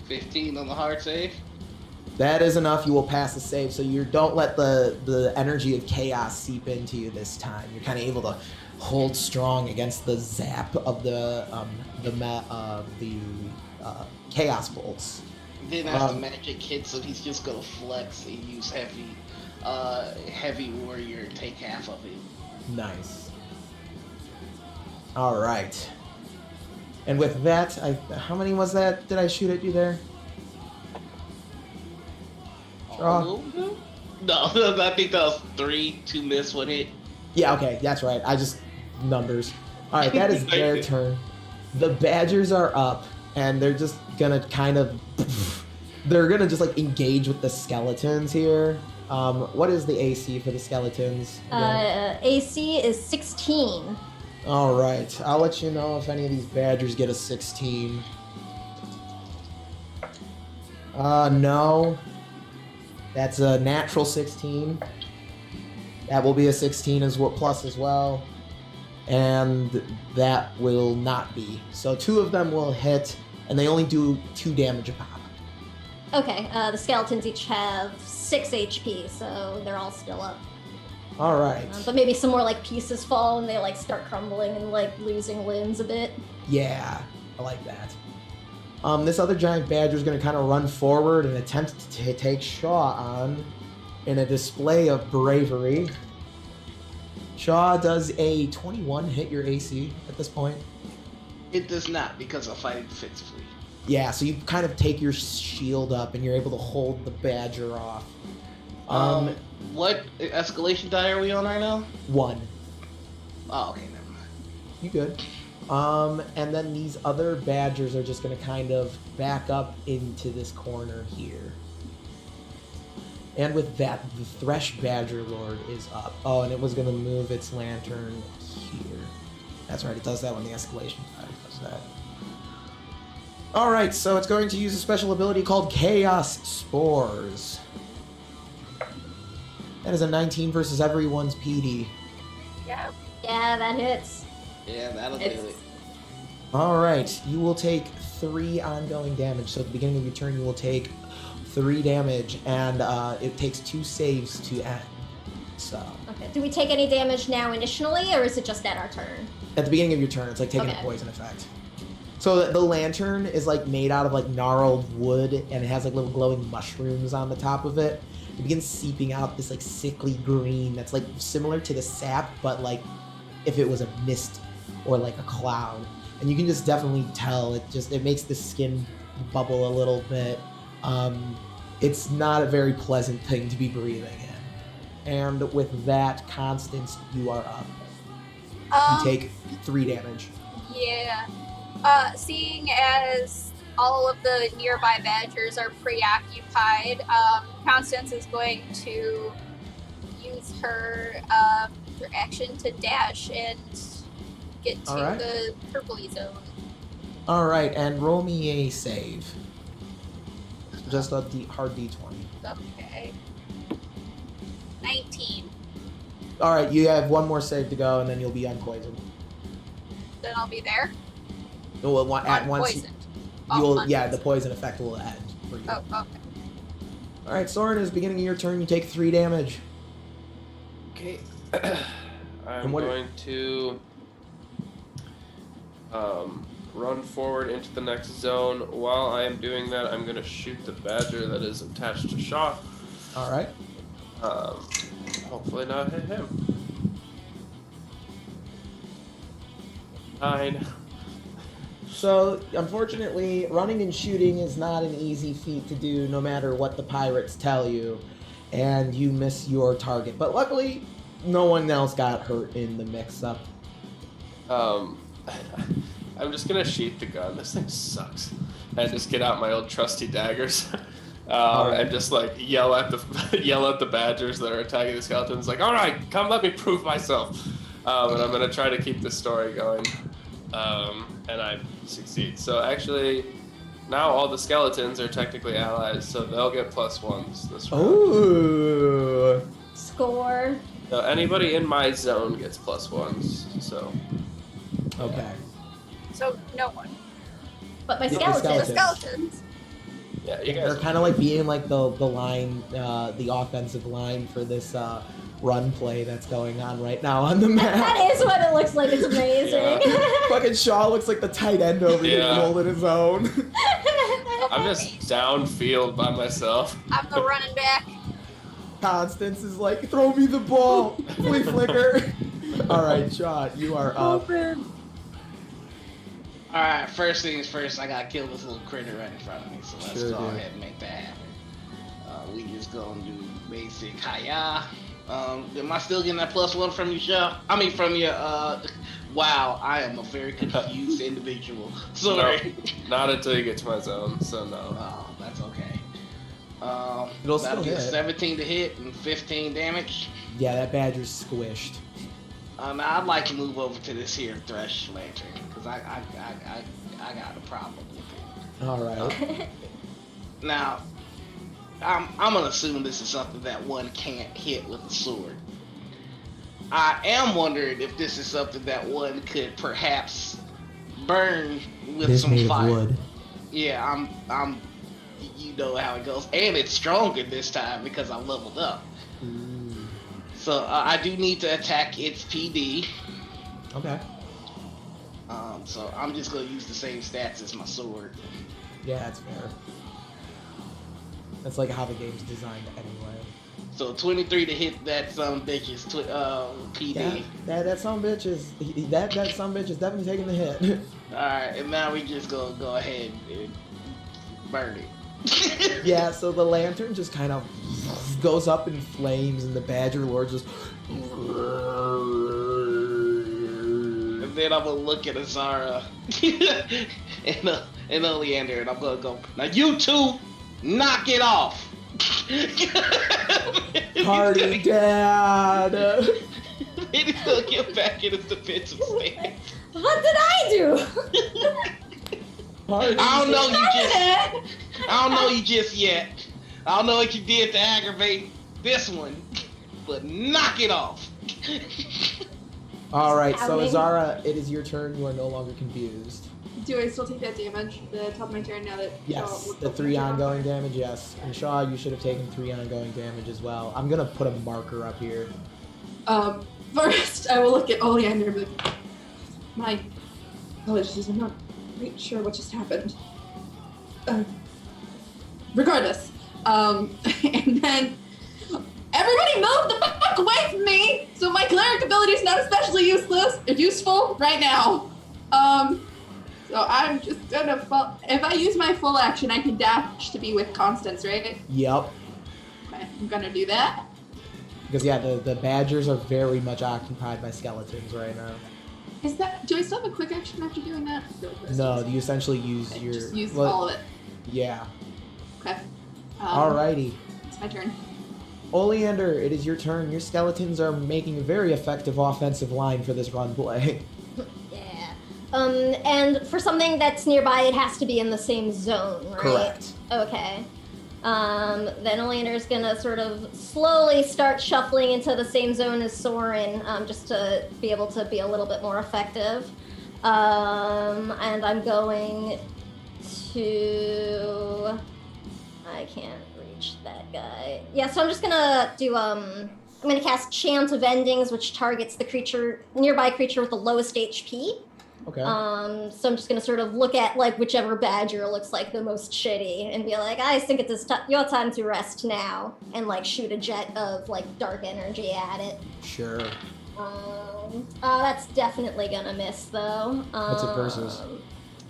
15 on the hard save. That is enough. You will pass the save, so you don't let the energy of chaos seep into you this time. You're kind of able to hold strong against the zap of the chaos bolts. Then after magic hits, so he's just gonna flex and use heavy warrior, take half of it. Nice. All right. And with that, how many was that? Did I shoot at you there? No, I think that was 3, 2 miss, 1 hit. Yeah, okay, that's right. Numbers. All right, that is their turn. The Badgers are up, and they're just gonna they're gonna just like engage with the skeletons here. What is the AC for the skeletons? AC is 16. All right, I'll let you know if any of these Badgers get a 16. No. That's a natural 16. That will be a 16 plus as well. And that will not be. So 2 of them will hit, and they only do 2 damage a pop. Okay, the skeletons each have 6 HP, so they're all still up. All right. But maybe some more like pieces fall and they like start crumbling and like losing limbs a bit. Yeah, I like that. This other giant badger is going to kind of run forward and attempt to take Shaw on in a display of bravery. Shaw, does a 21 hit your AC at this point? It does not, because I'm fighting defensively. Yeah, so you kind of take your shield up and you're able to hold the badger off. What escalation die are we on right now? 1. Oh, okay, never mind. You good. And then these other badgers are just going to kind of back up into this corner here. And with that, the Thresh Badger Lord is up. Oh, and it was going to move its lantern here. That's right, it does that when the escalation die does that. Alright, so it's going to use a special ability called Chaos Spores. That is a 19 versus everyone's PD. Yeah. Yeah, that hits. Yeah, that'll do it. Alright, you will take 3 ongoing damage. So at the beginning of your turn, you will take 3 damage, and it takes 2 saves to end. So. Okay, do we take any damage now initially, or is it just at our turn? At the beginning of your turn, it's like taking a poison effect. So the lantern is like made out of like gnarled wood, and it has like little glowing mushrooms on the top of it. It begins seeping out this like sickly green that's like similar to the sap, but like if it was a mist or like a cloud. And you can just definitely tell it makes the skin bubble a little bit. It's not a very pleasant thing to be breathing in. And with that, Constance, you are up. You take 3 damage. Yeah. Seeing as all of the nearby badgers are preoccupied, Constance is going to use her action to dash and get to the purpley zone. Alright, and roll me a save. Just a hard D20. Okay. 19. Alright, you have 1 more save to go, and then you'll be unpoisoned. Then I'll be there. Well, at once Unpoisoned. the poison effect will end for you. Oh, okay. Alright, Soren, is beginning of your turn, you take 3 damage. Okay. I'm going to run forward into the next zone. While I am doing that, I'm going to shoot the badger that is attached to Shaw. Alright. Hopefully not hit him. 9. So, unfortunately, running and shooting is not an easy feat to do no matter what the pirates tell you, and you miss your target. But luckily, no one else got hurt in the mix-up. I'm just gonna sheath the gun. This thing sucks. And just get out my old trusty daggers. And just like yell at the badgers that are attacking the skeletons. Like, all right, come let me prove myself. And I'm gonna try to keep this story going. And I succeed. So actually, now all the skeletons are technically allies, so they'll get +1s this round. Ooh. Score. So anybody in my zone gets +1s. So. Okay. So no one. But my The skeletons. The skeletons. Yeah, you They're guys. kind of like being like the line, the offensive line for this run play that's going on right now on the map. That is what it looks like. It's amazing. Fucking Shaw looks like the tight end over here holding his own. I'm just downfield by myself. I'm the running back. Constance is like, throw me the ball, flea flicker. All right, Shaw, you are up. Alright, first things first, I gotta kill this little critter right in front of me, so let's Sure go do. ahead and make that happen. We just gonna do basic hiya. Am I still getting that +1 from you, Shaw? I mean, from your, wow, I am a very confused individual. Sorry. No, not until you get to my zone, so no. Oh, that's okay. It'll that'll still be hit. 17 to hit and 15 damage. Yeah, that badger's squished. Now I'd like to move over to this here thresh lantern, because I got a problem with it. All right. Now, I'm gonna assume this is something that one can't hit with a sword. I am wondering if this is something that one could perhaps burn with It is some made fire. of wood. Yeah, you know how it goes, and it's stronger this time because I leveled up. So I do need to attack its PD. Okay. So I'm just gonna use the same stats as my sword. Yeah, that's fair. That's like how the game's designed anyway. So 23 to hit that some bitch's PD. Yeah, that son bitch is that son bitch is definitely taking the hit. Alright, and now we just gonna go ahead and burn it. Yeah, so the lantern just kind of goes up in flames, and the Badger Lord just. And then I'm gonna look at Azara and Oleander, and I'm gonna go, now you two, knock it off! Party Dad! And he's gonna get back in his defensive stance. What did I do? Party I don't know you just. Dad. I don't know you just yet. I don't know what you did to aggravate this one, but knock it off. Alright, so Outing. Azara, it is your turn. You are no longer confused. Do I still take that damage at the top of my turn now that Yes, Shaw the 3 ongoing damage, yes. And Shaw, you should have taken 3 ongoing damage as well. I'm gonna put a marker up here. First, I will look at Oleander and be like, my apologies, I'm not quite sure what just happened. Regardless, and then everybody move the fuck away from me! So my cleric ability is not especially useful right now. So I'm just gonna if I use my full action, I can dash to be with Constance, right? Yep. Okay, I'm gonna do that. Because, yeah, the Badgers are very much occupied by skeletons right now. Do I still have a quick action after doing that? I feel like this No, is- you essentially use your. just use well, all of it. Yeah. Okay. Alrighty. It's my turn. Oleander, it is your turn. Your skeletons are making a very effective offensive line for this run play. Yeah. And for something that's nearby, it has to be in the same zone, right? Correct. Okay. Then Oleander's gonna sort of slowly start shuffling into the same zone as Soren, just to be able to be a little bit more effective. And I'm going to... I can't reach that guy. Yeah, so I'm just gonna do, I'm gonna cast Chant of Endings, which targets the nearby creature with the lowest HP. Okay. So I'm just gonna sort of look at like whichever badger looks like the most shitty and be like, I think it is your time to rest now, and like shoot a jet of like dark energy at it. Sure. That's definitely gonna miss though. What's it versus?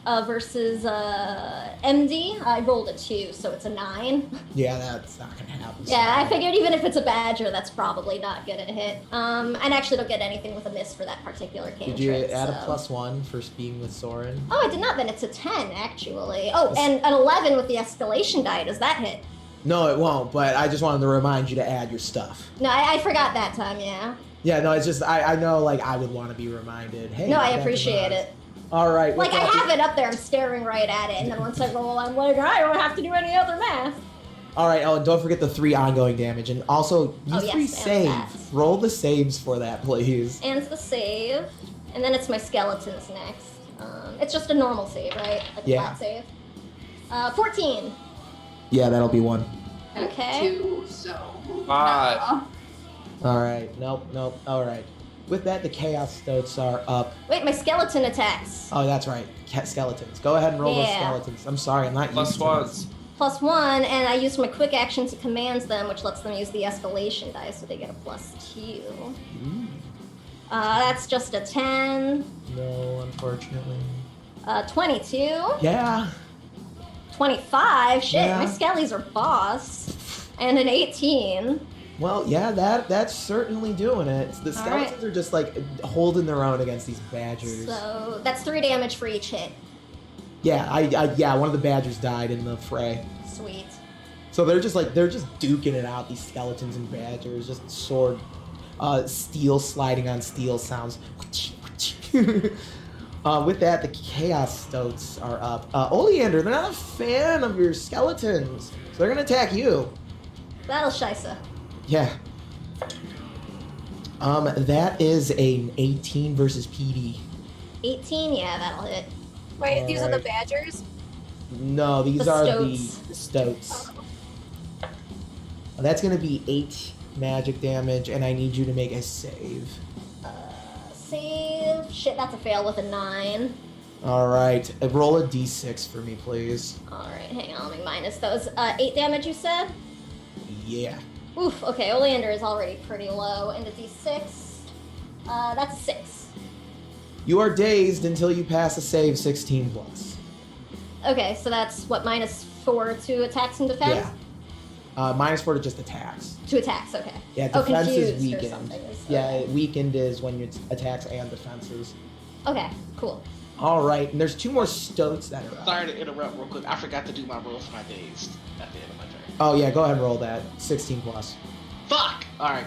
versus MD. I rolled a 2, so it's a 9. Yeah, that's not gonna happen. Yeah, I figured even if it's a badger, that's probably not gonna hit. And actually don't get anything with a miss for that particular cantrip. Did you add so. a +1 for being with Soren? Oh, I did not. Then it's a 10, actually. Oh, and an 11 with the escalation die. Does that hit? No, it won't, but I just wanted to remind you to add your stuff. No, I forgot that time, yeah. Yeah, no, it's just, I know, like, I would want to be reminded. Hey, No, I back to appreciate Mars. it. All right. Like, I have it up there. I'm staring right at it. And then once I roll, I'm like, I don't have to do any other math. All right, oh, and don't forget the 3 ongoing damage. And also, you Oh, yes, 3 and save. that. Roll the saves for that, please. And the save. And then it's my skeletons next. It's just a normal save, right? Like a Yeah. flat save. 14. Yeah, that'll be 1. Okay. 2, so. 5. no. All right, nope. All right. With that, the Chaos Stoats are up. Wait, my skeleton attacks. Oh, that's right. Skeletons. Go ahead and roll those Yeah. skeletons. I'm sorry, I'm not used to +1s. +1, and I use my quick action to command them, which lets them use the escalation die, so they get a +2. Ooh. That's just a 10. No, unfortunately. 22. Yeah. 25. Shit, Yeah. my skellies are boss. And an 18. Well, yeah, that's certainly doing it. The All skeletons right. are just like holding their own against these badgers. So that's 3 damage for each hit. Yeah, yeah, one of the badgers died in the fray. Sweet. So they're just duking it out, these skeletons and badgers, just sword, steel sliding on steel sounds. With that, the Chaos Stoats are up. Oleander, they're not a fan of your skeletons, so they're gonna attack you. Battle Shisa. Yeah. That is an 18 versus PD. 18, yeah, that'll hit. Wait, these are the Alright. badgers? No, these The are stoats. the Stoats. That's gonna be 8 magic damage, and I need you to make a save. Save. Shit, that's a fail with a 9. Alright, roll a d6 for me, please. Alright, hang on, let me minus those. 8 damage, you said? Yeah. Oof, okay, Oleander is already pretty low. And a d6. That's a 6. You are dazed until you pass a save 16 plus. Okay, so that's what, -4 to attacks and defense? Yeah. -4 to just attacks. To attacks, okay. Yeah, Oh, defense is confused or weakened. something is- Yeah, okay. weakened is when it's attacks and defenses. Okay, cool. Alright, and there's 2 more Stoats that are up. Sorry to interrupt real quick. I forgot to do my roll for my dazed at the end of my turn. Oh yeah, go ahead and roll that. 16 plus. Fuck! Alright.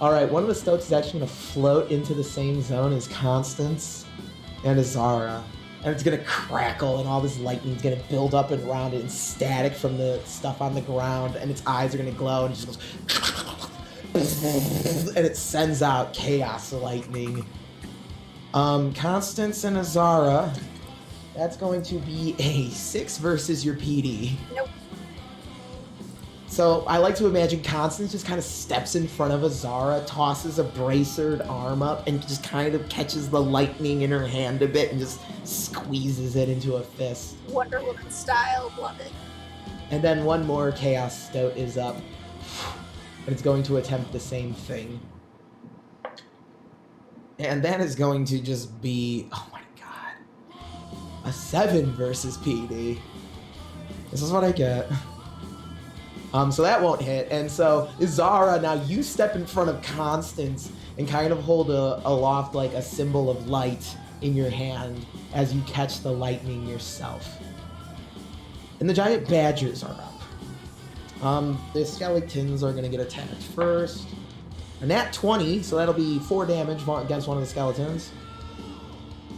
Alright, one of the Stoats is actually going to float into the same zone as Constance and Azara. And it's going to crackle, and all this lightning's going to build up and around it, and static from the stuff on the ground, and its eyes are going to glow, and it just goes... and it sends out chaos lightning. Constance and Azara, that's going to be a 6 versus your PD. Nope. So I like to imagine Constance just kind of steps in front of Azara, tosses a bracered arm up, and just kind of catches the lightning in her hand a bit and just squeezes it into a fist. Wonder Woman style, love it. And then one more Chaos Stoat is up, and it's going to attempt the same thing. And that is going to just be, oh my god, a 7 versus PD. This is what I get. So that won't hit. And so, Zara, now you step in front of Constance and kind of hold aloft like a symbol of light in your hand as you catch the lightning yourself. And the giant badgers are up. The skeletons are going to get attacked first. A nat 20, so that'll be 4 damage against one of the skeletons.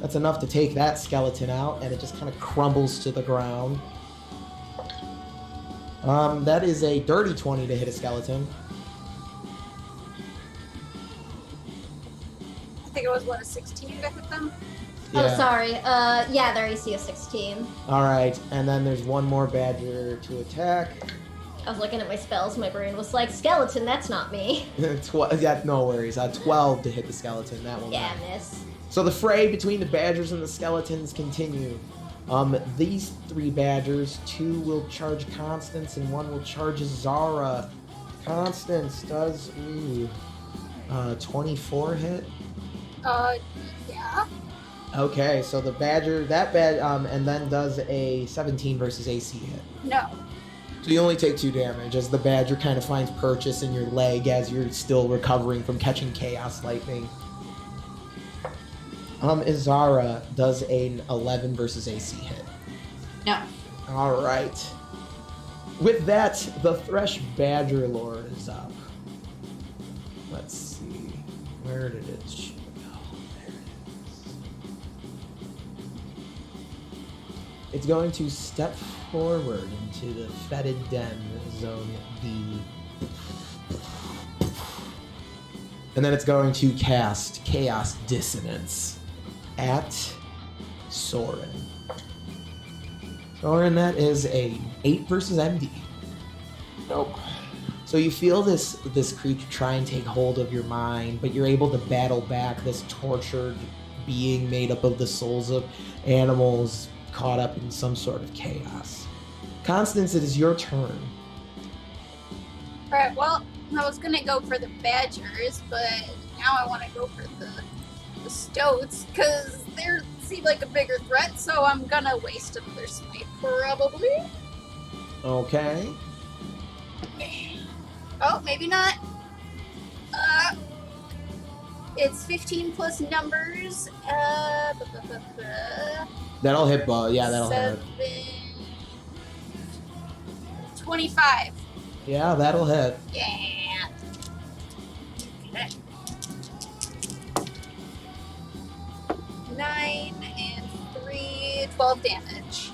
That's enough to take that skeleton out, and it just kind of crumbles to the ground. That is a dirty 20 to hit a skeleton. I think it was, what, a 16 to hit them? Oh, sorry. Yeah, their AC is 16. Alright, and then there's one more badger to attack. I was looking at my spells, my brain was like, skeleton, that's not me. Yeah, no worries. 12 to hit the skeleton. That will Yeah, not. miss. So the fray between the badgers and the skeletons continue. These 3 badgers, 2 will charge Constance and 1 will charge Zara. Constance does 24 hit. Yeah. Okay, so the badger, and then does a 17 versus AC hit. No. So you only take 2 damage as the badger kind of finds purchase in your leg as you're still recovering from catching chaos lightning. Izara does an 11 versus AC hit. No. All right. With that, the Thresh Badger Lord is up. Let's see. Where did it go? There it is. It's going to step forward into the Fetid Den, Zone D. And then it's going to cast Chaos Dissonance at Soren. Soren, that is a 8 versus MD. Nope. So you feel this creature try and take hold of your mind, but you're able to battle back this tortured being made up of the souls of animals caught up in some sort of chaos. Constance, it is your turn. Alright, well, I was gonna go for the badgers, but now I want to go for the stoats, because they seem like a bigger threat, so I'm gonna waste another snipe, probably. Okay. Oh, maybe not. It's 15 plus numbers. That'll hit, yeah, that'll hit. 25. Yeah, that'll hit. Yeah. Okay. 9 and 3, 12 damage.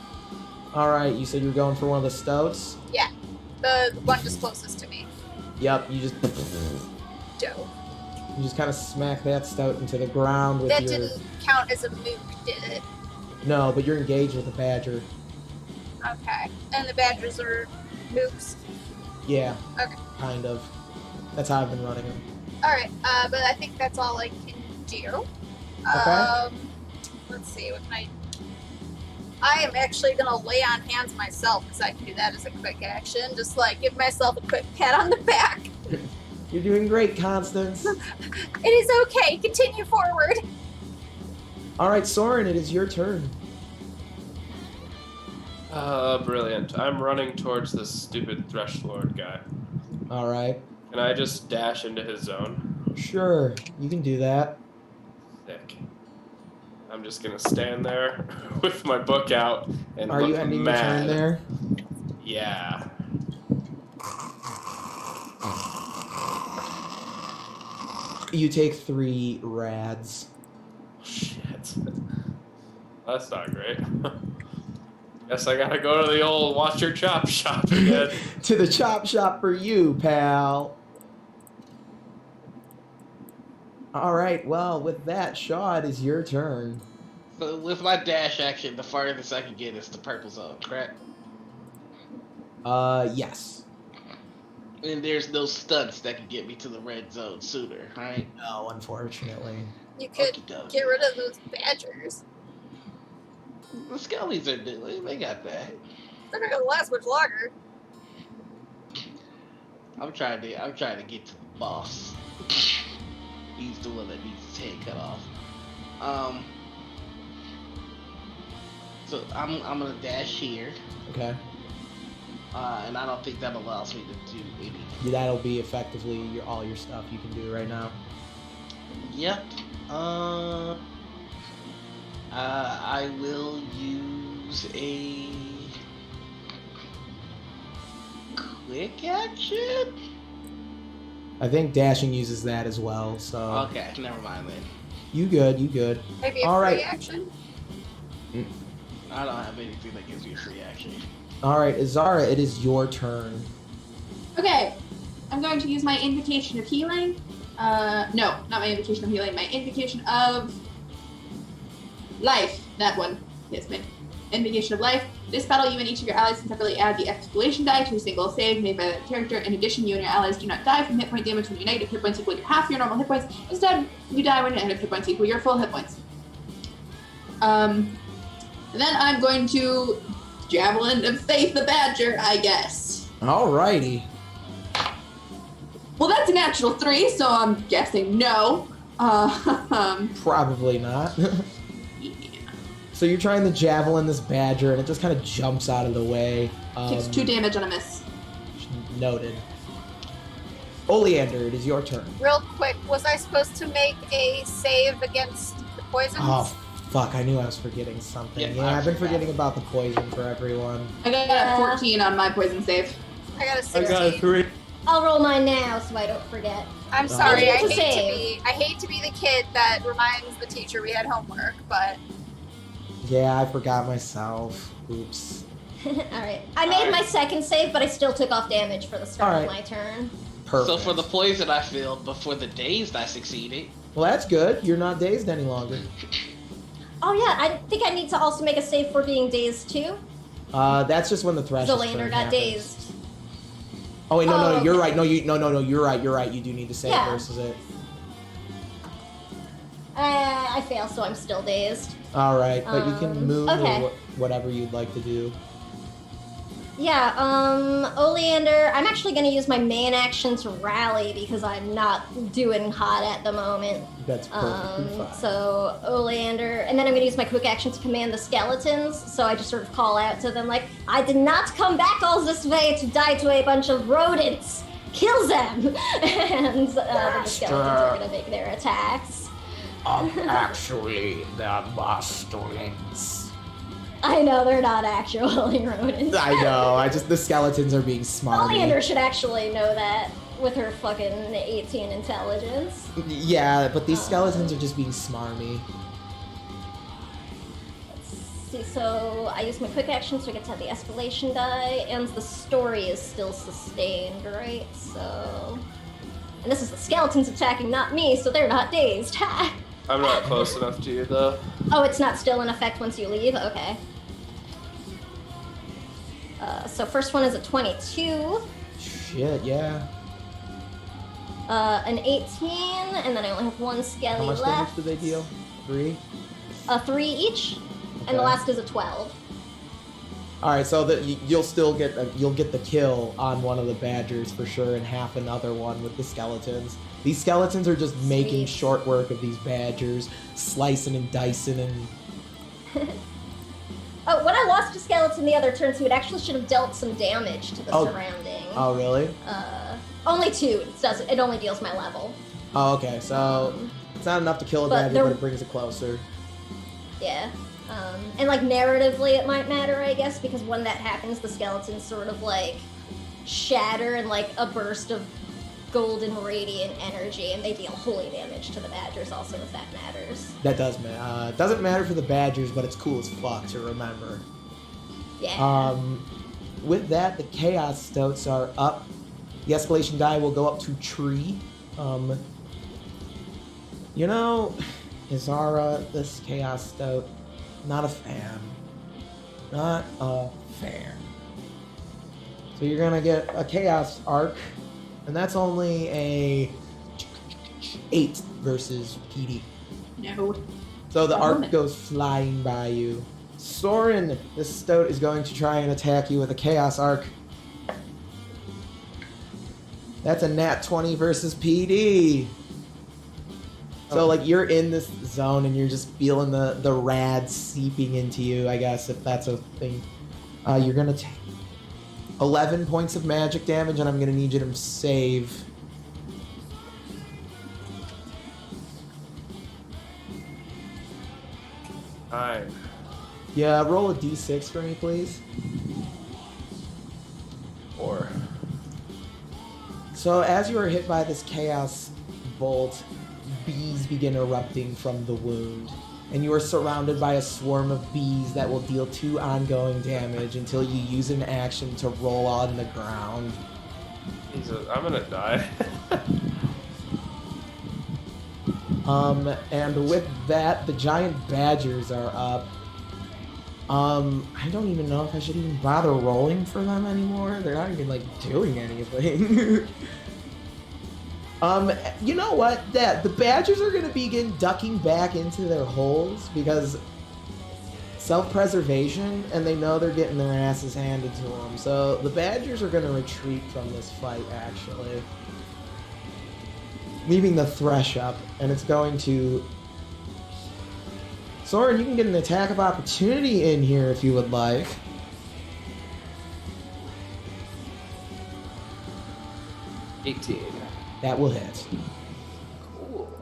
Alright, you said you were going for one of the stouts? Yeah, the one just closest to me. Yep, you just Dope. you just kind of smack that stout into the ground with That your... didn't count as a mook, did it? No, but you're engaged with the badger. Okay. And the badgers are mooks. Yeah. Okay. Kind of. That's how I've been running them. Alright, but I think that's all I can do. Okay. Let's see, what can I am actually gonna lay on hands myself, because I can do that as a quick action. Just like give myself a quick pat on the back. You're doing great, Constance. It is okay, continue forward. Alright, Soren, it is your turn. Brilliant. I'm running towards this stupid Thresh Lord guy. Alright. Can I just dash into his zone? Sure, you can do that. Sick. I'm just gonna stand there with my book out and Are look you ending mad. your turn there? Yeah. You take 3 rads. Shit. That's not great. Guess I gotta go to the old watch your chop shop again. To the chop shop for you, pal. Alright, well, with that, Shaw, it is your turn. So with my dash action, the farthest I can get is the purple zone, correct? Yes. And there's no stunts that can get me to the red zone sooner, right? No, unfortunately. You could Okey-doke. get rid of those badgers. The skellies are doing. They got that. They're not gonna last much longer. I'm trying to get to the boss. He's the one that needs his head cut off. So I'm gonna dash here. Okay. And I don't think that allows me to do any. That'll be effectively all your stuff you can do right now. Yep. I will use a quick action. I think dashing uses that as well, so... Okay, never mind then. You good. Maybe a All free right. action. I don't have anything that gives me a free action. Alright, Izara, it is your turn. Okay, I'm going to use my Invocation of Healing. No, not my Invocation of Healing, my Invocation of Life. That one. Yes, my Invocation of Life. This battle, you and each of your allies can separately add the escalation die to a single save made by that character. In addition, you and your allies do not die from hit point damage when your negative hit points equal your half your normal hit points. Instead, you die when your negative hit points equal your full hit points. And then I'm going to Javelin of Faith the Badger, I guess. Alrighty. Well, that's a natural 3, so I'm guessing no. Probably not. So you're trying to javelin this badger, and it just kind of jumps out of the way. Takes 2 damage on a miss. Noted. Oleander, it is your turn. Real quick, was I supposed to make a save against the poisons? Oh, fuck, I knew I was forgetting something. Yeah, I've been forgetting about the poison for everyone. I got a 14 on my poison save. I got a I 16. got a 3. I'll roll mine now so I don't forget. I'm sorry, You I need to hate to be the kid that reminds the teacher we had homework, but Yeah, I forgot myself. Oops. Alright. I made my second save, but I still took off damage for the start of Alright. my turn. Perfect. So for the poison I failed, but for the dazed I succeeded. Well, that's good. You're not dazed any longer. Oh yeah, I think I need to also make a save for being dazed too. That's just when the thresh. Zolander got dazed. Oh wait, no, Oh, you're okay. right. No, you're right. You're right. You do need to save Yeah. versus it. I fail, so I'm still dazed. All right, but you can move okay. or whatever you'd like to do. Yeah, Oleander, I'm actually gonna use my main action to rally because I'm not doing hot at the moment. That's perfectly fine. So Oleander, and then I'm gonna use my quick action to command the skeletons. So I just sort of call out to them like, I did not come back all this way to die to a bunch of rodents. Kill them! And the skeletons are gonna make their attacks. Actually, they're bastards. I know they're not actually rodents. I know. The skeletons are being smart. Oleander should actually know that with her fucking 18 intelligence. Yeah, but these skeletons are just being smarmy. See, so I use my quick action so I get to have the escalation die, and the story is still sustained, right? So... And this is the skeletons attacking, not me, so they're not dazed. Ha! I'm not close enough to you, though. Oh, it's not still in effect once you leave? Okay. So first one is a 22. Shit, yeah. An 18, and then I only have one skelly How much left. damage do they deal? 3? 3 each, and the Okay. last is a 12. All right, so you'll still get you'll get the kill on one of the badgers for sure, and half another one with the skeletons. These skeletons are just making Sweet. short work of these badgers, slicing and dicing and. Oh, when I lost a skeleton the other turn, so it actually should have dealt some damage to the Oh. surrounding. Oh really? Only 2. It only deals my level. Oh okay, so it's not enough to kill a But badger, there- but it brings it closer. Yeah. And like narratively it might matter, I guess, because when that happens, the skeletons sort of like shatter in like a burst of golden radiant energy, and they deal holy damage to the badgers also, if that matters. That does matter. Doesn't matter for the badgers, but it's cool as fuck to remember. Yeah. With that, the chaos stoats are up. The escalation die will go up to tree. You know, Izara, this chaos stoat, not a fan. Not a fan. So you're gonna get a chaos arc, and that's only a 8 versus PD. No. So the One arc moment. goes flying by you. Soren, this stoat is going to try and attack you with a chaos arc. That's a nat 20 versus PD. So like you're in this zone and you're just feeling the rad seeping into you, I guess, if that's a thing. You're gonna take 11 points of magic damage, and I'm gonna need you to save. Fine. Yeah, roll a d6 for me, please. 4. So as you are hit by this chaos bolt, bees begin erupting from the wound, and you are surrounded by a swarm of bees that will deal 2 ongoing damage until you use an action to roll on the ground. Jesus, I'm gonna die. And with that, the giant badgers are up. I don't even know if I should even bother rolling for them anymore. They're not even like doing anything. You know what? The badgers are gonna begin ducking back into their holes because self-preservation, and they know they're getting their asses handed to them. So the badgers are gonna retreat from this fight, actually, leaving the thresh up, and it's going to Soren, you can get an attack of opportunity in here if you would like. 18. That will hit. Cool.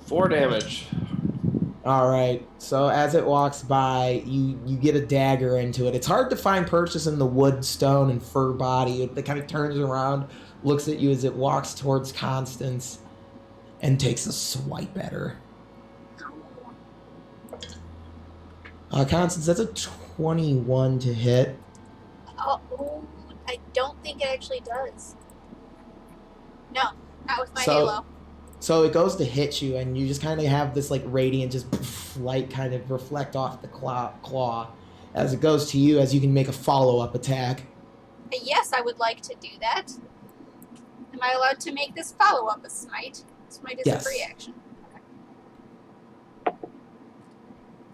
4 damage. All right. So as it walks by, you get a dagger into it. It's hard to find purchase in the wood, stone, and fur body. It kind of turns around, looks at you as it walks towards Constance, and takes a swipe at her. Constance, that's a 21 to hit. Oh, I don't think it actually does. No, not with my So- halo. So it goes to hit you, and you just kind of have this like radiant, just light kind of reflect off the claw as it goes to you, as you can make a follow-up attack. Yes, I would like to do that. Am I allowed to make this follow-up a smite? Smite is Yes. a free action. Okay.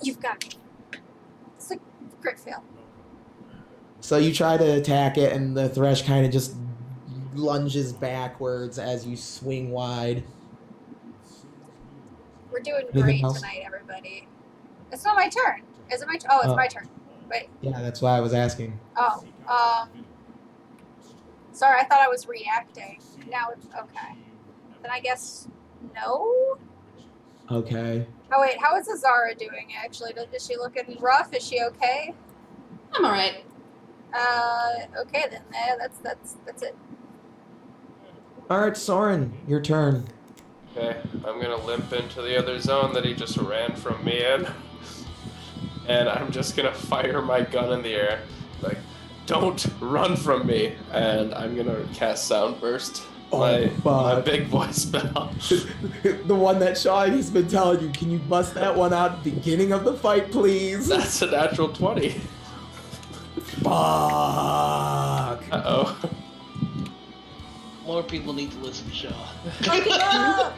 You've got me. It's a crit fail. So you try to attack it, and the thresh kind of just lunges backwards as you swing wide. We're doing Anything great else? tonight, everybody. It's not my turn. Is it my turn? Oh, it's Oh. my turn. Wait. Yeah, that's why I was asking. Oh. Sorry, I thought I was reacting. Now it's okay. Then I guess no. Okay. Oh wait, how is Azara doing actually? Is she looking rough? Is she okay? I'm alright. Okay then. That's it. All right, Soren, your turn. Okay, I'm gonna limp into the other zone that he just ran from me in. And I'm just gonna fire my gun in the air. Like, don't run from me. And I'm gonna cast Sound Burst. My big boy spell. The one that Shawnee's been telling you. Can you bust that one out at the beginning of the fight, please? That's a natural 20. Fuck. Uh-oh. More people need to listen to Shaw. Break it up!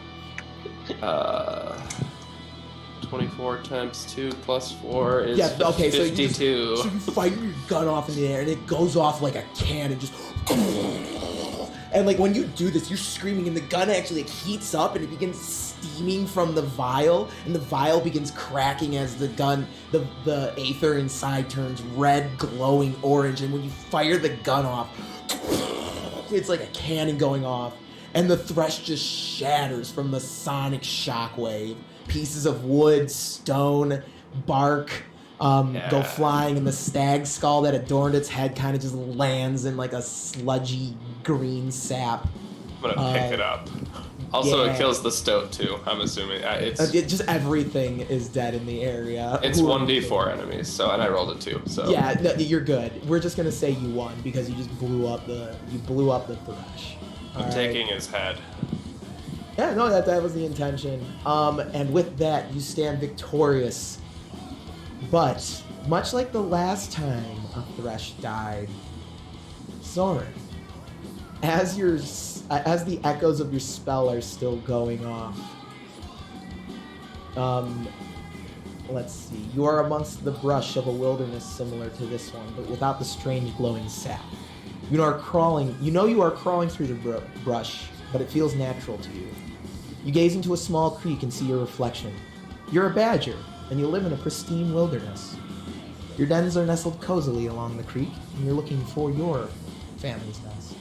24 times 2 plus 4 is Yeah, okay, so you 52. So you fire your gun off in the air, and it goes off like a cannon, just. And like when you do this, you're screaming, and the gun actually like, heats up, and it begins steaming from the vial, and the vial begins cracking as the gun, the aether inside turns red, glowing orange, and when you fire the gun off, it's like a cannon going off, and the thresh just shatters from the sonic shockwave. Pieces of wood, stone, bark go flying, and the stag skull that adorned its head kind of just lands in like a sludgy green sap. I'm gonna pick it up. Also, yeah. it kills the stoat too, I'm assuming. It's Just everything is dead in the area. it's 1d4 enemies, so, and I rolled a 2, so. Yeah, no, you're good. We're just gonna say you won because you just blew up the thresh. I'm All taking his head. Yeah, no, that was the intention. And with that, you stand victorious. But much like the last time a thresh died, Soren, as the echoes of your spell are still going off, let's see. You are amongst the brush of a wilderness similar to this one, but without the strange glowing sap. You are crawling through the brush, but it feels natural to you. You gaze into a small creek and see your reflection. You're a badger, and you live in a pristine wilderness. Your dens are nestled cozily along the creek, and you're looking for your family's nest.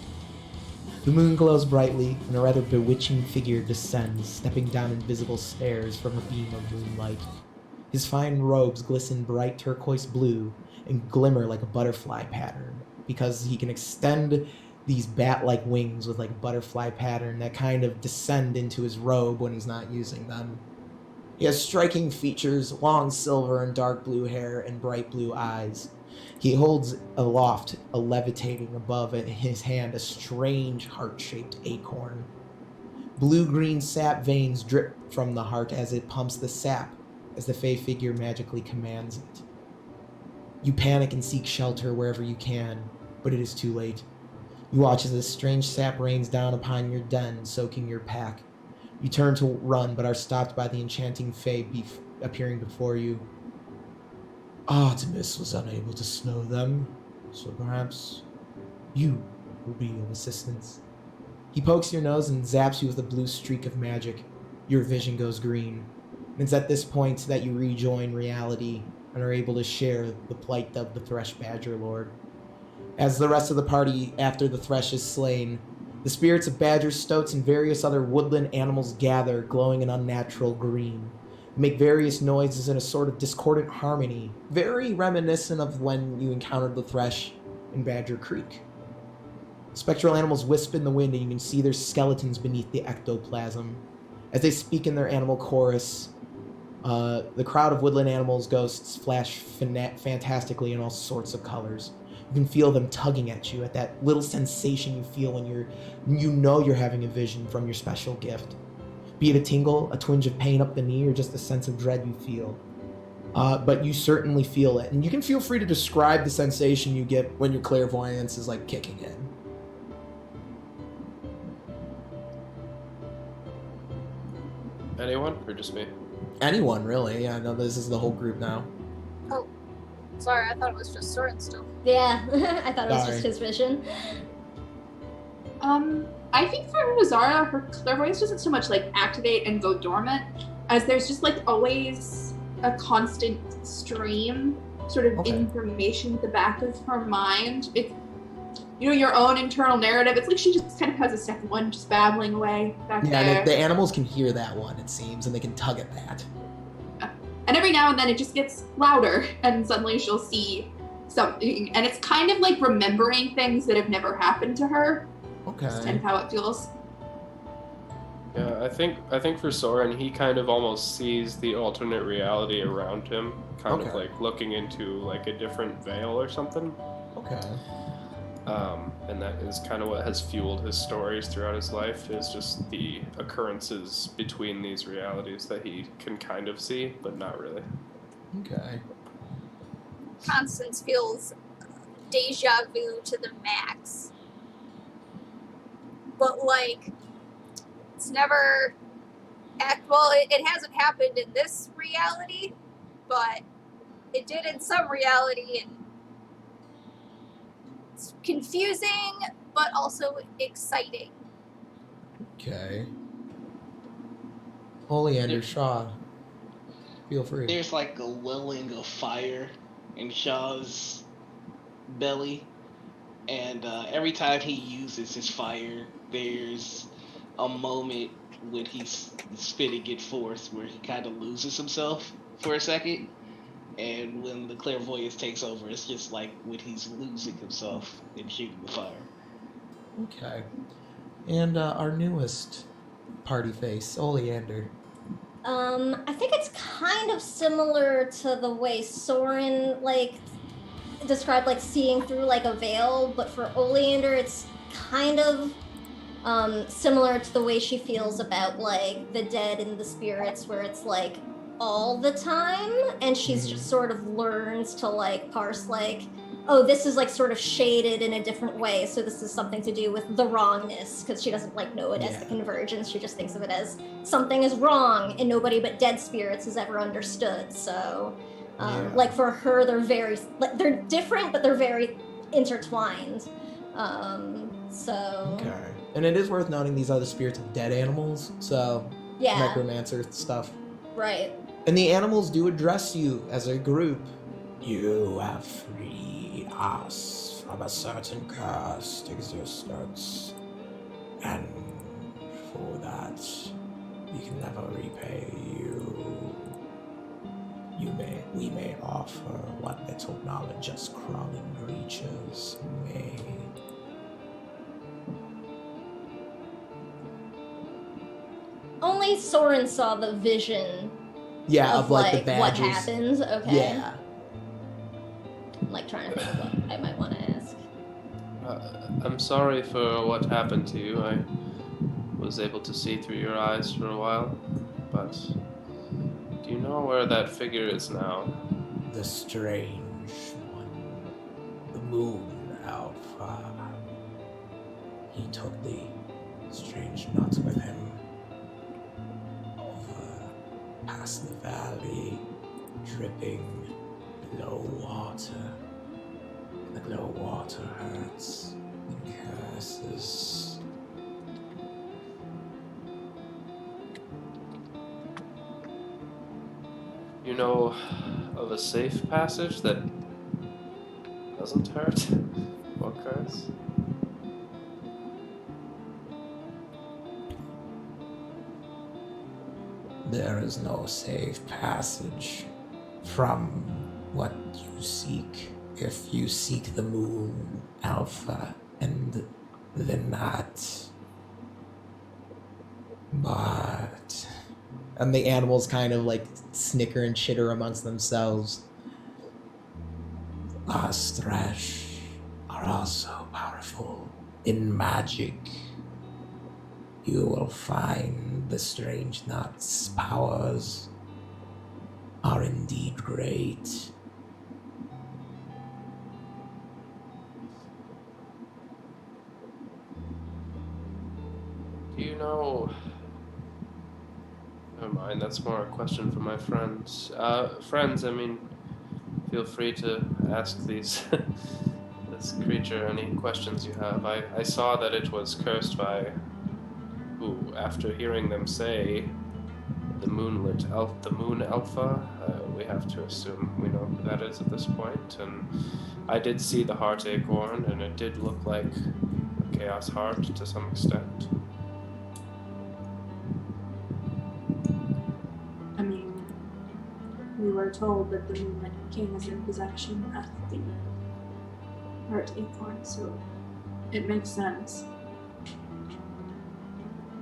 The moon glows brightly, and a rather bewitching figure descends, stepping down invisible stairs from a beam of moonlight. His fine robes glisten bright turquoise blue and glimmer like a butterfly pattern, because he can extend these bat-like wings with like butterfly pattern that kind of descend into his robe when he's not using them. He has striking features, long silver and dark blue hair, and bright blue eyes. He holds aloft, levitating above in his hand, a strange heart-shaped acorn. Blue-green sap veins drip from the heart as it pumps the sap, as the fey figure magically commands it. You panic and seek shelter wherever you can, but it is too late. You watch as this strange sap rains down upon your den, soaking your pack. You turn to run, but are stopped by the enchanting fey appearing before you. Artemis was unable to snow them, so perhaps you will be of assistance. He pokes your nose and zaps you with a blue streak of magic. your vision goes green. It's at this point that you rejoin reality and are able to share the plight of the Thresh Badger Lord. As the rest of the party, after the Thresh is slain, the spirits of badgers, stoats, and various other woodland animals gather, glowing an unnatural green, make various noises in a sort of discordant harmony, very reminiscent of when you encountered the Thresh in Badger Creek. Spectral animals wisp in the wind, and you can see their skeletons beneath the ectoplasm. As they speak in their animal chorus, the crowd of woodland animals, ghosts, flash fantastically in all sorts of colors. You can feel them tugging at you, at that little sensation you feel when you're having a vision from your special gift. Be it a tingle, a twinge of pain up the knee, or just a sense of dread you feel. But you certainly feel it. And you can feel free to describe the sensation you get when your clairvoyance is like kicking in. Anyone, or just me? Anyone, really. Yeah, no, this is the whole group now. Oh, sorry, I thought it was just Soren still. Yeah, I thought it was Sorry. just his vision. I think for Nazara, her clairvoyance doesn't so much like activate and go dormant, as there's just like always a constant stream sort of Okay. information at the back of her mind. It's, you know, your own internal narrative. It's like she just kind of has a second one just babbling away back Yeah, there. and the animals can hear that one, it seems, and they can tug at that. And every now and then it just gets louder, and suddenly she'll see something, and it's kind of like remembering things that have never happened to her. That's kind Okay. of how it feels. Yeah, I think for Soren, he kind of almost sees the alternate reality around him, kind of Okay. like looking into like a different veil or something. Okay. And that is kind of what has fueled his stories throughout his life, is just the occurrences between these realities that he can kind of see, but not really. Okay. Constance feels deja vu to the max. But, like, it's never... it hasn't happened in this reality, but it did in some reality, and it's confusing, but also exciting. Okay. Oleander, Shaw. Feel free. There's like a welling of fire in Shaw's belly, and every time he uses his fire, there's a moment when he's spitting it forth where he kind of loses himself for a second, and when the clairvoyance takes over, it's just like when he's losing himself and shooting the fire. Okay. And our newest party face, Oleander. I think it's kind of similar to the way Soren like described like seeing through like a veil, but for Oleander it's kind of similar to the way she feels about like the dead and the spirits, where it's like all the time, and she's just sort of learns to like parse like, oh, this is like sort of shaded in a different way, so this is something to do with the wrongness, because she doesn't like know it as the convergence. She just thinks of it as something is wrong, and nobody but dead spirits has ever understood. So like for her, they're different, but they're very intertwined. So Okay. And it is worth noting these are the spirits of dead animals, so yeah, necromancer stuff. right. And the animals do address you as a group. You have freed us from a certain cursed existence, and for that, we can never repay you. We may offer what little knowledge us crawling creatures may. Only Soren saw the vision Yeah, of the like what badgers. happens. Okay. Yeah. I'm like trying to think of what I might want to ask. I'm sorry for what happened to you. I was able to see through your eyes for a while, but do you know where that figure is now? The strange one. The moon Alpha. He took the strange nuts with him over past the valley, dripping glow water. The glow water hurts and curses. You know of a safe passage that doesn't hurt or curse? There is no safe passage from what you seek. If you seek the moon, Alpha, and the not. But... And the animals kind of like snicker and chitter amongst themselves. Us Thresh are also powerful in magic. You will find the strange knot's powers are indeed great. Do you know... Never mind, that's more a question for my friends. Friends, I mean, feel free to ask these this creature any questions you have. I saw that it was cursed by who, after hearing them say the moon alpha, we have to assume we know who that is at this point. And I did see the Heart Acorn, and it did look like a chaos heart to some extent. I mean, we were told that the Moonlight King is in possession of the Heart Acorn, so it makes sense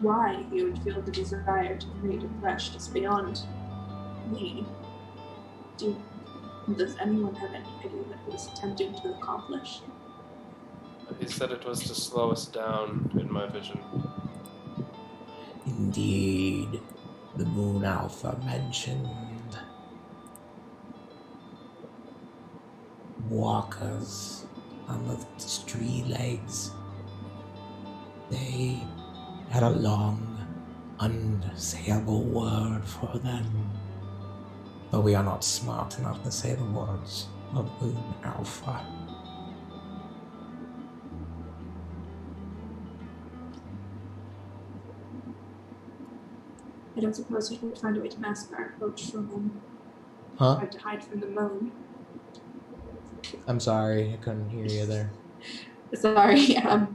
why he would feel the desire to create a Thresh just beyond me. Does anyone have any idea what he was attempting to accomplish? He said it was to slow us down in my vision. Indeed, the Moon Alpha mentioned walkers on the tree legs. They had a long, unsayable word for them, but we are not smart enough to say the words of Moon Alpha. I don't suppose we could find a way to mask our approach from them. Huh? Tried to hide from the moon. I'm sorry, I couldn't hear you there. Sorry, I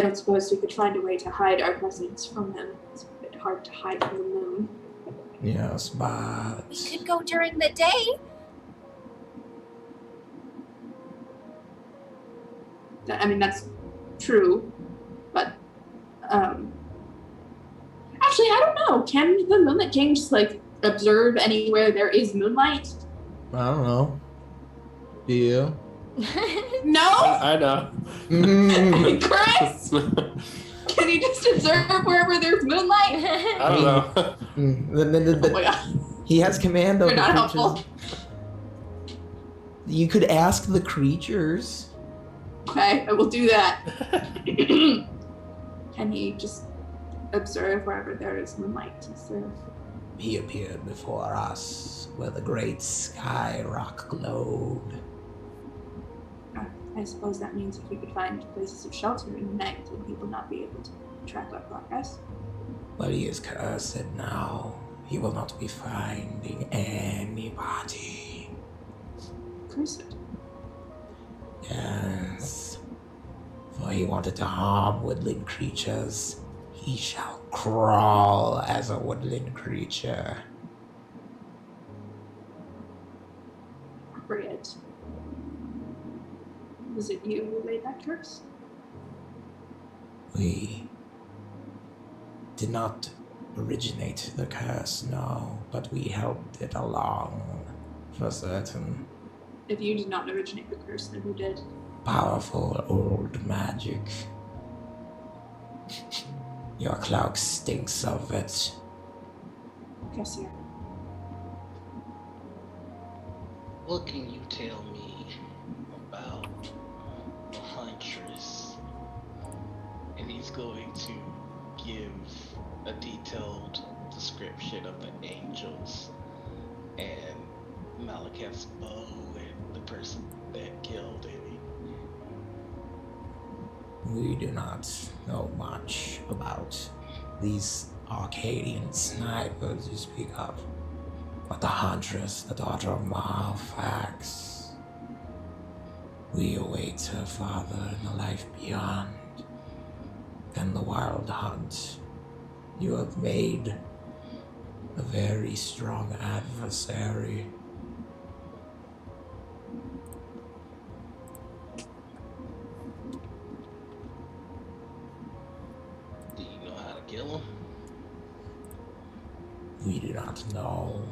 don't suppose we could find a way to hide our presence from them. It's a bit hard to hide from the moon. Yes, but... We could go during the day. I mean, that's true, but actually, I don't know. Can the Moonlight King just like observe anywhere there is moonlight? I don't know. Do you? No, I know. Chris. Can you just observe wherever there's moonlight? I don't know. Oh my god, He has command over you're not creatures. helpful. You could ask the creatures. Okay, I will do that. Can he just observe wherever there is moonlight? He appeared before us where the great sky rock glowed. I suppose that means if we could find places of shelter in the night, then he will not be able to track our progress. But he is cursed now. He will not be finding anybody. Cursed. Yes. For he wanted to harm woodland creatures. He shall crawl as a woodland creature. Appropriate. Was it you who made that curse? We did not originate the curse, no, but we helped it along for certain. If you did not originate the curse, then who did? Powerful old magic. Your cloak stinks of it. Yes, sir. What can you tell me about the Huntress? And he's going to give a detailed description of the angels and Malekith's bow and the person that killed Amy. We do not know much about these Arcadian snipers you speak of. But the Huntress, the daughter of Malfax, we await her father in the life beyond. And the Wild Hunt, you have made a very strong adversary. Do you know how to kill him? We do not know.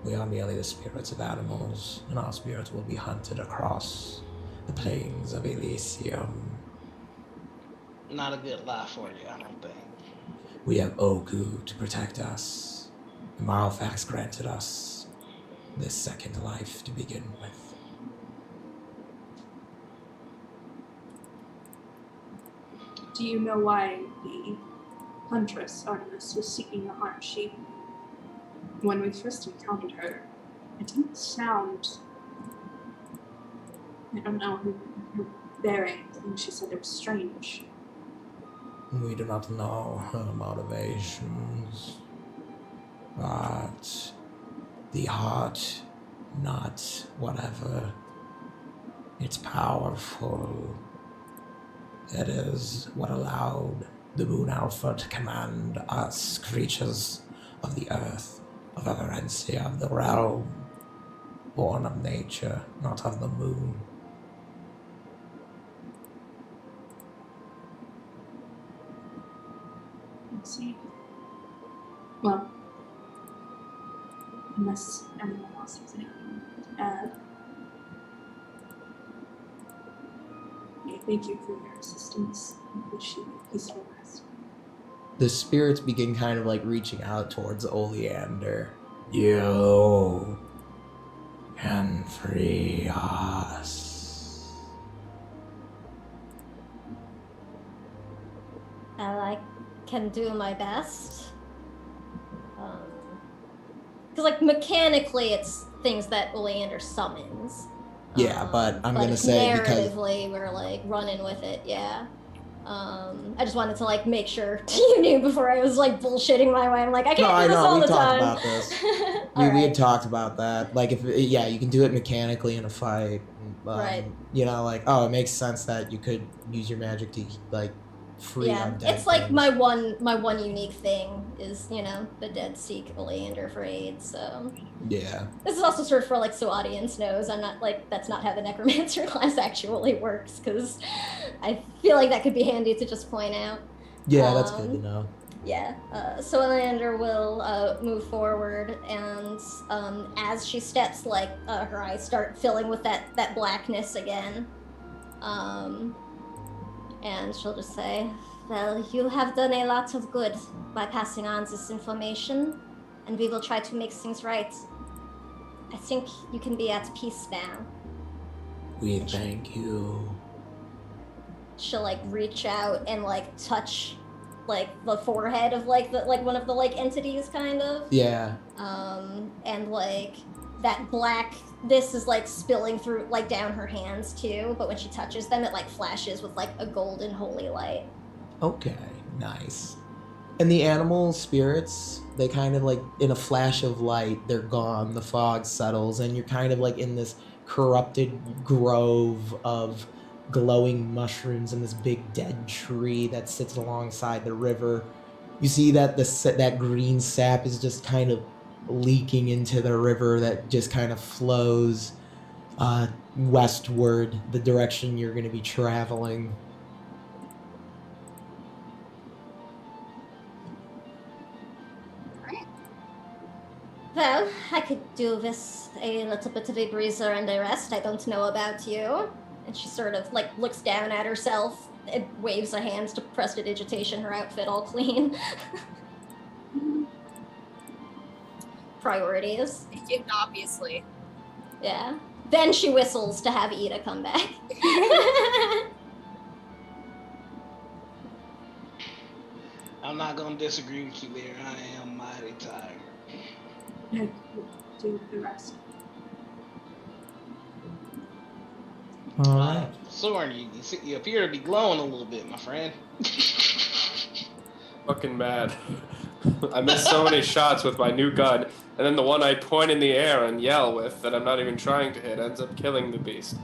We are merely the spirits of animals, and our spirits will be hunted across the plains of Elysium. Not a good lie for you, I don't think. We have Oku to protect us. The Malfax granted us this second life to begin with. Do you know why the Huntress Artemis was seeking the heart sheep? When we first encountered her, it didn't sound... I don't know, her bearing, and she said it was strange. We do not know her motivations, but the heart, not whatever, it's powerful. It is what allowed the Moon Alpha to command us, creatures of the earth, of Everencia, of the realm, born of nature, not of the moon. Let's see. Well, unless anyone else has anything to add. Yeah, thank you for your assistance. I wish you a peaceful rest. The spirits begin kind of like reaching out towards Oleander. You can free us. I can do my best. Because like mechanically, it's things that Oleander summons. Yeah, but I'm gonna say because narratively we're like running with it. Yeah. I just wanted to like make sure you knew before I was like bullshitting my way. I'm like, I can't do this all the time. We talked about this. Right. We had talked about that. Like, if yeah, you can do it mechanically in a fight. Right. You know, like, oh, it makes sense that you could use your magic to like free undead it's like things. my one unique thing is, you know, the dead seek Oleander for aid. So yeah. this is also sort of for like so audience knows I'm not like that's not how the necromancer class actually works, because I feel like that could be handy to just point out. Yeah, that's good to know. Yeah, so Oleander will move forward, and as she steps, like, her eyes start filling with that blackness again. And she'll just say, well, you have done a lot of good by passing on this information, and we will try to make things right. I think you can be at peace now. We thank you. She'll, like, reach out and, like, touch like the forehead of like one of the like entities, kind of. Yeah. And like that black, this is like spilling through like down her hands too, but when she touches them it like flashes with like a golden holy light. Okay, nice. And the animal spirits, they kind of like in a flash of light, they're gone, the fog settles, and you're kind of like in this corrupted grove of glowing mushrooms and this big dead tree that sits alongside the river. You see that that green sap is just kind of leaking into the river that just kind of flows westward, the direction you're going to be traveling. Well, I could do this a little bit of a breezer and a rest. I don't know about you. And she sort of, like, looks down at herself and waves her hands to prestidigitation, her outfit all clean. Priorities. Obviously. Yeah. Then she whistles to have Ida come back. I'm not gonna disagree with you there. I am mighty tired. I could do the rest. All right. Soren, you appear to be glowing a little bit, my friend. Fucking mad. I missed so many shots with my new gun. And then the one I point in the air and yell with that I'm not even trying to hit ends up killing the beast.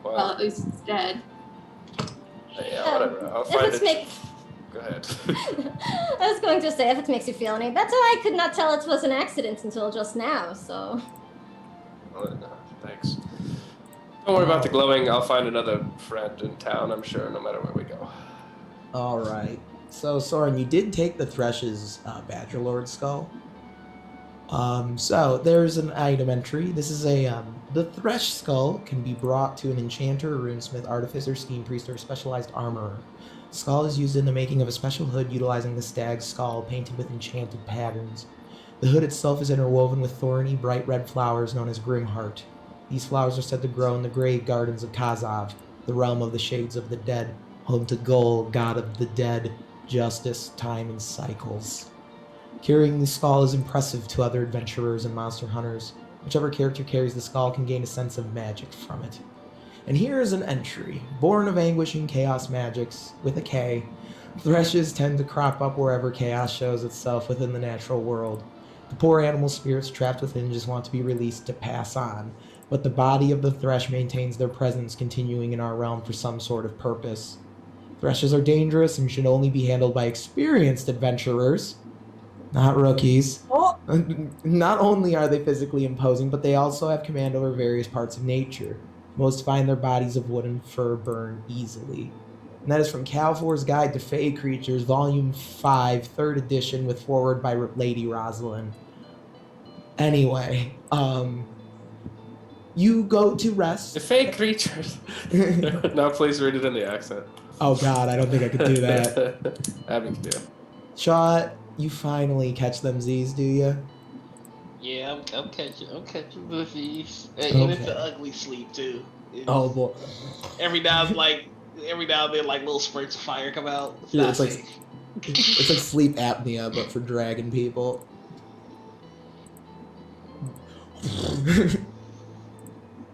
Well, at least it's dead. Yeah, whatever. I'll find it. Go ahead. I was going to say, if it makes you feel any better, I could not tell it was an accident until just now, so... Well, no, thanks. Don't worry about the glowing. I'll find another friend in town, I'm sure, no matter where we go. Alright. So, Soren, you did take the Thresh's Badger Lord skull. So, there's an item entry. This is the Thresh skull can be brought to an enchanter, runesmith, artificer, scheme priest, or specialized armorer. The skull is used in the making of a special hood utilizing the stag's skull, painted with enchanted patterns. The hood itself is interwoven with thorny, bright red flowers known as Grimheart. These flowers are said to grow in the grave gardens of Kazov, the realm of the shades of the dead, home to Gol, god of the dead, justice, time, and cycles. Carrying the skull is impressive to other adventurers and monster hunters. Whichever character carries the skull can gain a sense of magic from it. And here is an entry. Born of anguish and chaos magics, with a K, Threshes tend to crop up wherever chaos shows itself within the natural world. The poor animal spirits trapped within just want to be released to pass on, but the body of the Thresh maintains their presence, continuing in our realm for some sort of purpose. Threshes are dangerous and should only be handled by experienced adventurers, not rookies. Oh. Not only are they physically imposing, but they also have command over various parts of nature. Most find their bodies of wood and fur burn easily. And that is from Calvor's Guide to Fey Creatures, Volume 5, 3rd edition, with foreword by Lady Rosalind. Anyway, you go to rest. The Fey Creatures. Now please read it in the accent. Oh god, I don't think I could do that. Abby can do it. Shaw, you finally catch them Z's, do you? Yeah, I'm catching the thieves. And it's an ugly sleep too. Oh boy. Every now and then, like little spurts of fire come out. It's like sleep apnea, but for dragon people.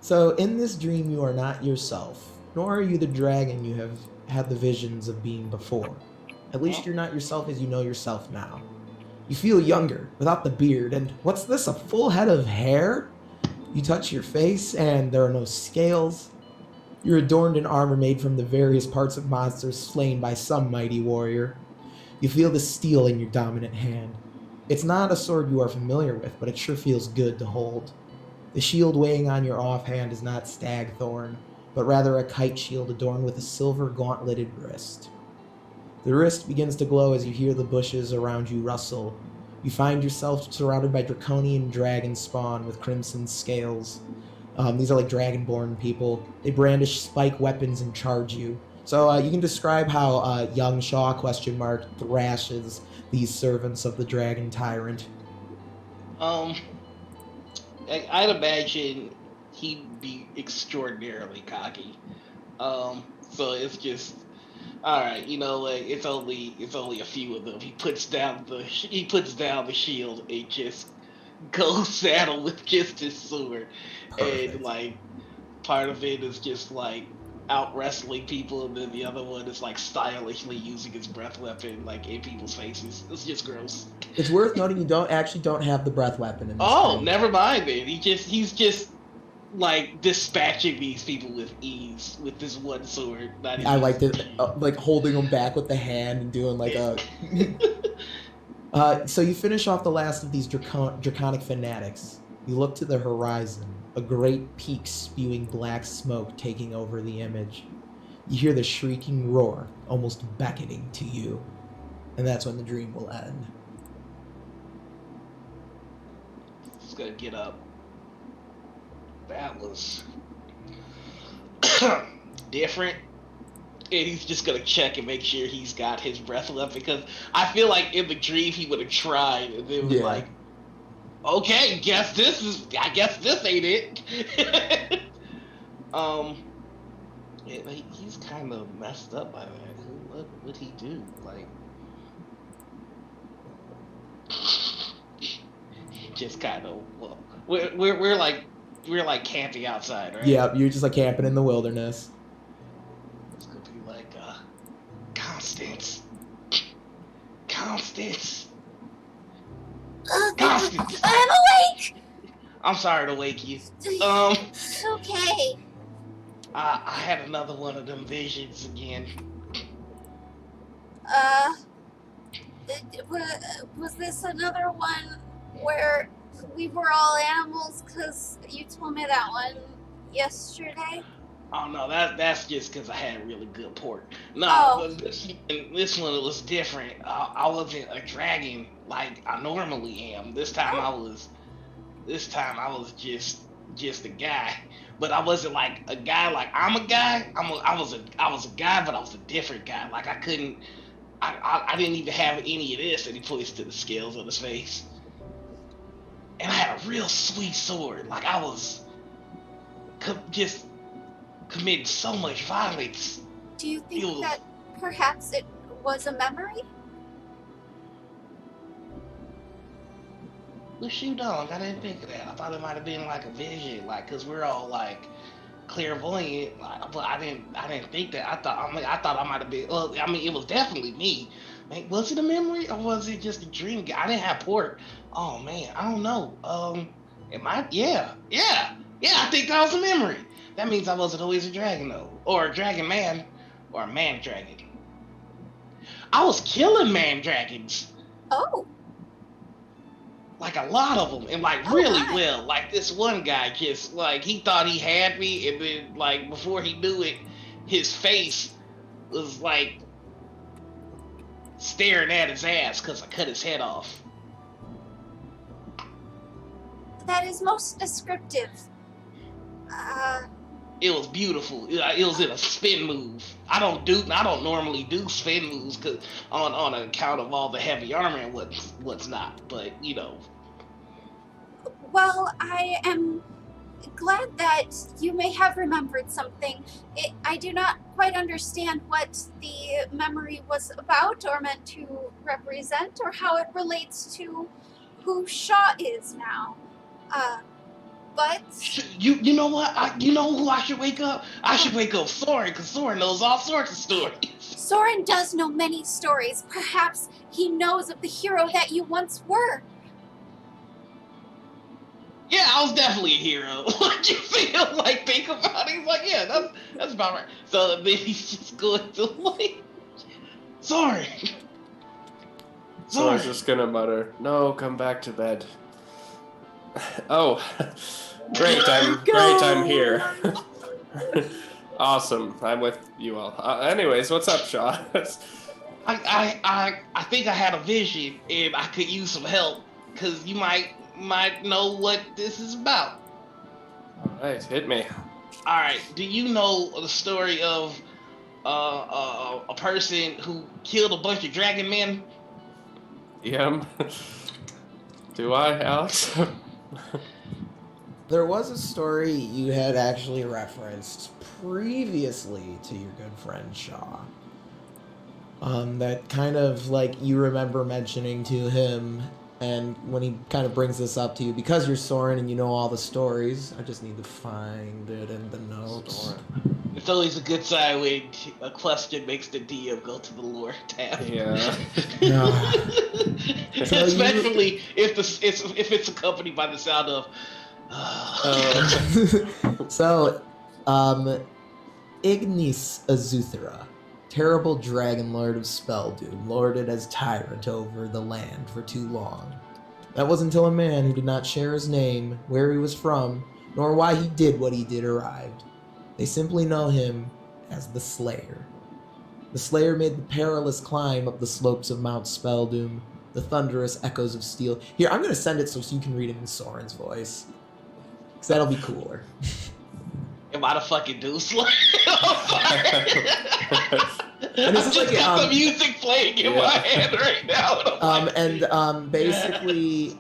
So in this dream, you are not yourself, nor are you the dragon you have had the visions of being before. At least you're not yourself as you know yourself now. You feel younger, without the beard, and what's this, a full head of hair? You touch your face, and there are no scales. You're adorned in armor made from the various parts of monsters slain by some mighty warrior. You feel the steel in your dominant hand. It's not a sword you are familiar with, but it sure feels good to hold. The shield weighing on your offhand is not stagthorn, but rather a kite shield adorned with a silver gauntleted wrist. The wrist begins to glow as you hear the bushes around you rustle. You find yourself surrounded by draconian dragon spawn with crimson scales. These are like dragonborn people. They brandish spike weapons and charge you. So you can describe how young Shaw thrashes these servants of the dragon tyrant. I'd imagine he'd be extraordinarily cocky. So it's just, all right, like it's only a few of them. He puts down the shield and just goes saddle with just his sword. Perfect. And like part of it is just like out wrestling people, and then the other one is like stylishly using his breath weapon like in people's faces. It's just gross. It's worth noting you don't have the breath weapon in this game. Never mind then. He's just like dispatching these people with ease with this one sword. I liked it, like holding them back with the hand and doing like a. So you finish off the last of these draconic fanatics. You look to the horizon, a great peak spewing black smoke taking over the image. You hear the shrieking roar, almost beckoning to you. And that's when the dream will end. Just gonna get up. That was different. And he's just gonna check and make sure he's got his breath left, because I feel like in the dream he would have tried and then was like, okay, I guess this ain't it. He's kind of messed up by that. What would he do? Like, just kind of, well, we're like camping outside, right? Yeah, you're just like camping in the wilderness. It's gonna be like, Constance. Constance! I'm awake! I'm sorry to wake you. It's okay. I had another one of them visions again. Was this another one where we were all animals? Because you told me that one yesterday. Oh no, that's just because I had really good pork. No, Oh. this one was different. I wasn't a dragon like I normally am. This time I was just a guy. But I wasn't like a guy like I'm a guy. I was a guy, but I was a different guy. Like I didn't even have any of this, and he points to the scales on his face. And I had a real sweet sword. Like I was just committing so much violence. Do you think that perhaps it was a memory? Well, shoot on. I didn't think of that. I thought it might have been like a vision, like, cause we're all like clairvoyant. Like, but I didn't think that. I thought I might have been. Well, I mean, it was definitely me. Like, was it a memory or was it just a dream? I didn't have pork. Oh man, I don't know. Am I? Yeah. I think that was a memory. That means I wasn't always a dragon though, or a dragon man, or a man dragon. I was killing man dragons. Oh. Like a lot of them, and like really well. Like this one guy just like he thought he had me, and then like before he knew it, his face was like staring at his ass because I cut his head off. That is most descriptive. It was beautiful. It was in a spin move. I don't normally do spin moves cause on account of all the heavy armor and what's not. But you know. Well, I am glad that you may have remembered something. I do not quite understand what the memory was about or meant to represent, or how it relates to who Shaw is now. But you know what? You know who I should wake up? I should wake up Soren, because Soren knows all sorts of stories. Soren does know many stories. Perhaps he knows of the hero that you once were. Yeah, I was definitely a hero. What you feel like? Think about it. He's like, yeah, that's about right. So then he's just going to like, Soren. So I was just gonna mutter, "No, come back to bed." Oh, great! I'm here. Awesome. I'm with you all. Anyways, what's up, Shaw? I think I had a vision, and I could use some help, because you might know what this is about. All right, hit me. All right. Do you know the story of a person who killed a bunch of dragon men? Yeah. Do I, Alex? There was a story you had actually referenced previously to your good friend Shaw. That kind of like you remember mentioning to him, and when he kind of brings this up to you, because you're Soren and you know all the stories, I just need to find it in the notes. It's always a good sign when a question makes the DM go to the lore tab. Yeah. Especially if it's accompanied by the sound of. So, Ignis Azuthera, terrible dragon lord of Speldoom, lorded as tyrant over the land for too long. That was until a man who did not share his name, where he was from, nor why he did what he did arrived. They simply know him as the Slayer. The Slayer made the perilous climb up the slopes of Mount Speldoom, the thunderous echoes of steel. Here, I'm going to send it so you can read it in Soren's voice, because that'll be cooler. Am I the fucking dude Slayer? And this is like the music playing in my head right now. Basically,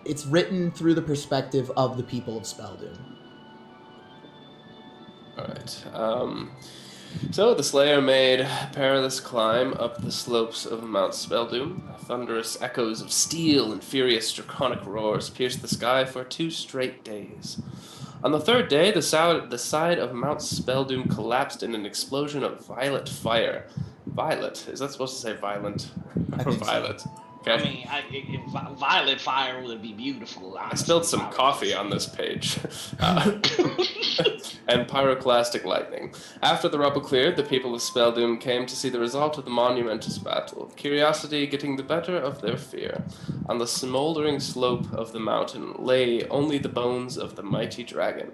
it's written through the perspective of the people of Speldoom. Alright, so the Slayer made a perilous climb up the slopes of Mount Speldoom. Thunderous echoes of steel and furious draconic roars pierced the sky for 2 straight days. On the 3rd day, the side of Mount Speldoom collapsed in an explosion of violet fire. Violet? Is that supposed to say violent? I think Violet. So. I mean, violet fire would be beautiful. Honestly. I spilled some coffee on this page. And pyroclastic lightning. After the rubble cleared, the people of Speldoom came to see the result of the monumentous battle, curiosity getting the better of their fear. On the smoldering slope of the mountain lay only the bones of the mighty dragon.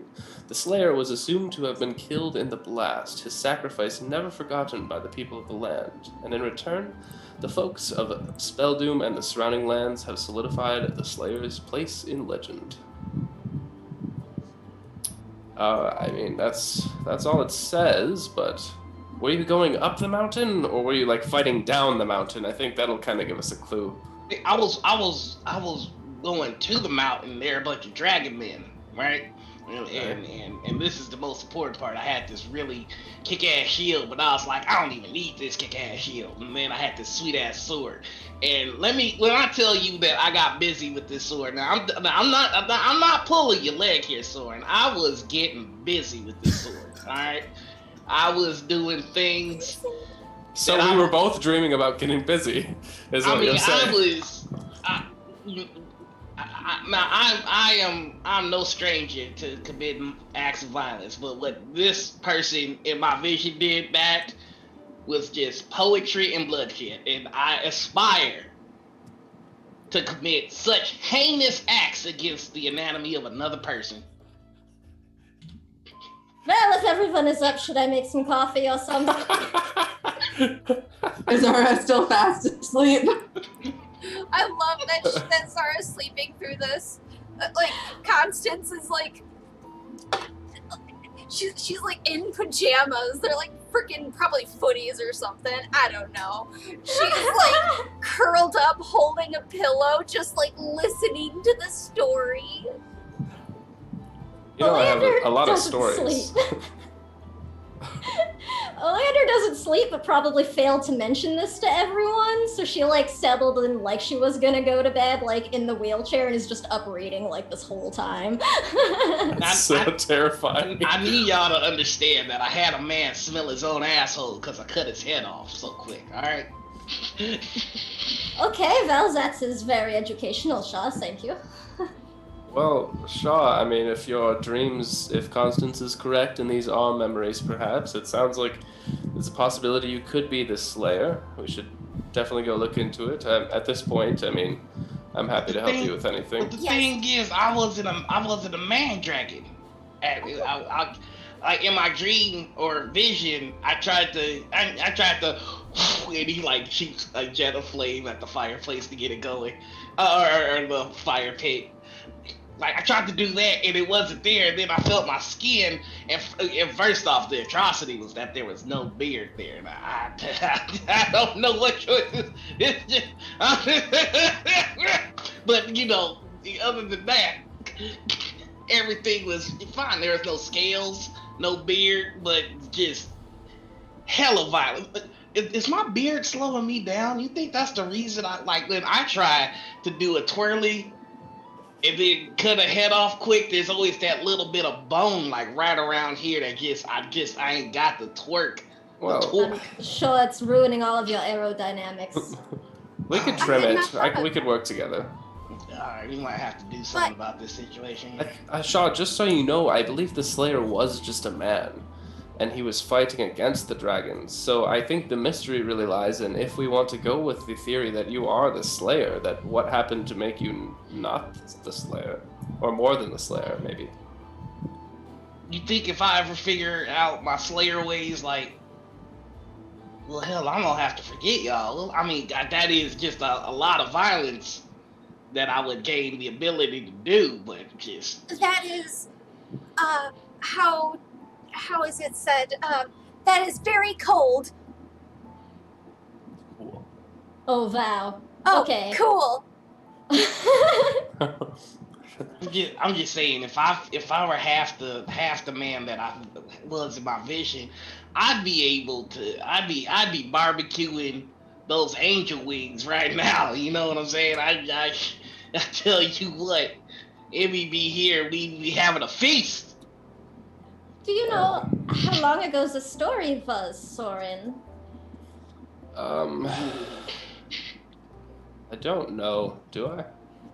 The slayer was assumed to have been killed in the blast, his sacrifice never forgotten by the people of the land, and in return, the folks of Speldoom and the surrounding lands have solidified the Slayer's place in legend. I mean, that's all it says, but were you going up the mountain, or were you, like, fighting down the mountain? I think that'll kind of give us a clue. I was going to the mountain. There are a bunch of dragon men, right? And this is the most important part. I had this really kick-ass shield, but I was like, I don't even need this kick-ass shield. And then I had this sweet-ass sword. And when I tell you that I got busy with this sword, now I'm not pulling your leg here, Soren. I was getting busy with this sword. All right, I was doing things. So we were both dreaming about getting busy. Is what you're saying? I'm no stranger to committing acts of violence, but what this person in my vision did back was just poetry and bloodshed, and I aspire to commit such heinous acts against the anatomy of another person. Well, if everyone is up, should I make some coffee or something? Is Zara still fast asleep? I love that Zara's sleeping through this. Like, Constance is like, she's like in pajamas. They're like freaking probably footies or something. I don't know. She's like curled up, holding a pillow, just like listening to the story. You know, I have a lot of stories. Oleander doesn't sleep, but probably failed to mention this to everyone, so she, like, settled in like she was gonna go to bed, like, in the wheelchair, and is just up reading, like, this whole time. That's so terrifying. I need y'all to understand that I had a man smell his own asshole because I cut his head off so quick, alright? Okay, well, that is very educational, Shaw, thank you. Well, Shaw, I mean, if Constance is correct and these are memories, perhaps, it sounds like there's a possibility you could be the Slayer. We should definitely go look into it. At this point, I mean, I'm happy to help you with anything. But the thing is, I wasn't a man dragon. Like in my dream or vision, I tried to, and he like shoots a jet of flame at the fireplace to get it going, or the fire pit. Like, I tried to do that, and it wasn't there, and then I felt my skin, and first off, the atrocity was that there was no beard there, and I don't know what choices, it's just, but, you know, other than that, everything was fine. There was no scales, no beard, but just hella violent. Is my beard slowing me down? You think that's the reason when I try to do a twirly, and then cut a head off quick, there's always that little bit of bone like right around here that I ain't got the twerk. Well, I'm sure it's ruining all of your aerodynamics. We could trim it. We could work together. Alright, we might have to do something about this situation here. Shaw, just so you know, I believe the Slayer was just a man, and he was fighting against the dragons. So I think the mystery really lies in, if we want to go with the theory that you are the Slayer, that what happened to make you not the Slayer? Or more than the Slayer, maybe. You think if I ever figure out my Slayer ways, well, hell, I'm gonna have to forget y'all. I mean, that is just a lot of violence that I would gain the ability to do, but just... That is, how is it said? That is very cold. Oh, wow. Oh, okay. Cool. I'm just saying, if I were half the man that I was in my vision, I'd be barbecuing those angel wings right now. You know what I'm saying? I tell you what, Emmy be here, we be having a feast. Do you know how long ago the story was, Soren? I don't know. Do I?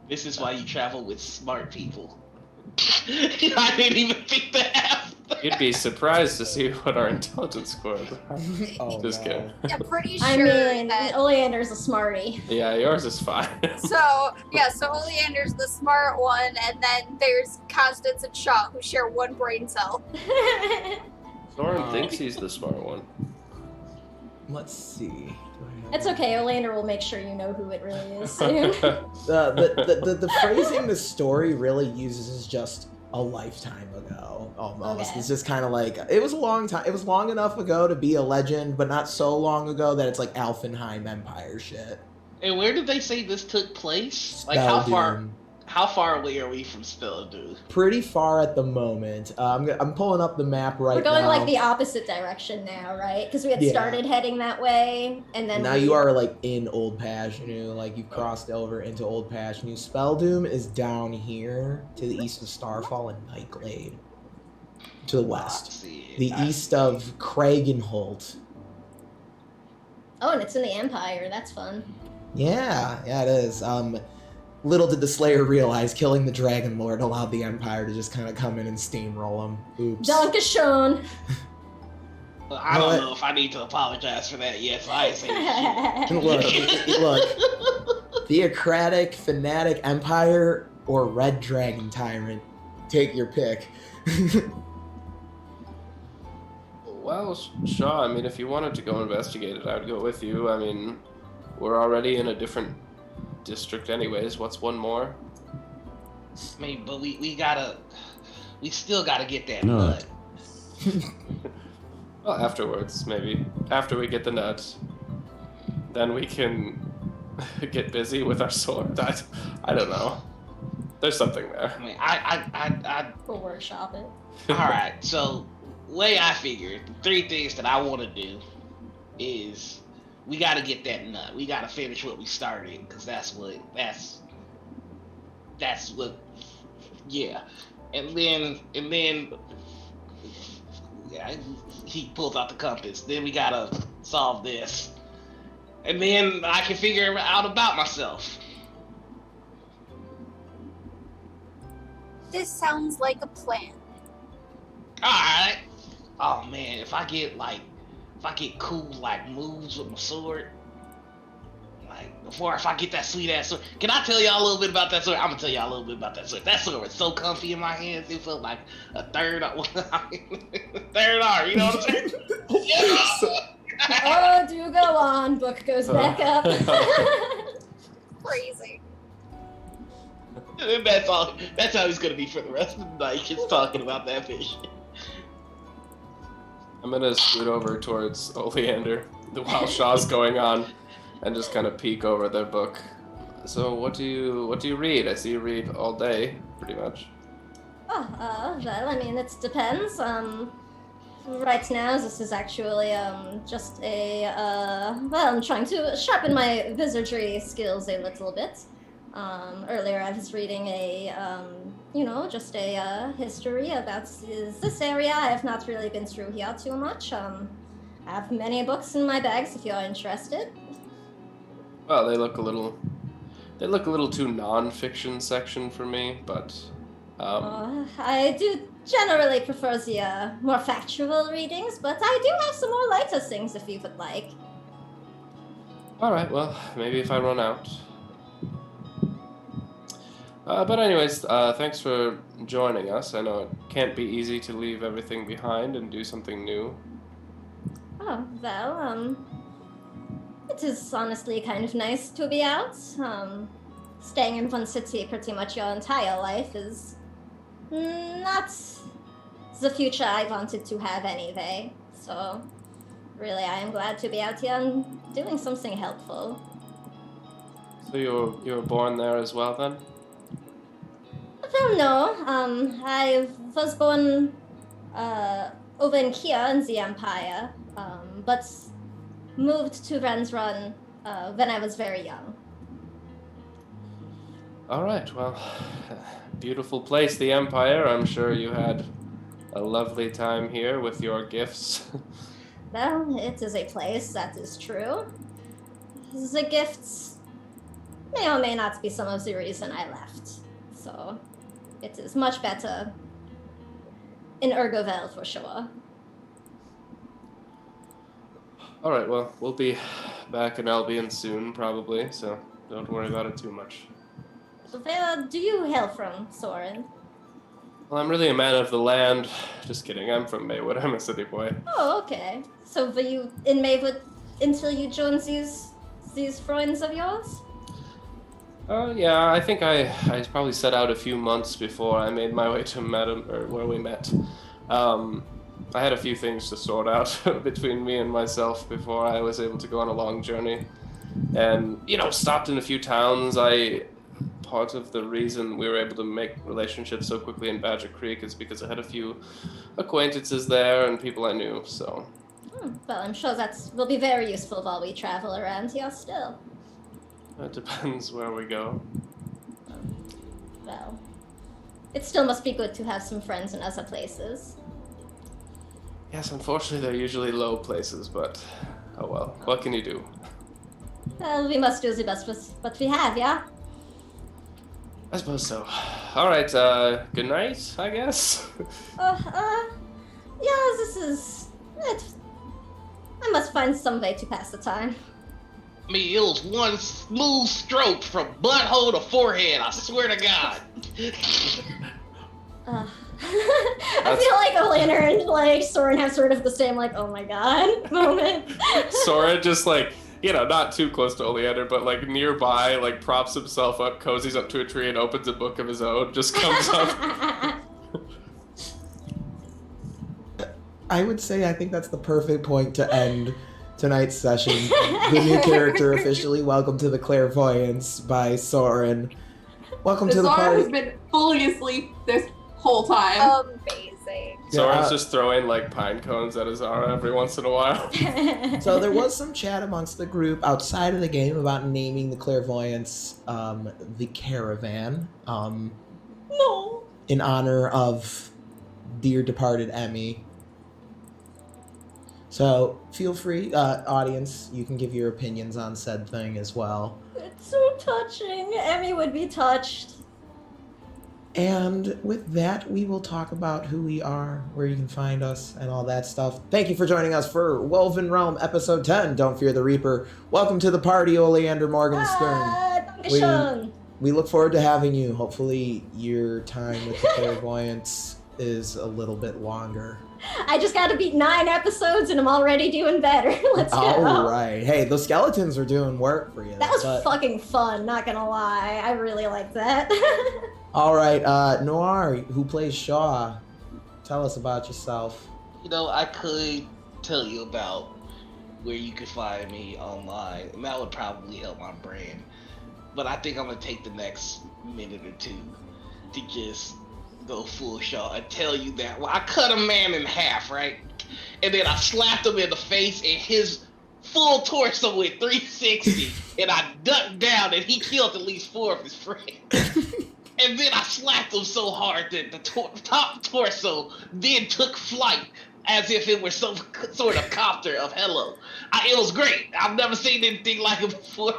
This is why you travel with smart people. I didn't even think that. You'd be surprised to see what our intelligence score is. Oh, Just no. kidding. I'm pretty sure I mean, that. Oleander's a smarty. Yeah, yours is fine. So Oleander's the smart one, and then there's Constance and Shaw who share one brain cell. Soren thinks he's the smart one. Let's see. Do I have- It's okay, Oleander will make sure you know who it really is soon. The phrasing the story really uses is just a lifetime ago, almost. Okay. It's just kind of like, it was a long time. It was long enough ago to be a legend, but not so long ago that it's like Alfenheim Empire shit. And where did they say this took place? Like Speldoom. how far away are we from Speldoom? Pretty far at the moment. I'm pulling up the map right now. We're going like the opposite direction now, right? Because we had Yeah. started heading that way, and then Now we... you are like in Old Pashnew, like you've crossed over into Old Pashnew. Speldoom is down here to the east of Starfall and Nightglade. To the west. The east of Kragenholt. Oh, and it's in the Empire. That's fun. Yeah, it is. Little did the Slayer realize killing the Dragon Lord allowed the Empire to just kind of come in and steamroll him. Oops. Dankeschön. I don't know if I need to apologize for that yet, so I ain't saying shit. Look, theocratic, fanatic Empire, or Red Dragon Tyrant. Take your pick. Well, Shaw, I mean, if you wanted to go investigate it, I'd go with you. I mean, we're already in a different district anyways. What's one more? I mean, but we still gotta get that nut. Well, afterwards, maybe. After we get the nut, then we can get busy with our sword. I don't know. There's something there. I mean, I We'll workshop it. all right, so way I figured, the three things that I want to do is we got to get that nut. We got to finish what we started, because that's what, yeah. And then yeah, he pulls out the compass. Then we got to solve this. And then I can figure out about myself. This sounds like a plan. Alright. Oh man, if I get cool like moves with my sword, if I get that sweet ass sword, can I tell y'all a little bit about that sword? I'm gonna tell y'all a little bit about that sword. That sword was so comfy in my hands, it felt like a third arm, you know what I'm saying? Oh, do go on. Book goes back up. Crazy. And that's how he's gonna be for the rest of the night, just talking about that fish. I'm gonna scoot over towards Oleander while Shaw's going on, and just kind of peek over their book. So, what do you read? I see you read all day, pretty much. Oh, well, I mean, it depends. Right now, this is actually, just a, well, I'm trying to sharpen my wizardry skills a little bit. Earlier I was reading just a history about this area. I have not really been through here too much. I have many books in my bags if you're interested. Well, they look a little too non-fiction section for me, but I do generally prefer the more factual readings, but I do have some more lighter things if you would like. all right. Well, maybe if I run out. But anyways, thanks for joining us. I know it can't be easy to leave everything behind and do something new. Oh, well, it is honestly kind of nice to be out. Staying in one city pretty much your entire life is not the future I wanted to have anyway. So, really, I am glad to be out here and doing something helpful. So you were born there as well, then? Well, no. I was born over in Kia in the Empire, but moved to Rensrun when I was very young. All right. Well, beautiful place, the Empire. I'm sure you had a lovely time here with your gifts. Well, it is a place, that is true. The gifts may or may not be some of the reason I left. So, it is much better in Ergovel for sure. All right, well, we'll be back in Albion soon, probably, so don't worry about it too much. So where do you hail from, Soren? Well, I'm really a man of the land. Just kidding, I'm from Maywood. I'm a city boy. Oh, okay. So were you in Maywood until you joined these friends of yours? Yeah, I think I probably set out a few months before I made my way to where we met. I had a few things to sort out between me and myself before I was able to go on a long journey. And, stopped in a few towns. Part of the reason we were able to make relationships so quickly in Badger Creek is because I had a few acquaintances there and people I knew, so. Well, I'm sure that will be very useful while we travel around here still. It depends where we go. Well, it still must be good to have some friends in other places. Yes, unfortunately they're usually low places, but oh well. What can you do? Well, we must do the best with what we have, yeah? I suppose so. Alright, good night, I guess? Yeah, this is it. I must find some way to pass the time. I mean, it was one smooth stroke from butthole to forehead, I swear to God. I feel like Oleander and Soren have sort of the same oh my god moment. Soren just not too close to Oleander, but nearby, props himself up, cozies up to a tree and opens a book of his own, just comes up. I would say I think that's the perfect point to end tonight's session. The new character officially. Welcome to the Clairvoyants by Soren. Welcome to the Soren party. has been fully asleep this whole time. Amazing. Soren's just throwing pine cones at Azara every once in a while. So there was some chat amongst the group outside of the game about naming the Clairvoyants the Caravan. No. In honor of dear departed Emmy. So feel free, audience, you can give your opinions on said thing as well. It's so touching. Emmy would be touched. And with that, we will talk about who we are, where you can find us, and all that stuff. Thank you for joining us for WovenRealm Episode 10, Don't Fear the Reaper. Welcome to the party, Oleander Morgenstern. We look forward to having you. Hopefully your time with the Clairvoyants is a little bit longer. I just gotta beat 9 episodes and I'm already doing better. Let's go. All right. Hey, those skeletons are doing work for you. That was fucking fun, not gonna lie. I really like that. All right, Noir, who plays Shaw, tell us about yourself. I could tell you about where you could find me online, and that would probably help my brand. But I think I'm gonna take the next minute or two to just go full Shaw and tell you that I cut a man in half, right? And then I slapped him in the face and his full torso went 360, and I ducked down and he killed at least 4 of his friends. And then I slapped him so hard that the top torso then took flight as if it were some sort of copter of hello. It was great. I've never seen anything like it before.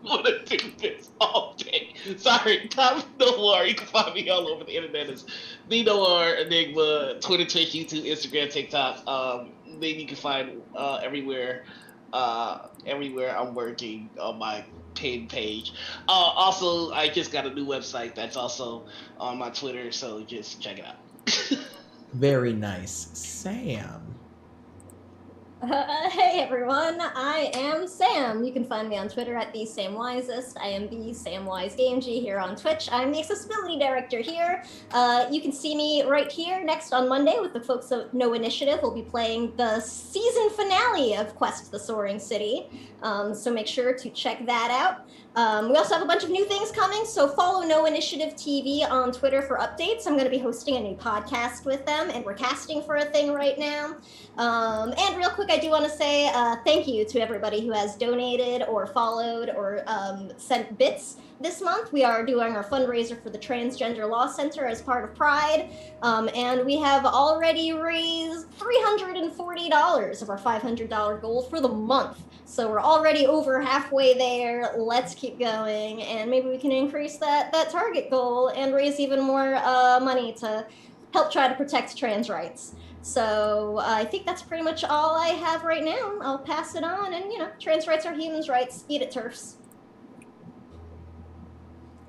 I'm gonna do this all day. Sorry, Tom Noir. You can find me all over the internet as The Noir, Enigma, Twitter, Twitch, YouTube, Instagram, TikTok. Then you can find everywhere I'm working on my pin page. Also, I just got a new website that's also on my Twitter, so just check it out. Very nice. Sam. Hey everyone, I am Sam. You can find me on Twitter at TheSamWisest. I am the Samwise GameG here on Twitch. I'm the accessibility director here. You can see me right here next on Monday with the folks of No Initiative. We'll be playing the season finale of Quest the Soaring City. So make sure to check that out. We also have a bunch of new things coming, so follow No Initiative TV on Twitter for updates. I'm going to be hosting a new podcast with them, and we're casting for a thing right now. And real quick, I do want to say thank you to everybody who has donated or followed or sent bits. this month we are doing our fundraiser for the Transgender Law Center as part of Pride, and we have already raised $340 of our $500 goal for the month. So we're already over halfway there. Let's keep going, and maybe we can increase that target goal and raise even more money to help try to protect trans rights. So I think that's pretty much all I have right now. I'll pass it on, and trans rights are human rights. Eat it, TERFs.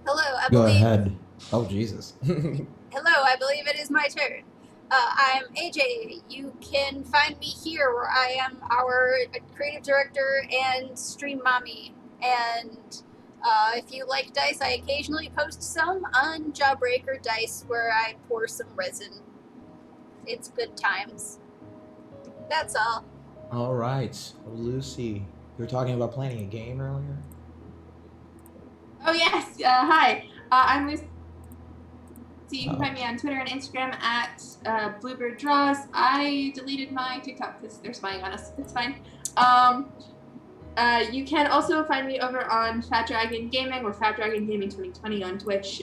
Hello, I Go believe. ahead. Oh, Jesus. Hello, I believe it is my turn. I'm AJ. You can find me here where I am our creative director and stream mommy. And if you like dice, I occasionally post some on Jawbreaker Dice where I pour some resin. It's good times. That's all. All right. Lucy, you were talking about planning a game earlier? Oh, yes. Hi. I'm Lucy. You can find me on Twitter and Instagram at Bluebird Draws. I deleted my TikTok because they're spying on us. It's fine. You can also find me over on Fat Dragon Gaming or Fat Dragon Gaming 2020 on Twitch.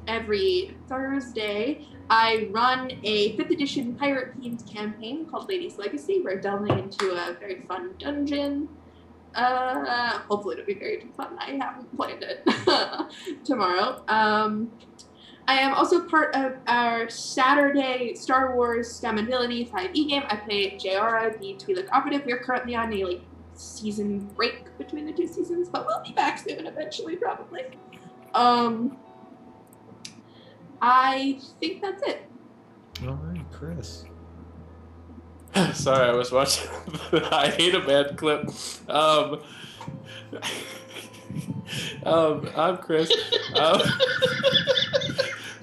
Every Thursday, I run a 5th edition pirate-themed campaign called Lady's Legacy. We're delving into a very fun dungeon. Hopefully it'll be very fun. I haven't planned it tomorrow. I am also part of our Saturday Star Wars Scum and Villainy 5e game. I play Jayara, the Twi'lek operative. We're currently on a season break between the 2 seasons, but we'll be back soon eventually, probably. I think that's it. All right, Chris. Sorry, I was watching the I Hate a Man clip. I'm Chris.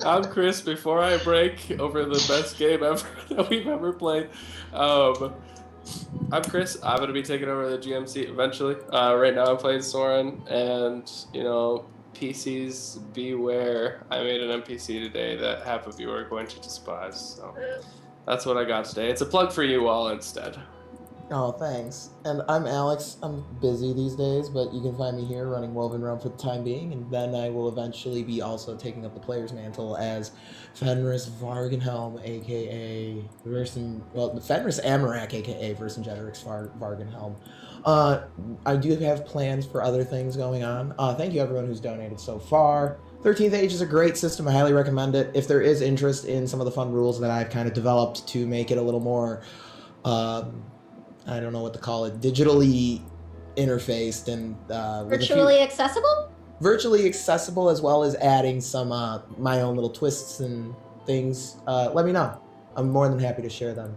I'm Chris. Before I break over the best game ever that we've ever played, I'm Chris. I'm going to be taking over the GM seat eventually. Right now I'm playing Soren, and, PCs beware. I made an NPC today that half of you are going to despise, so that's what I got today. It's a plug for you all instead. Oh, thanks. And I'm Alex. I'm busy these days, but you can find me here running WovenRealm for the time being, and then I will eventually be also taking up the player's mantle as Fenris Vargenhelm, aka Fenris Amarak, aka Vercingetorix Vargenhelm. I do have plans for other things going on. Thank you everyone who's donated so far. 13th Age is a great system. I highly recommend it. If there is interest in some of the fun rules that I've kind of developed to make it a little more I don't know what to call it, digitally interfaced and Virtually accessible? Virtually accessible, as well as adding some my own little twists and things. Let me know. I'm more than happy to share them.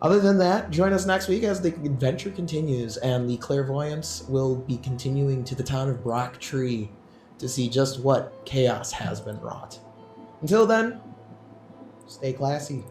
Other than that, join us next week as the adventure continues, and the Clairvoyants will be continuing to the town of Brock Tree to see just what chaos has been wrought. Until then, stay classy.